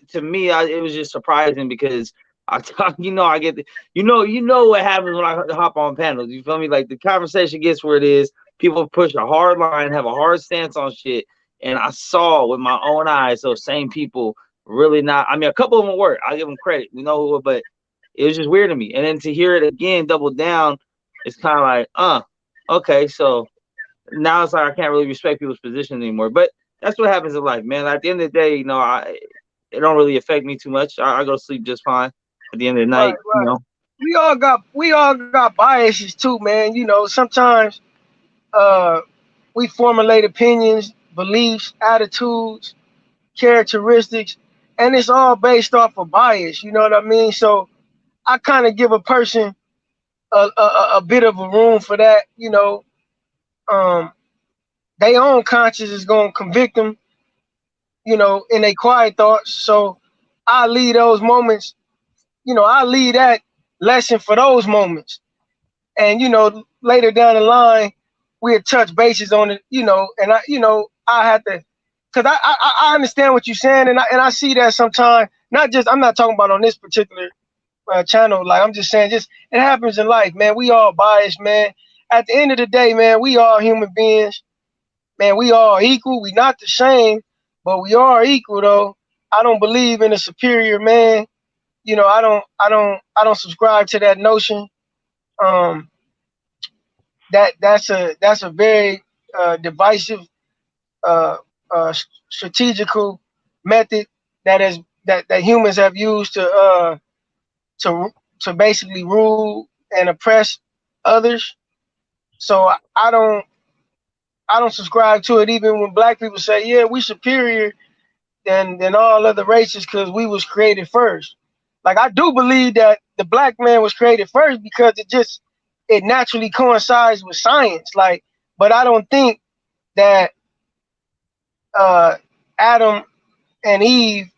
to me, it was just surprising because I get what happens when I hop on panels. You feel me? Like, the conversation gets where it is. People push a hard line, have a hard stance on shit, and I saw with my own eyes those same people really not. I mean, a couple of them were. I give them credit. We know who, but it was just weird to me. And then to hear it again, double down, it's kind of like, okay, so now it's like I can't really respect people's position anymore. But that's what happens in life, man. At the end of the day, it don't really affect me too much. I go to sleep just fine at the end of the night. Right. We all got biases too, man. Sometimes we formulate opinions, beliefs, attitudes, characteristics, and it's all based off of bias. You know what I mean? So I kind of give a person a bit of a room for that. Their own conscience is gonna convict them you know, in their quiet thoughts. So I leave those moments, you know, I leave that lesson for those moments. And, you know, later down the line, we'll touch bases on it, you know, and I have to, because I understand what you're saying, and I see that sometimes, I'm not talking about on this particular channel, like I'm just saying, just it happens in life, man. We all biased, man. At the end of the day, man, we all human beings, man. We all equal. We not the same, but we are equal, though. I don't believe in a superior man. You know, I don't subscribe to that notion. That's a very divisive, strategical method that humans have used to basically rule and oppress others. So I don't subscribe to it. Even when black people say, yeah, we superior than all other races because we was created first. Like, I do believe that the black man was created first because it naturally coincides with science. Like, but I don't think that Adam and Eve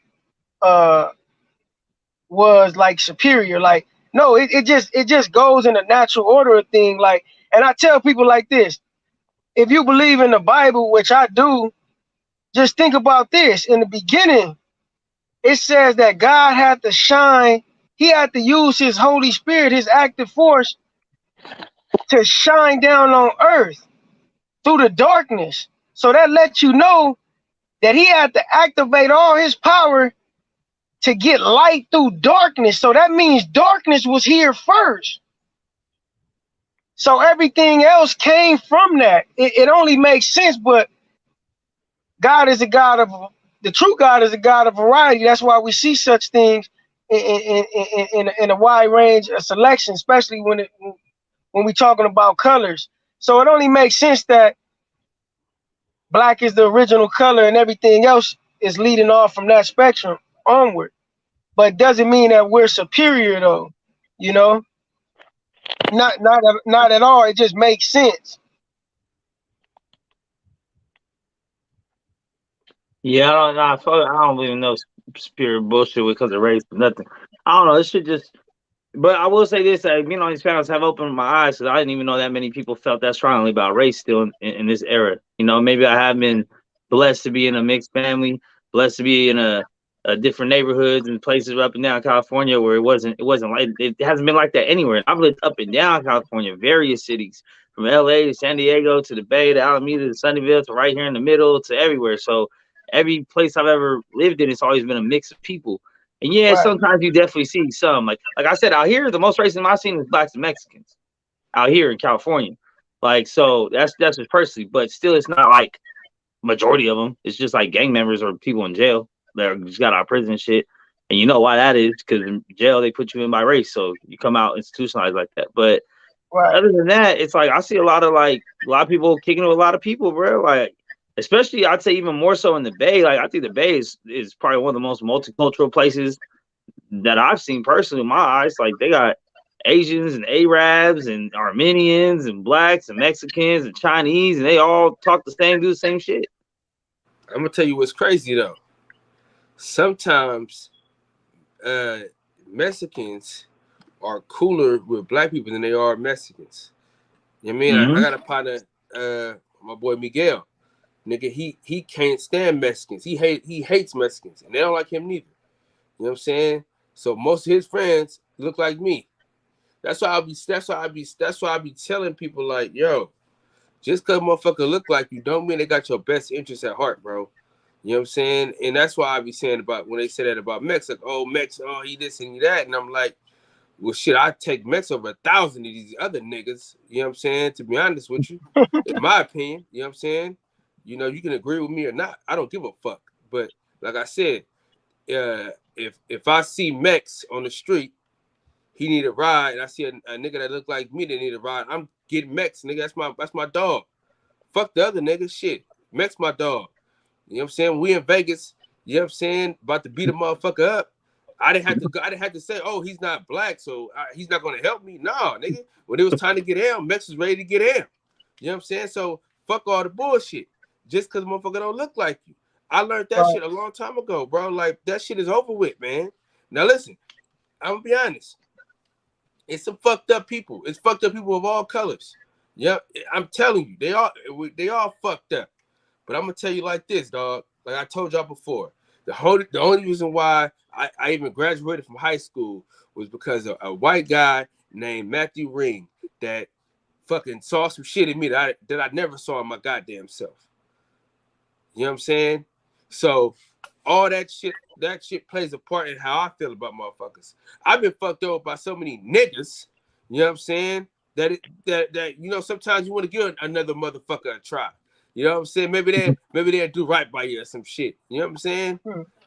was like superior. Like, no, it just goes in a natural order of thing. Like, and I tell people like this: if you believe in the Bible, which I do, just think about this. In the beginning, it says that God had to shine. He had to use his Holy Spirit, his active force, to shine down on earth through the darkness. So that lets you know that he had to activate all his power to get light through darkness. So that means darkness was here first. So everything else came from that. It only makes sense, but God is a God of, the true God is a God of variety. That's why we see such things in a wide range of selection, especially when we're talking about colors. So it only makes sense that black is the original color and everything else is leading off from that spectrum onward. But doesn't mean that we're superior, though, you know? Not at all. It just makes sense. Yeah, I don't even know spirit bullshit because of race or nothing. I don't know. It should just. But I will say this: these panels have opened my eyes because I didn't even know that many people felt that strongly about race still in this era. You know, maybe I have been blessed to be in a mixed family, blessed to be in a different neighborhoods and places up and down California where it wasn't like it hasn't been like that anywhere. I've lived up and down California, various cities, from LA to San Diego to the Bay to Alameda to Sunnyvale to right here in the middle to everywhere. So every place I've ever lived in, it's always been a mix of people. And yeah, Right. sometimes you definitely see some like I said out here, the most racism I've seen is blacks and Mexicans out here in California. Like, so that's just personally, but still, it's not like majority of them. It's just like gang members or people in jail that just got out of prison and shit. And you know why that is? Because in jail they put you in by race, so you come out institutionalized like that. But Right. other than that, it's like I see a lot of people kicking with a lot of people, bro. Like, especially I'd say even more so in the Bay. Like, I think the Bay is probably one of the most multicultural places that I've seen personally in my eyes. Like, they got Asians and Arabs and Armenians and blacks and Mexicans and Chinese, and they all talk the same, do the same shit. I'm gonna tell you what's crazy though. Sometimes Mexicans are cooler with black people than they are Mexicans. You know what I mean? Mm-hmm. I got a partner, my boy Miguel. Nigga, he can't stand Mexicans. He hates Mexicans, and they don't like him neither. You know what I'm saying? So most of his friends look like me. That's why I be telling people like, yo, just cause motherfucker look like you don't mean they got your best interest at heart, bro. You know what I'm saying? And that's why I be saying about when they say that about Mex, like, oh, Mex, oh, he this and he that. And I'm like, well, shit, I take Mex over 1,000 of these other niggas. You know what I'm saying? To be honest with you, in my opinion, you know what I'm saying? You know, you can agree with me or not. I don't give a fuck. But like I said, if I see Mex on the street, he need a ride, and I see a nigga that look like me that need a ride, I'm getting Mex, nigga. That's my dog. Fuck the other nigga, shit. Mex my dog. You know what I'm saying? We in Vegas, you know what I'm saying? About to beat a motherfucker up. I didn't have to say, oh, he's not black, so he's not gonna help me. No, nigga. When it was time to get him, Mex was ready to get him. You know what I'm saying? So fuck all the bullshit. Just because motherfucker don't look like you. I learned that shit a long time ago, bro. Like that shit is over with, man. Now listen, I'm gonna be honest. It's some fucked up people. It's fucked up people of all colors. Yep, I'm telling you, they all fucked up. But I'm gonna tell you like this, dog. Like I told y'all before, the only reason why I even graduated from high school was because of a white guy named Matthew Ring that fucking saw some shit in me that I never saw in my goddamn self. You know what I'm saying? So all that shit plays a part in how I feel about motherfuckers. I've been fucked over by so many niggas, you know what I'm saying? That you know, sometimes you want to give another motherfucker a try. You know what I'm saying? Maybe they'll do right by you or some shit. You know what I'm saying?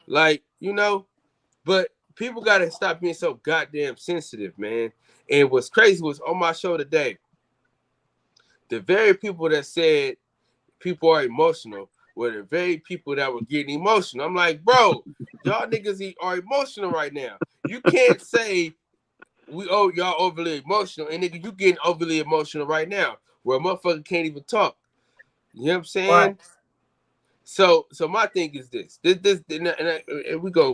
Like, you know, but people gotta stop being so goddamn sensitive, man. And what's crazy was on my show today, the very people that said people are emotional were the very people that were getting emotional. I'm like, bro, y'all niggas are emotional right now. You can't say y'all overly emotional, and nigga, you getting overly emotional right now, where a motherfucker can't even talk. You know what I'm saying? Right. So my thing is this and we go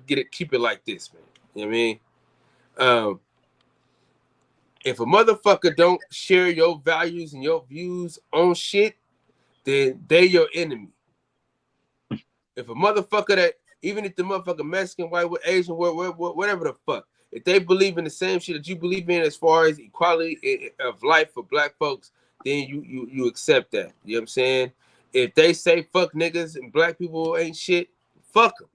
get it, keep it like this, man. You know what I mean? If a motherfucker don't share your values and your views on shit, then they your enemy. If a motherfucker that, even if the motherfucker Mexican, white, Asian, whatever the fuck, if they believe in the same shit that you believe in as far as equality of life for black folks, then you accept that. You know what I'm saying? If they say fuck niggas and black people ain't shit, fuck them.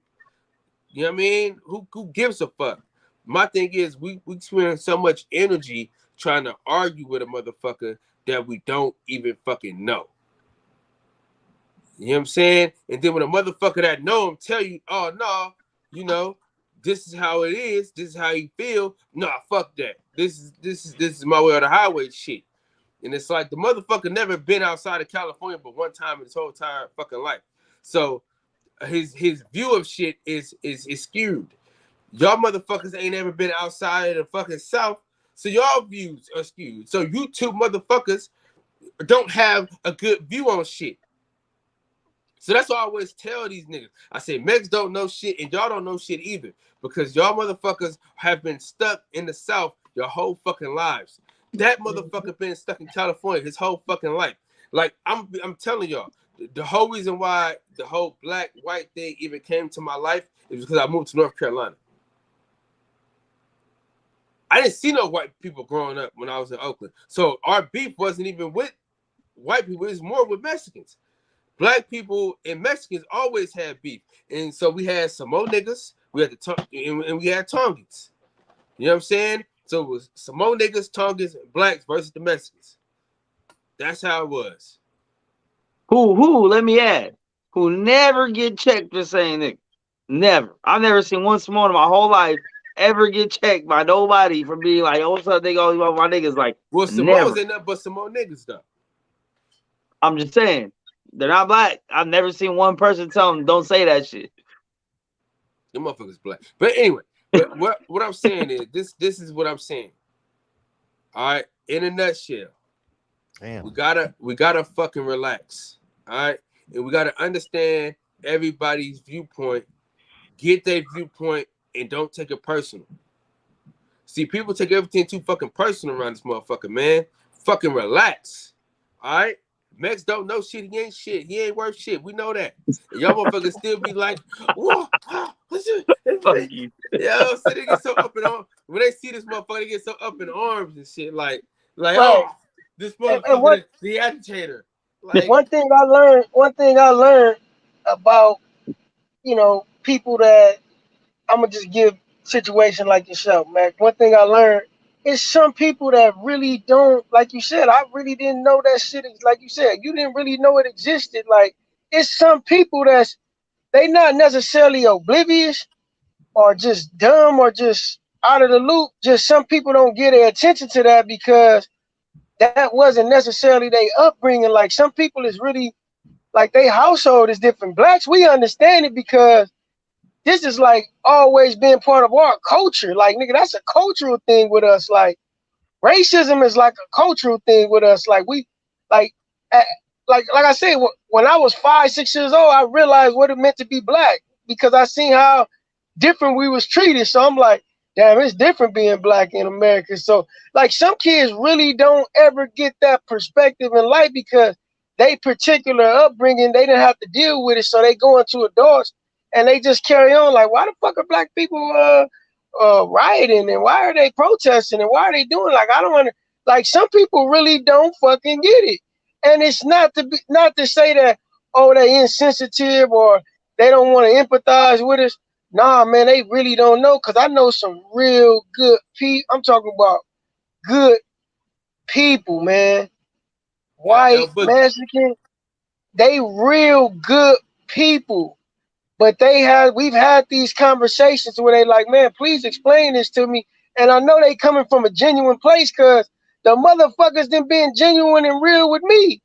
You know what I mean? Who gives a fuck? My thing is we spend so much energy trying to argue with a motherfucker that we don't even fucking know. You know what I'm saying? And then when a motherfucker that know him tell you, oh no, you know, this is how it is, this is how you feel. Nah, fuck that. This is my way or the highway shit. And it's like the motherfucker never been outside of California but one time in his whole entire fucking life. So his view of shit is skewed. Y'all motherfuckers ain't ever been outside of the fucking South, so y'all views are skewed. So you two motherfuckers don't have a good view on shit. So that's why I always tell these niggas. I say, Mex don't know shit, and y'all don't know shit either. Because y'all motherfuckers have been stuck in the South your whole fucking lives. That motherfucker been stuck in California his whole fucking life. Like, I'm telling y'all, the whole reason why the whole black-white thing even came to my life is because I moved to North Carolina. I didn't see no white people growing up when I was in Oakland. So our beef wasn't even with white people. It was more with Mexicans. Black people and Mexicans always had beef. And so we had Samoan niggas, we had and we had Tongans. You know what I'm saying? So it was Samoan niggas, Tongans, and blacks versus the Mexicans. That's how it was. Who, let me add, who never get checked for saying nigga. Never. I've never seen one Samoan in my whole life ever get checked by nobody for being like, oh, what's up, nigga? Oh, my niggas like, well, Samoans ain't nothing but Samoan niggas, though. I'm just saying. They're not black. I've never seen one person tell them don't say that shit. The motherfucker's black. But anyway, what I'm saying is this is what I'm saying. All right, in a nutshell, damn, we gotta fucking relax. All right, and we gotta understand everybody's viewpoint, get their viewpoint, and don't take it personal. See, people take everything too fucking personal around this motherfucker, man. Fucking relax. All right. Mex don't know shit. He ain't shit. He ain't worth shit. We know that. And y'all motherfuckers still be like, whoa, what's it? Yo, so they get so up in arms. When they see this motherfucker, they get so up in arms and shit. Like right. Oh, this motherfucker, the agitator. Like one thing I learned about, you know, people that I'm gonna just give situation like yourself, Mac. One thing I learned. It's some people that really don't, like you said, I really didn't know that shit. Like you said, you didn't really know it existed. Like, it's some people they not necessarily oblivious or just dumb or just out of the loop. Just some people don't get their attention to that because that wasn't necessarily their upbringing. Like, some people is really, like, their household is different. Blacks, we understand it because this is like always been part of our culture. Like, nigga, that's a cultural thing with us. Like, racism is like a cultural thing with us. Like, we, like like I said, when I was 5, 6 years old, I realized what it meant to be black because I seen how different we was treated. So I'm like, damn, it's different being black in America. So like some kids really don't ever get that perspective in life because they particular upbringing, they didn't have to deal with it. So they go into adults and they just carry on like, why the fuck are black people rioting and why are they protesting and why are they doing like I don't want to like some people really don't fucking get it. And it's not to say that oh they insensitive or they don't want to empathize with us. Nah, man, they really don't know because I know some real good people. I'm talking about good people, man. White, Mexican, they real good people. But we've had these conversations where they like, man, please explain this to me. And I know they coming from a genuine place because the motherfuckers done been genuine and real with me.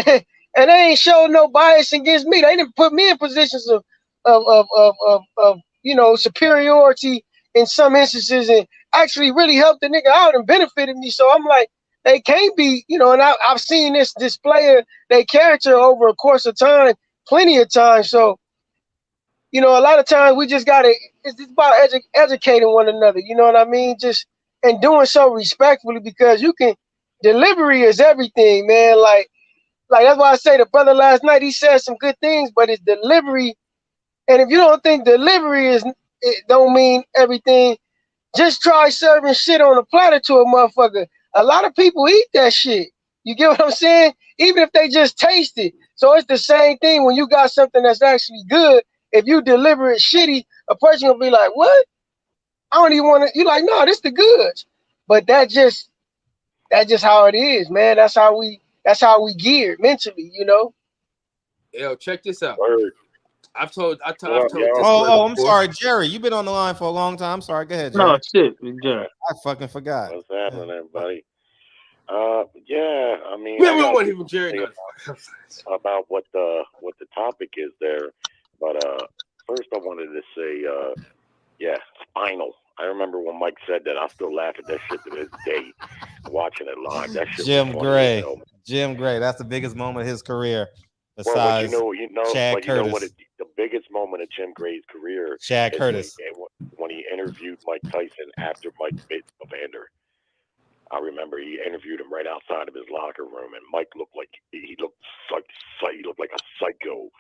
And they ain't showed no bias against me. They didn't put me in positions of superiority in some instances and actually really helped the nigga out and benefited me. So I'm like, they can't be, and I've seen this display of their character over a course of time, plenty of times. So, a lot of times we just it's about educating one another, you know what I mean? Just, and doing so respectfully because delivery is everything, man. Like that's why I say the brother last night, he said some good things, but it's delivery. And if you don't think delivery it don't mean everything, just try serving shit on a platter to a motherfucker. A lot of people eat that shit. You get what I'm saying? Even if they just taste it. So it's the same thing when you got something that's actually good. If you deliver it shitty, a person will be like, what? I don't even want to. You're like, no, this the goods. But that's just how it is, man. That's how we geared mentally, Yo, check this out. Word. I've told this I'm before. sorry, Jerry. You've been on the line for a long time. Sorry, go ahead, Jerry. No shit, Jerry. I fucking forgot. What's happening, everybody? Yeah, I mean, We don't want him, Jerry. About what the topic is there, but first I wanted to say, spinal. I remember when Mike said that. I still laugh at that shit to this day. Watching it live, that shit. Jim was Gray. funny, Jim Gray. That's the biggest moment of his career. Besides, Chad Curtis. what the biggest moment of Jim Gray's career? Chad Curtis. When he interviewed Mike Tyson after Mike bit Evander. I remember he interviewed him right outside of his locker room, and Mike looked like a psycho.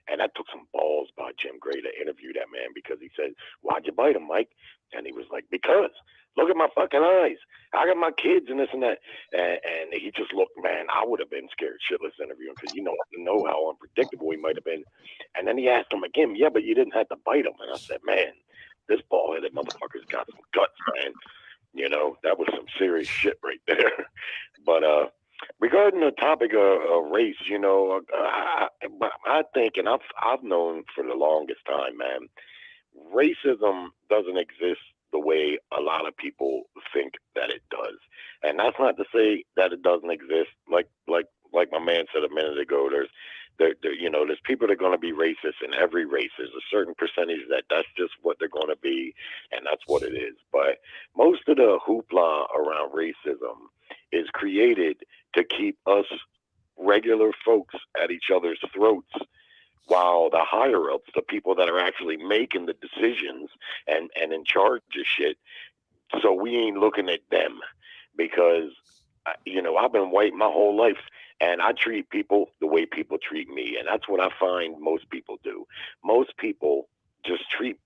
And that took some balls by Jim Gray to interview that man because he said, "Why'd you bite him, Mike?" And he was like, "Because look at my fucking eyes. I got my kids and this and that." And he just looked, man, I would have been scared shitless interviewing because you know how unpredictable he might have been. And then he asked him again, "Yeah, but you didn't have to bite him." And I said, man, this ball-headed motherfucker's got some guts, man. That was some serious shit right there. But regarding the topic of race, I think, and I've known for the longest time, man, racism doesn't exist the way a lot of people think that it does. And that's not to say that it doesn't exist. Like my man said a minute ago, there's people that are going to be racist in every race. There's a certain percentage that's just what they're going to be, and that's what it is. But most of the hoopla around racism is created to keep us regular folks at each other's throats, while the higher ups, the people that are actually making the decisions and in charge of shit, so we ain't looking at them because, I've been white my whole life and I treat people the way people treat me. And that's what I find most people do. Most people just treat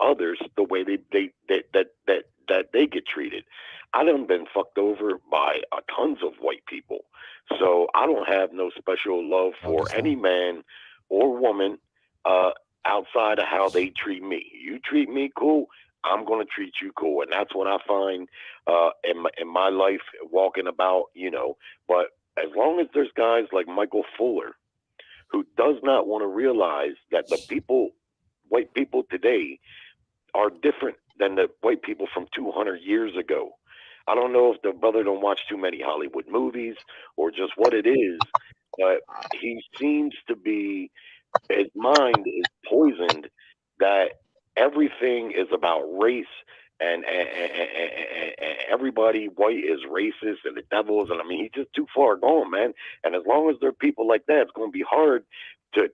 others the way that they get treated. I done been fucked over by tons of white people. So I don't have no special love for any man or woman outside of how they treat me. You treat me cool, I'm going to treat you cool. And that's what I find in my life walking about, But as long as there's guys like Michael Fuller, who does not want to realize that white people today are different than the white people from 200 years ago. I don't know if the brother don't watch too many Hollywood movies or just what it is, but he seems to be, his mind is poisoned that everything is about race and everybody white is racist and the devils, and I mean, he's just too far gone, man. And as long as there are people like that, it's going to be hard to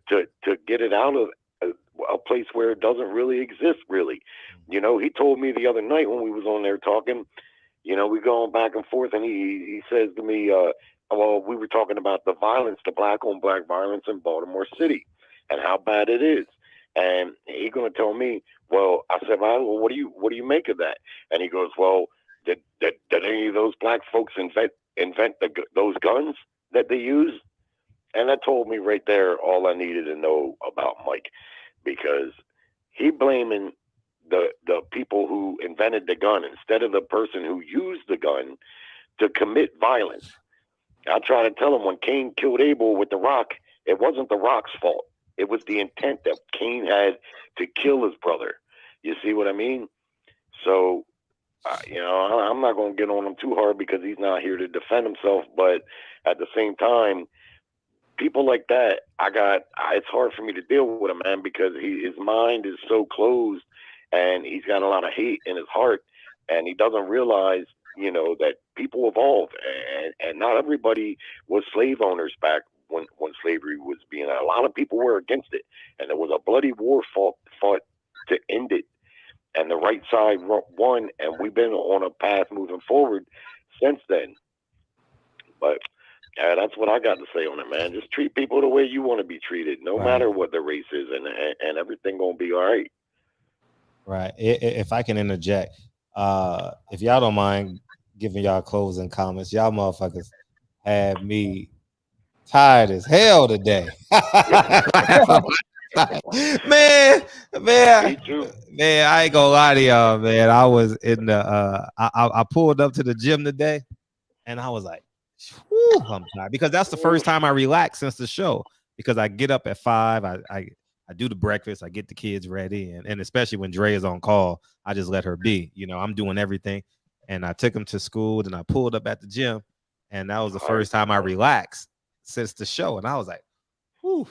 get it out of a place where it doesn't really exist, really. You know, he told me the other night when we was on there talking, you know, we going back and forth, and he says to me, well, we were talking about the violence, the black on black violence in Baltimore City and how bad it is. And he going to tell me, well, I said, well, what do you make of that? And he goes, well, did any of those black folks invent those guns that they use? And that told me right there all I needed to know about Mike, because he blaming the people who invented the gun instead of the person who used the gun to commit violence. I try to tell him when Cain killed Abel with the rock, it wasn't the rock's fault. It was the intent that Cain had to kill his brother. You see what I mean? So, you know, I'm not going to get on him too hard because he's not here to defend himself. But at the same time, people like that, it's hard for me to deal with him, man, because his mind is so closed and he's got a lot of hate in his heart, and he doesn't realize, you know, that people evolve, and not everybody was slave owners back when slavery was being. A lot of people were against it, and there was a bloody war fought to end it, and the right side won, and we've been on a path moving forward since then. But that's what I got to say on it, man. Just treat people the way you want to be treated, no matter what the race is, and everything gonna be all right. Right. If I can interject, if y'all don't mind giving y'all closing comments, y'all motherfuckers had me tired as hell today. man, Me too. Man, I ain't gonna lie to y'all, man. I was in the I pulled up to the gym today, and I was like, whew, I'm tired, because that's the first time I relaxed since the show, because I get up at 5, I do the breakfast, I get the kids ready, and especially when Dre is on call, I just let her be. You know, I'm doing everything, and I took him to school, and I pulled up at the gym, and that was the first time I relaxed since the show, and I was like, whew,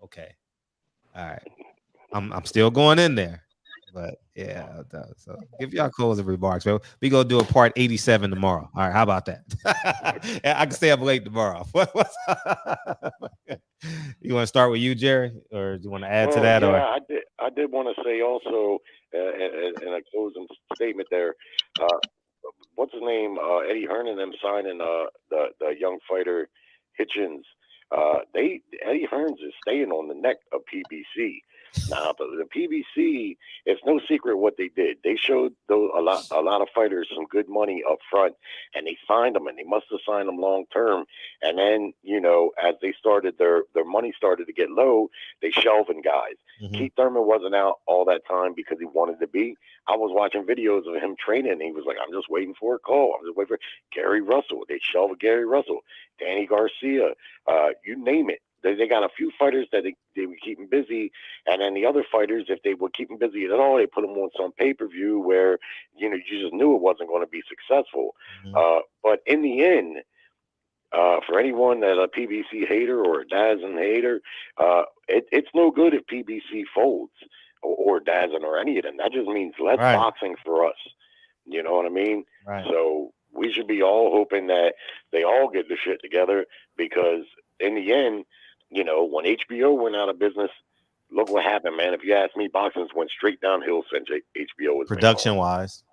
okay, all right, I'm still going in there, but yeah. So give y'all closing remarks, man. We gonna do a part 87 tomorrow. All right, how about that? I can stay up late tomorrow. You want to start with you, Jerry, or do you want to add to that? Yeah, or I did want to say also in a closing statement there. What's his name? Eddie Hearn and them signing the young fighter Hitchins. Eddie Hearns is staying on the neck of PBC. Now, but the PBC, it's no secret what they did. They showed a lot of fighters some good money up front, and they signed them, and they must have signed them long term. And then, you know, as they started their money started to get low, they shelving guys. Mm-hmm. Keith Thurman wasn't out all that time because he wanted to be. I was watching videos of him training, and he was like, I'm just waiting for a call. I'm just waiting for Gary Russell. They shelved Gary Russell, Danny Garcia, you name it. They got a few fighters that they were keeping busy, and then the other fighters, if they were keeping busy at all, they put them on some pay-per-view where, you know, you just knew it wasn't going to be successful. Mm-hmm. But in the end, for anyone that's a PBC hater or a DAZN hater, it's no good if PBC folds or DAZN or any of them. That just means less boxing for us. You know what I mean? Right. So we should be all hoping that they all get the shit together, because in the end, you know, when HBO went out of business, look what happened, man. If you ask me, boxing went straight downhill since HBO was production wise.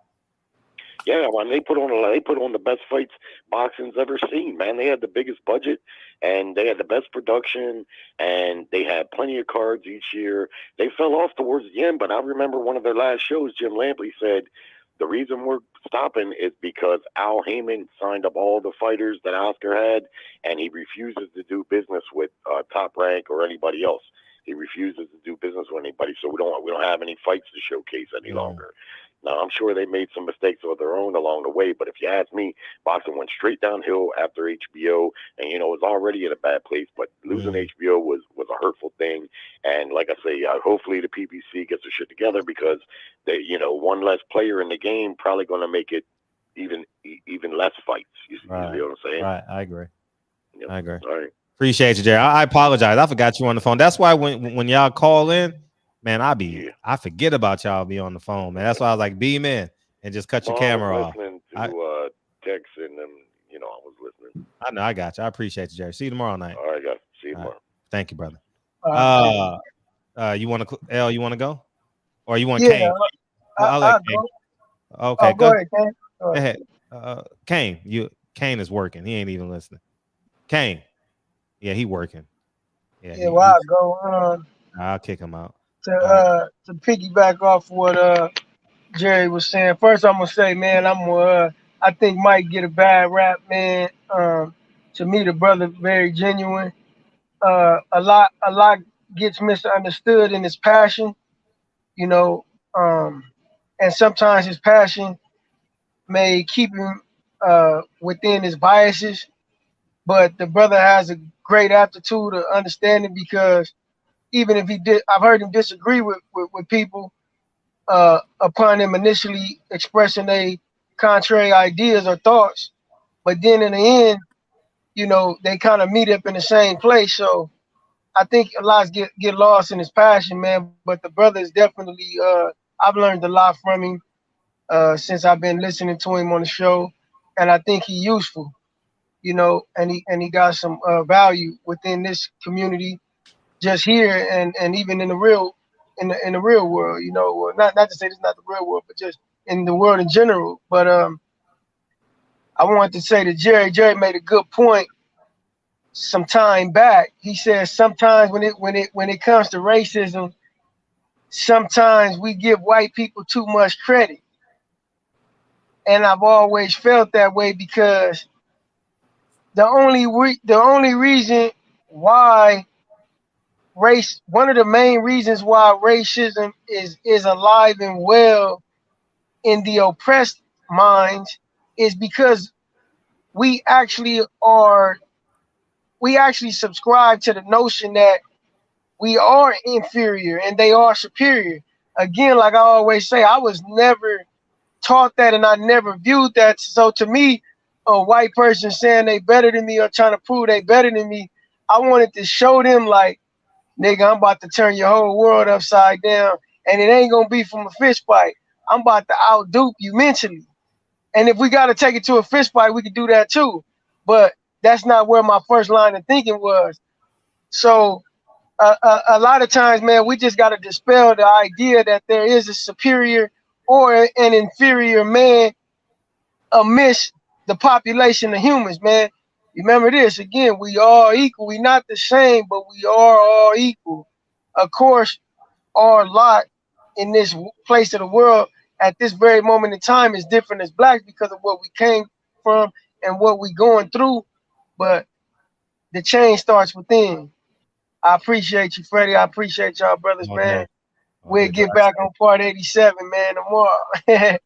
Yeah, when they put on the best fights boxing's ever seen, man. They had the biggest budget, and they had the best production, and they had plenty of cards each year. They fell off towards the end, but I remember one of their last shows, Jim Lampley said, the reason we're stopping is because Al Haymon signed up all the fighters that Oscar had, and he refuses to do business with Top Rank or anybody else. He refuses to do business with anybody, so we don't have any fights to showcase any longer. Now, I'm sure they made some mistakes of their own along the way, but if you ask me, boxing went straight downhill after HBO, and, you know, it was already in a bad place, but losing HBO was a hurtful thing. And like I say, hopefully the PBC gets their shit together, because they, you know, one less player in the game probably going to make it even less fights. You see what I'm saying? Right, I agree. Yep. I agree. All right. Appreciate you, Jerry. I apologize. I forgot you on the phone. That's why when y'all call in, man, I forget about y'all be on the phone, man. That's why I was like, B, man, and just cut your Well, camera I was off. listening to Tex and them. You know, I was listening. I know, I got you. I appreciate you, Jerry. See you tomorrow night. All right, guys. See you tomorrow. Thank you, brother. Thank You want to L? You want to go, or you want Yeah, Kane? I'll let I'll Kane. go. Okay, Go ahead, Kane. Go ahead. Kane, Kane is working. He ain't even listening. Kane, yeah, he working. Yeah, well, I'll go I'll kick him out. to piggyback off what Jerry was saying. First, I'm gonna say, man, I think Mike get a bad rap, man. To me, the brother very genuine. A lot gets misunderstood in his passion, you know, and sometimes his passion may keep him within his biases. But the brother has a great aptitude of understanding, because even if I've heard him disagree with people upon him initially expressing their contrary ideas or thoughts. But then in the end, you know, they kind of meet up in the same place. So I think a lot get lost in his passion, man. But the brother is definitely, I've learned a lot from him since I've been listening to him on the show. And I think he's useful, you know, and he got some value within this community, just here and even in the real world, you know. Well, not to say this is not the real world, but just in the world in general. But I wanted to say that Jerry made a good point some time back. He says sometimes when it comes to racism, sometimes we give white people too much credit. And I've always felt that way, because the only reason why one of the main reasons why racism is alive and well in the oppressed minds is because we actually subscribe to the notion that we are inferior and they are superior. Again, like I always say, I was never taught that, and I never viewed that. So to me, a white person saying they better than me or trying to prove they better than me, I wanted to show them, like, nigga, I'm about to turn your whole world upside down, and it ain't gonna be from a fist fight. I'm about to outdupe you mentally. And if we gotta take it to a fist fight, we could do that too. But that's not where my first line of thinking was. So a lot of times, man, we just gotta dispel the idea that there is a superior or an inferior man amidst the population of humans, man. Remember this, again, we are equal. We not the same, but we are all equal. Of course, our lot in this place of the world at this very moment in time is different as blacks because of what we came from and what we going through. But the change starts within. I appreciate you, Freddie. I appreciate y'all brothers, man. We'll get back on part 87, man, tomorrow.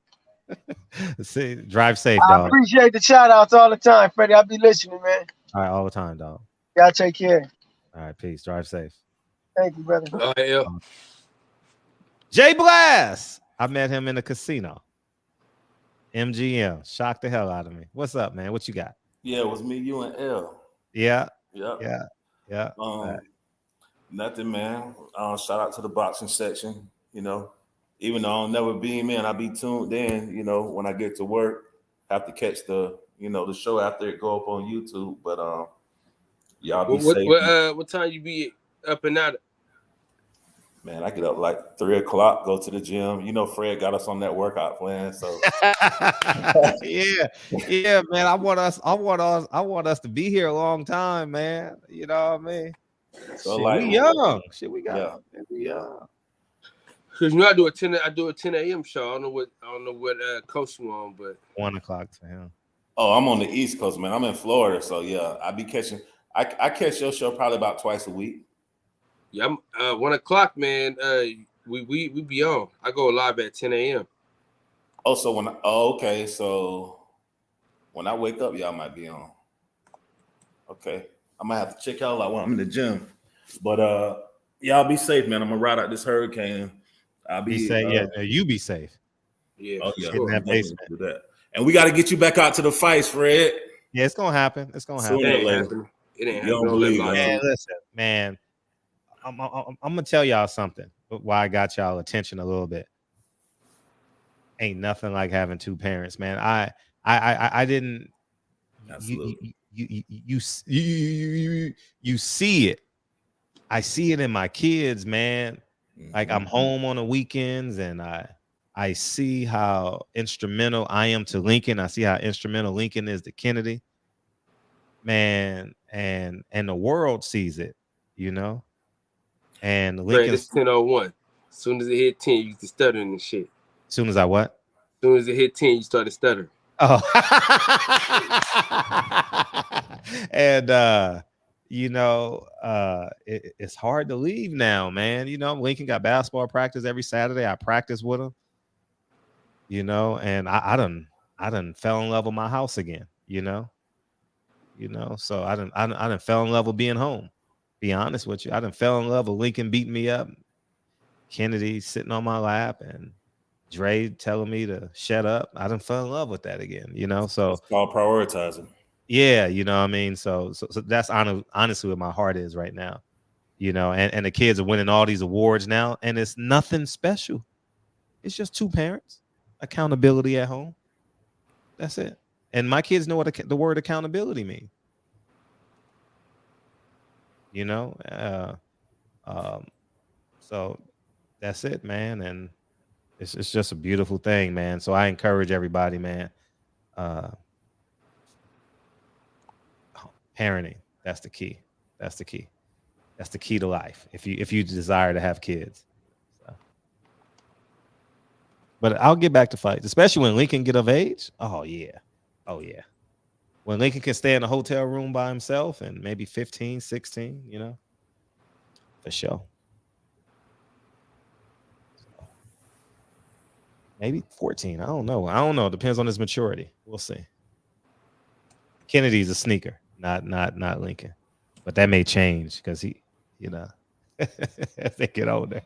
See, drive safe, I dog. appreciate the shout outs all the time, Freddie. I'll be listening, man. All right, all the time, dog. Y'all take care. All right, peace. Drive safe. Thank you, brother. All right, yeah. Jay Blast. I met him in the casino. MGM. Shocked the hell out of me. What's up, man? What you got? Yeah, it was me, you, and L. Yeah. Yeah. Nothing, man. Shout out to the boxing section. You know, even though I'll never beam in, I'll be tuned in. You know, when I get to work, have to catch the show after it go up on YouTube. But y'all be safe. What time you be up and out? Man, I get up like 3 o'clock, go to the gym. You know, Fred got us on that workout plan. So yeah, man. I want us to be here a long time, man. You know what I mean? So Shit, like, we young. Shit, we got. Yeah. We young. Cause I do a 10 a.m. show. I don't know what coach you on, but 1 o'clock for him. Oh, I'm on the East Coast, man. I'm in Florida, so yeah, I be catching. I catch your show probably about twice a week. Yeah, I'm 1 o'clock, man. We be on. I go live at 10 a.m. Oh, so okay, so when I wake up, y'all might be on. Okay, I might have to check y'all out when I'm in the gym. But y'all be safe, man. I'm gonna ride out this hurricane. I'll be safe. Yeah, you be safe. Yeah. Oh yeah. In that basement. Do that. And we got to get you back out to the fights, Fred. Yeah, it's gonna happen. It's gonna happen. It ain't happening. It ain't You don't happening. believe Man, listen, man. I'm gonna tell y'all something. Why I got y'all attention a little bit. ain't nothing like having two parents, man. I didn't. Absolutely. You see it. I see it in my kids, man. Like I'm home on the weekends, and I see how instrumental I am to Lincoln. I see how instrumental Lincoln is to Kennedy, man, and the world sees it, you know. And Lincoln. It's 10:01. As soon as it hit 10, you get stuttering and shit. As soon as I what? As soon as it hit 10, you started stuttering. Oh. And you know, it's hard to leave now, man. You know, Lincoln got basketball practice every Saturday. I practice with him, you know, and I done fell in love with my house again, you know. So I done fell in love with being home. Be honest with you, I done fell in love with Lincoln beating me up, Kennedy sitting on my lap, and Dre telling me to shut up. I done fell in love with that again, you know. So it's called prioritizing. Yeah, you know what I mean? So that's honestly what my heart is right now, you know, and the kids are winning all these awards now, and it's nothing special. It's just two parents, accountability at home. That's it. And my kids know what the word accountability means. You know, so that's it, man. And it's just a beautiful thing, man. So I encourage everybody, man. Parenting, that's the key. That's the key. That's the key to life. If you desire to have kids. So. But I'll get back to fights, especially when Lincoln get of age. Oh yeah. When Lincoln can stay in a hotel room by himself and maybe 15, 16, you know, for sure. So, maybe 14. I don't know. It depends on his maturity. We'll see. Kennedy's a sneaker. Not Lincoln, but that may change because he, you know, as they get older.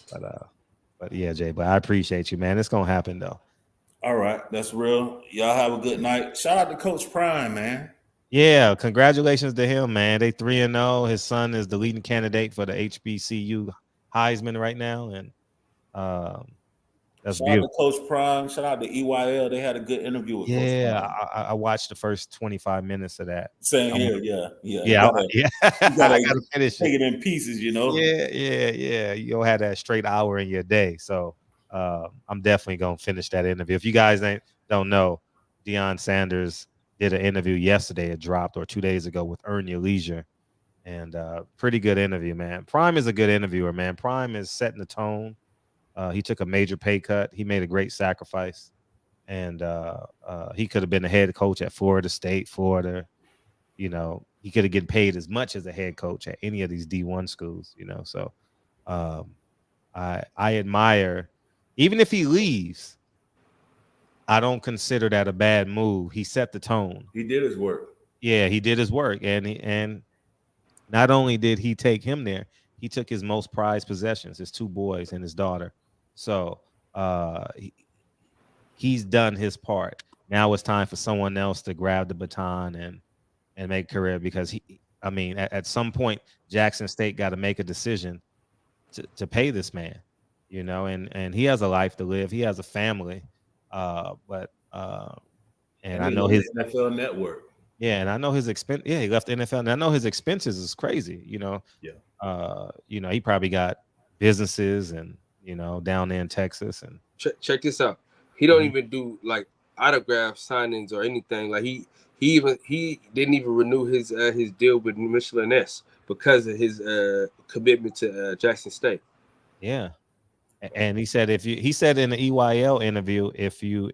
But yeah, Jay. But I appreciate you, man. It's gonna happen though. All right, that's real. Y'all have a good night. Shout out to Coach Prime, man. Yeah, congratulations to him, man. They 3-0. His son is the leading candidate for the HBCU Heisman right now, and that's Shout beautiful. out to Coach Prime. Shout out to EYL. They had a good interview with Coach Prime. I watched the first 25 minutes of that. Same here, yeah. I gotta finish take it in pieces, you know. Yeah. You'll have that straight hour in your day, so I'm definitely gonna finish that interview. If you guys don't know, Deion Sanders did an interview yesterday. It dropped, or 2 days ago, with Earn Your Leisure, and pretty good interview, man. Prime is a good interviewer, man. Prime is setting the tone. He took a major pay cut. He made a great sacrifice, and he could have been the head coach at Florida State, Florida. You know, he could have getting paid as much as a head coach at any of these D1 schools. You know, so I admire. Even if he leaves, I don't consider that a bad move. He set the tone. He did his work. Yeah, he did his work, and not only did he take him there, he took his most prized possessions, his two boys and his daughter. So he's done his part. Now it's time for someone else to grab the baton and make a career, because at some point Jackson State got to make a decision to pay this man, you know, and he has a life to live. He has a family, and I know his NFL Network. Yeah, and I know his expense. Yeah, he left the NFL, and I know his expenses is crazy. You know. Yeah. He probably got businesses and down there in Texas. And check this out. He don't even do like autograph signings or anything. Like he didn't even renew his deal with Michelin S because of his commitment to Jackson State. Yeah, and he said he said in the EYL interview, if you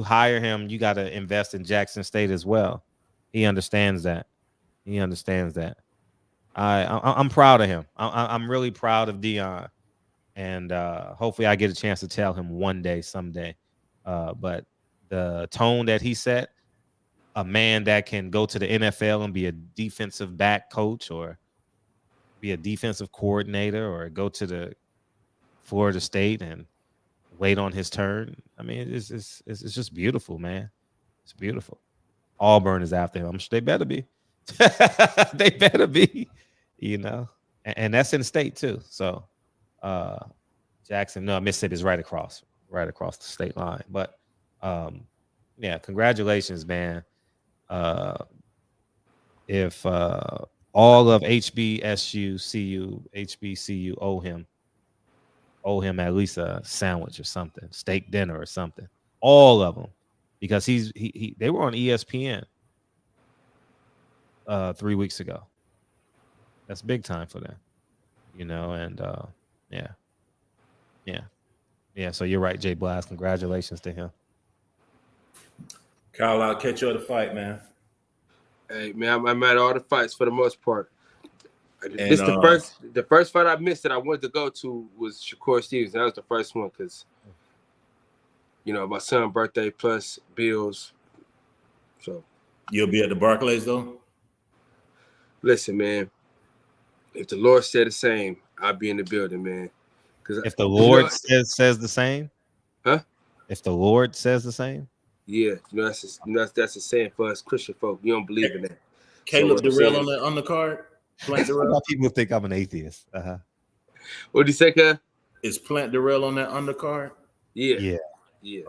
hire him, you got to invest in Jackson State as well. He understands that. I'm proud of him. I'm really proud of Deion, and hopefully I get a chance to tell him one day, someday. But the tone that he set, a man that can go to the NFL and be a defensive back coach, or be a defensive coordinator, or go to the Florida State and wait on his turn. I mean, it's just beautiful, man. It's beautiful. Auburn is after him. I'm sure they better be. They better be, and that's in state too. So Mississippi is right across right across the state line. But yeah, congratulations, man. If all of HBCU owe him at least a sandwich or something, steak dinner or something. All of them, because they were on ESPN 3 weeks ago. That's big time for them, and yeah. So you're right, Jay Blast. Congratulations to him. Kyle, I'll catch you at the fight, man. Hey man, I'm at all the fights for the most part. And, this the first fight I missed that I wanted to go to was Shakur Stevens. That was the first one because my son's birthday plus bills. So you'll be at the Barclays though? Listen, man. If the Lord said the same, I'll be in the building, man. Because if the Lord says the same, huh? If the Lord says the same, yeah, that's a saying for us Christian folk. You don't believe in that. Caleb Durrell on the undercard. Plant Durrell. People think I'm an atheist. What did you say, Cuz? Is Plant Durrell on that undercard? Yeah. Okay.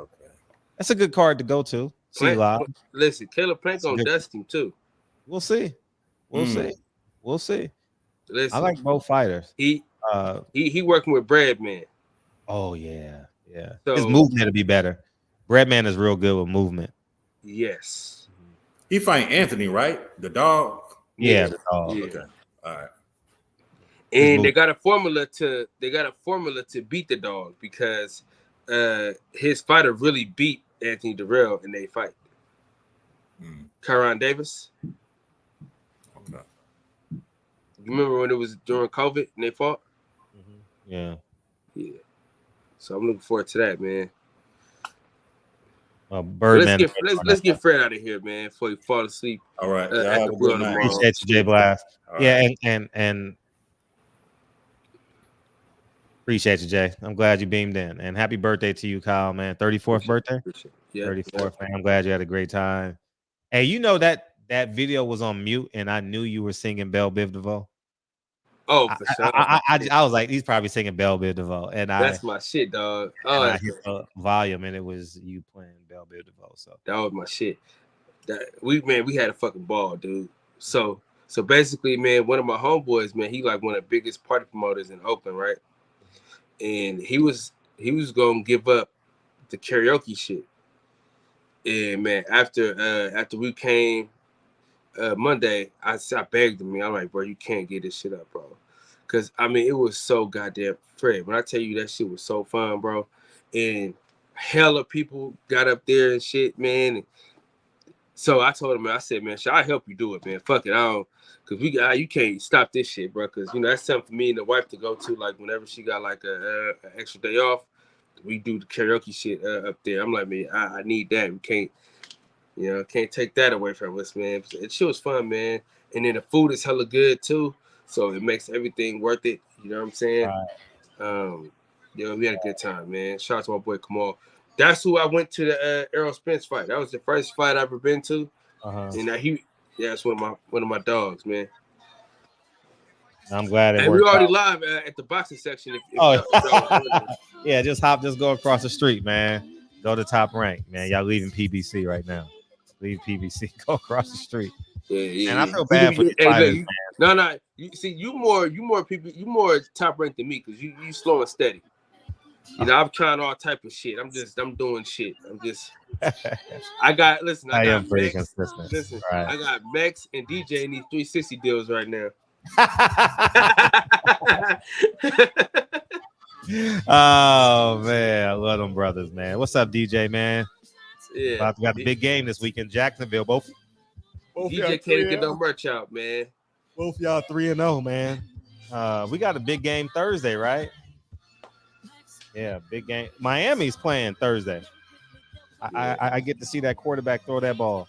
That's a good card to go to. See live. Listen, Caleb Plant gonna dust him too. We'll see. We'll see. Listen, I like both fighters. He working with Breadman. Oh yeah. So, his movement will be better. Breadman is real good with movement. Yes. He fight Anthony, right? The dog. Yeah, the dog. Yeah. Okay. All right. And they got a formula to beat the dog because his fighter really beat Anthony Durrell in their fight. Kyron Davis. Okay. You remember when it was during COVID and they fought? Yeah. So I'm looking forward to that, man. Birdman. Let's get Fred out of here, man, before he fall asleep. All right. Appreciate you, Jay Blast. Right. Yeah, and appreciate you, Jay. I'm glad you beamed in. And happy birthday to you, Kyle, man. 34th birthday? Yeah. 34th, man. I'm glad you had a great time. Hey, that video was on mute, and I knew you were singing Belle Biv DeVoe. Oh, for sure. I was like, he's probably singing Belle Biv DeVoe. And that's my shit, dog. I hit the volume, and it was you playing Belle Biv DeVoe. So that was my shit. We had a fucking ball, dude. So basically, man, one of my homeboys, man, he like one of the biggest party promoters in Oakland, right? And he was gonna give up the karaoke shit. And man, after we came Monday, I begged him. I'm like, bro, you can't get this shit up, bro. Cause I mean, it was so goddamn Fred. When I tell you that shit was so fun, bro, and hella people got up there and shit, man. And so I told him, man, I said, man, should I help you do it, man? Fuck it, cause you can't stop this shit, bro. Cause that's something for me and the wife to go to, like whenever she got like an extra day off, we do the karaoke shit up there. I'm like, man, I need that. We can't take that away from us, man. It shit was fun, man. And then the food is hella good too, so it makes everything worth it. You know what I'm saying? Right. We had a good time, man. Shout out to my boy Kamal. That's who I went to the Errol Spence fight. That was the first fight I've ever been to. And that's one of my dogs, man. I'm glad it worked. We already live at the boxing section. Yeah, just go across the street, man. Go to Top Rank, man. Y'all leaving PBC right now. Leave PBC. Go across the street. Yeah. And I feel bad for the fighters, man. No. You more people. You more Top Rank than me because you slow and steady. I'm trying all type of shit. I'm doing shit. I got pretty consistent. Listen, right. I got Max and DJ in these 360 deals right now. Oh man, I love them brothers, man. What's up, DJ, man? Yeah, we got the big game this week in Jacksonville. Both DJ can't get no merch out, man. Both y'all 3-0, man. We got a big game Thursday, right? Yeah, big game. Miami's playing Thursday. I get to see that quarterback throw that ball.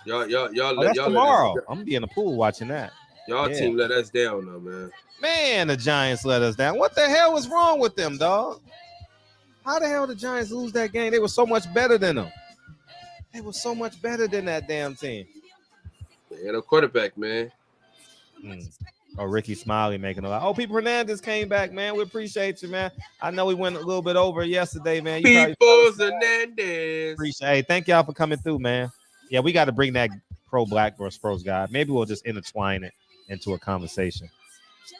That's tomorrow. I'm gonna be in the pool watching that. Y'all team let us down, though, man. Man, the Giants let us down. What the hell was wrong with them, dog? How the hell did the Giants lose that game? They were so much better than them. They were so much better than that damn team. They had a quarterback, man. Oh, Ricky Smiley making a lot. Oh, Pete Hernandez came back, man. We appreciate you, man. I know we went a little bit over yesterday, man. People Hernandez. Appreciate. Hey, thank y'all for coming through, man. Yeah, we got to bring that pro-black versus pros guy. Maybe we'll just intertwine it into a conversation,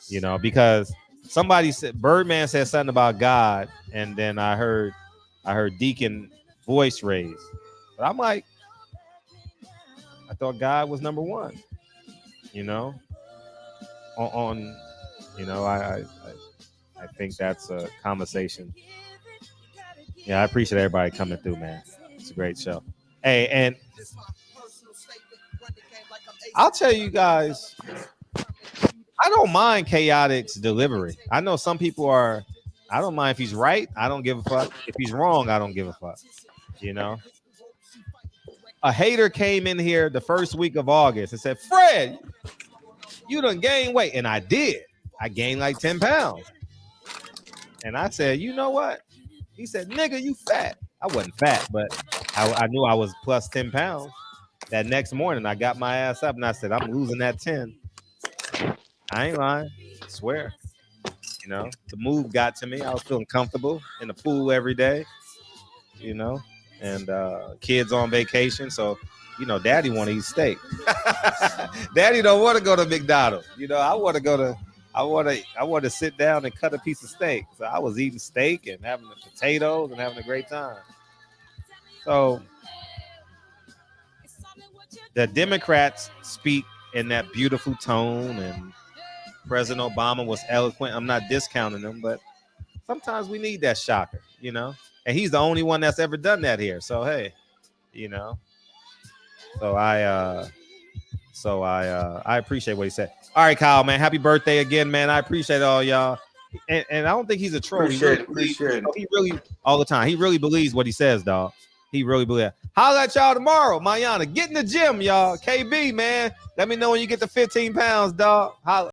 you know, because somebody said Birdman said something about God, and then I heard Deacon voice raised, but I'm like, I thought God was number one, you know. On you know, I think that's a conversation. Yeah, I appreciate everybody coming through, man. It's a great show. Hey, and I'll tell you guys, I don't mind Chaotic's delivery. I know some people are. I don't mind if he's right. I don't give a fuck. If he's wrong, I don't give a fuck. You know, a hater came in here the first week of August and said, "Fred, you done gained weight," and I did. I gained like 10 pounds, and I said, "You know what?" He said, "Nigga, you fat." I wasn't fat, but I knew I was plus 10 pounds. That next morning, I got my ass up and I said, "I'm losing that 10." I ain't lying. I swear. You know, the move got to me. I was feeling comfortable in the pool every day, you know, and kids on vacation. So, you know, daddy want to eat steak. Daddy don't want to go to McDonald's. You know, I want to sit down and cut a piece of steak. So I was eating steak and having the potatoes and having a great time. So the Democrats speak in that beautiful tone, and President Obama was eloquent. I'm not discounting him, but sometimes we need that shocker, you know, and he's the only one that's ever done that here. So, hey, you know, so I appreciate what he said. All right, Kyle, man, happy birthday again, man. I appreciate all y'all. And I don't think he's a troll. Appreciate it. He really, all the time, he really believes what he says, dog. He really believes. Holla at y'all tomorrow, Mayana. Get in the gym, y'all. KB, man. Let me know when you get to 15 pounds, dog. Holla.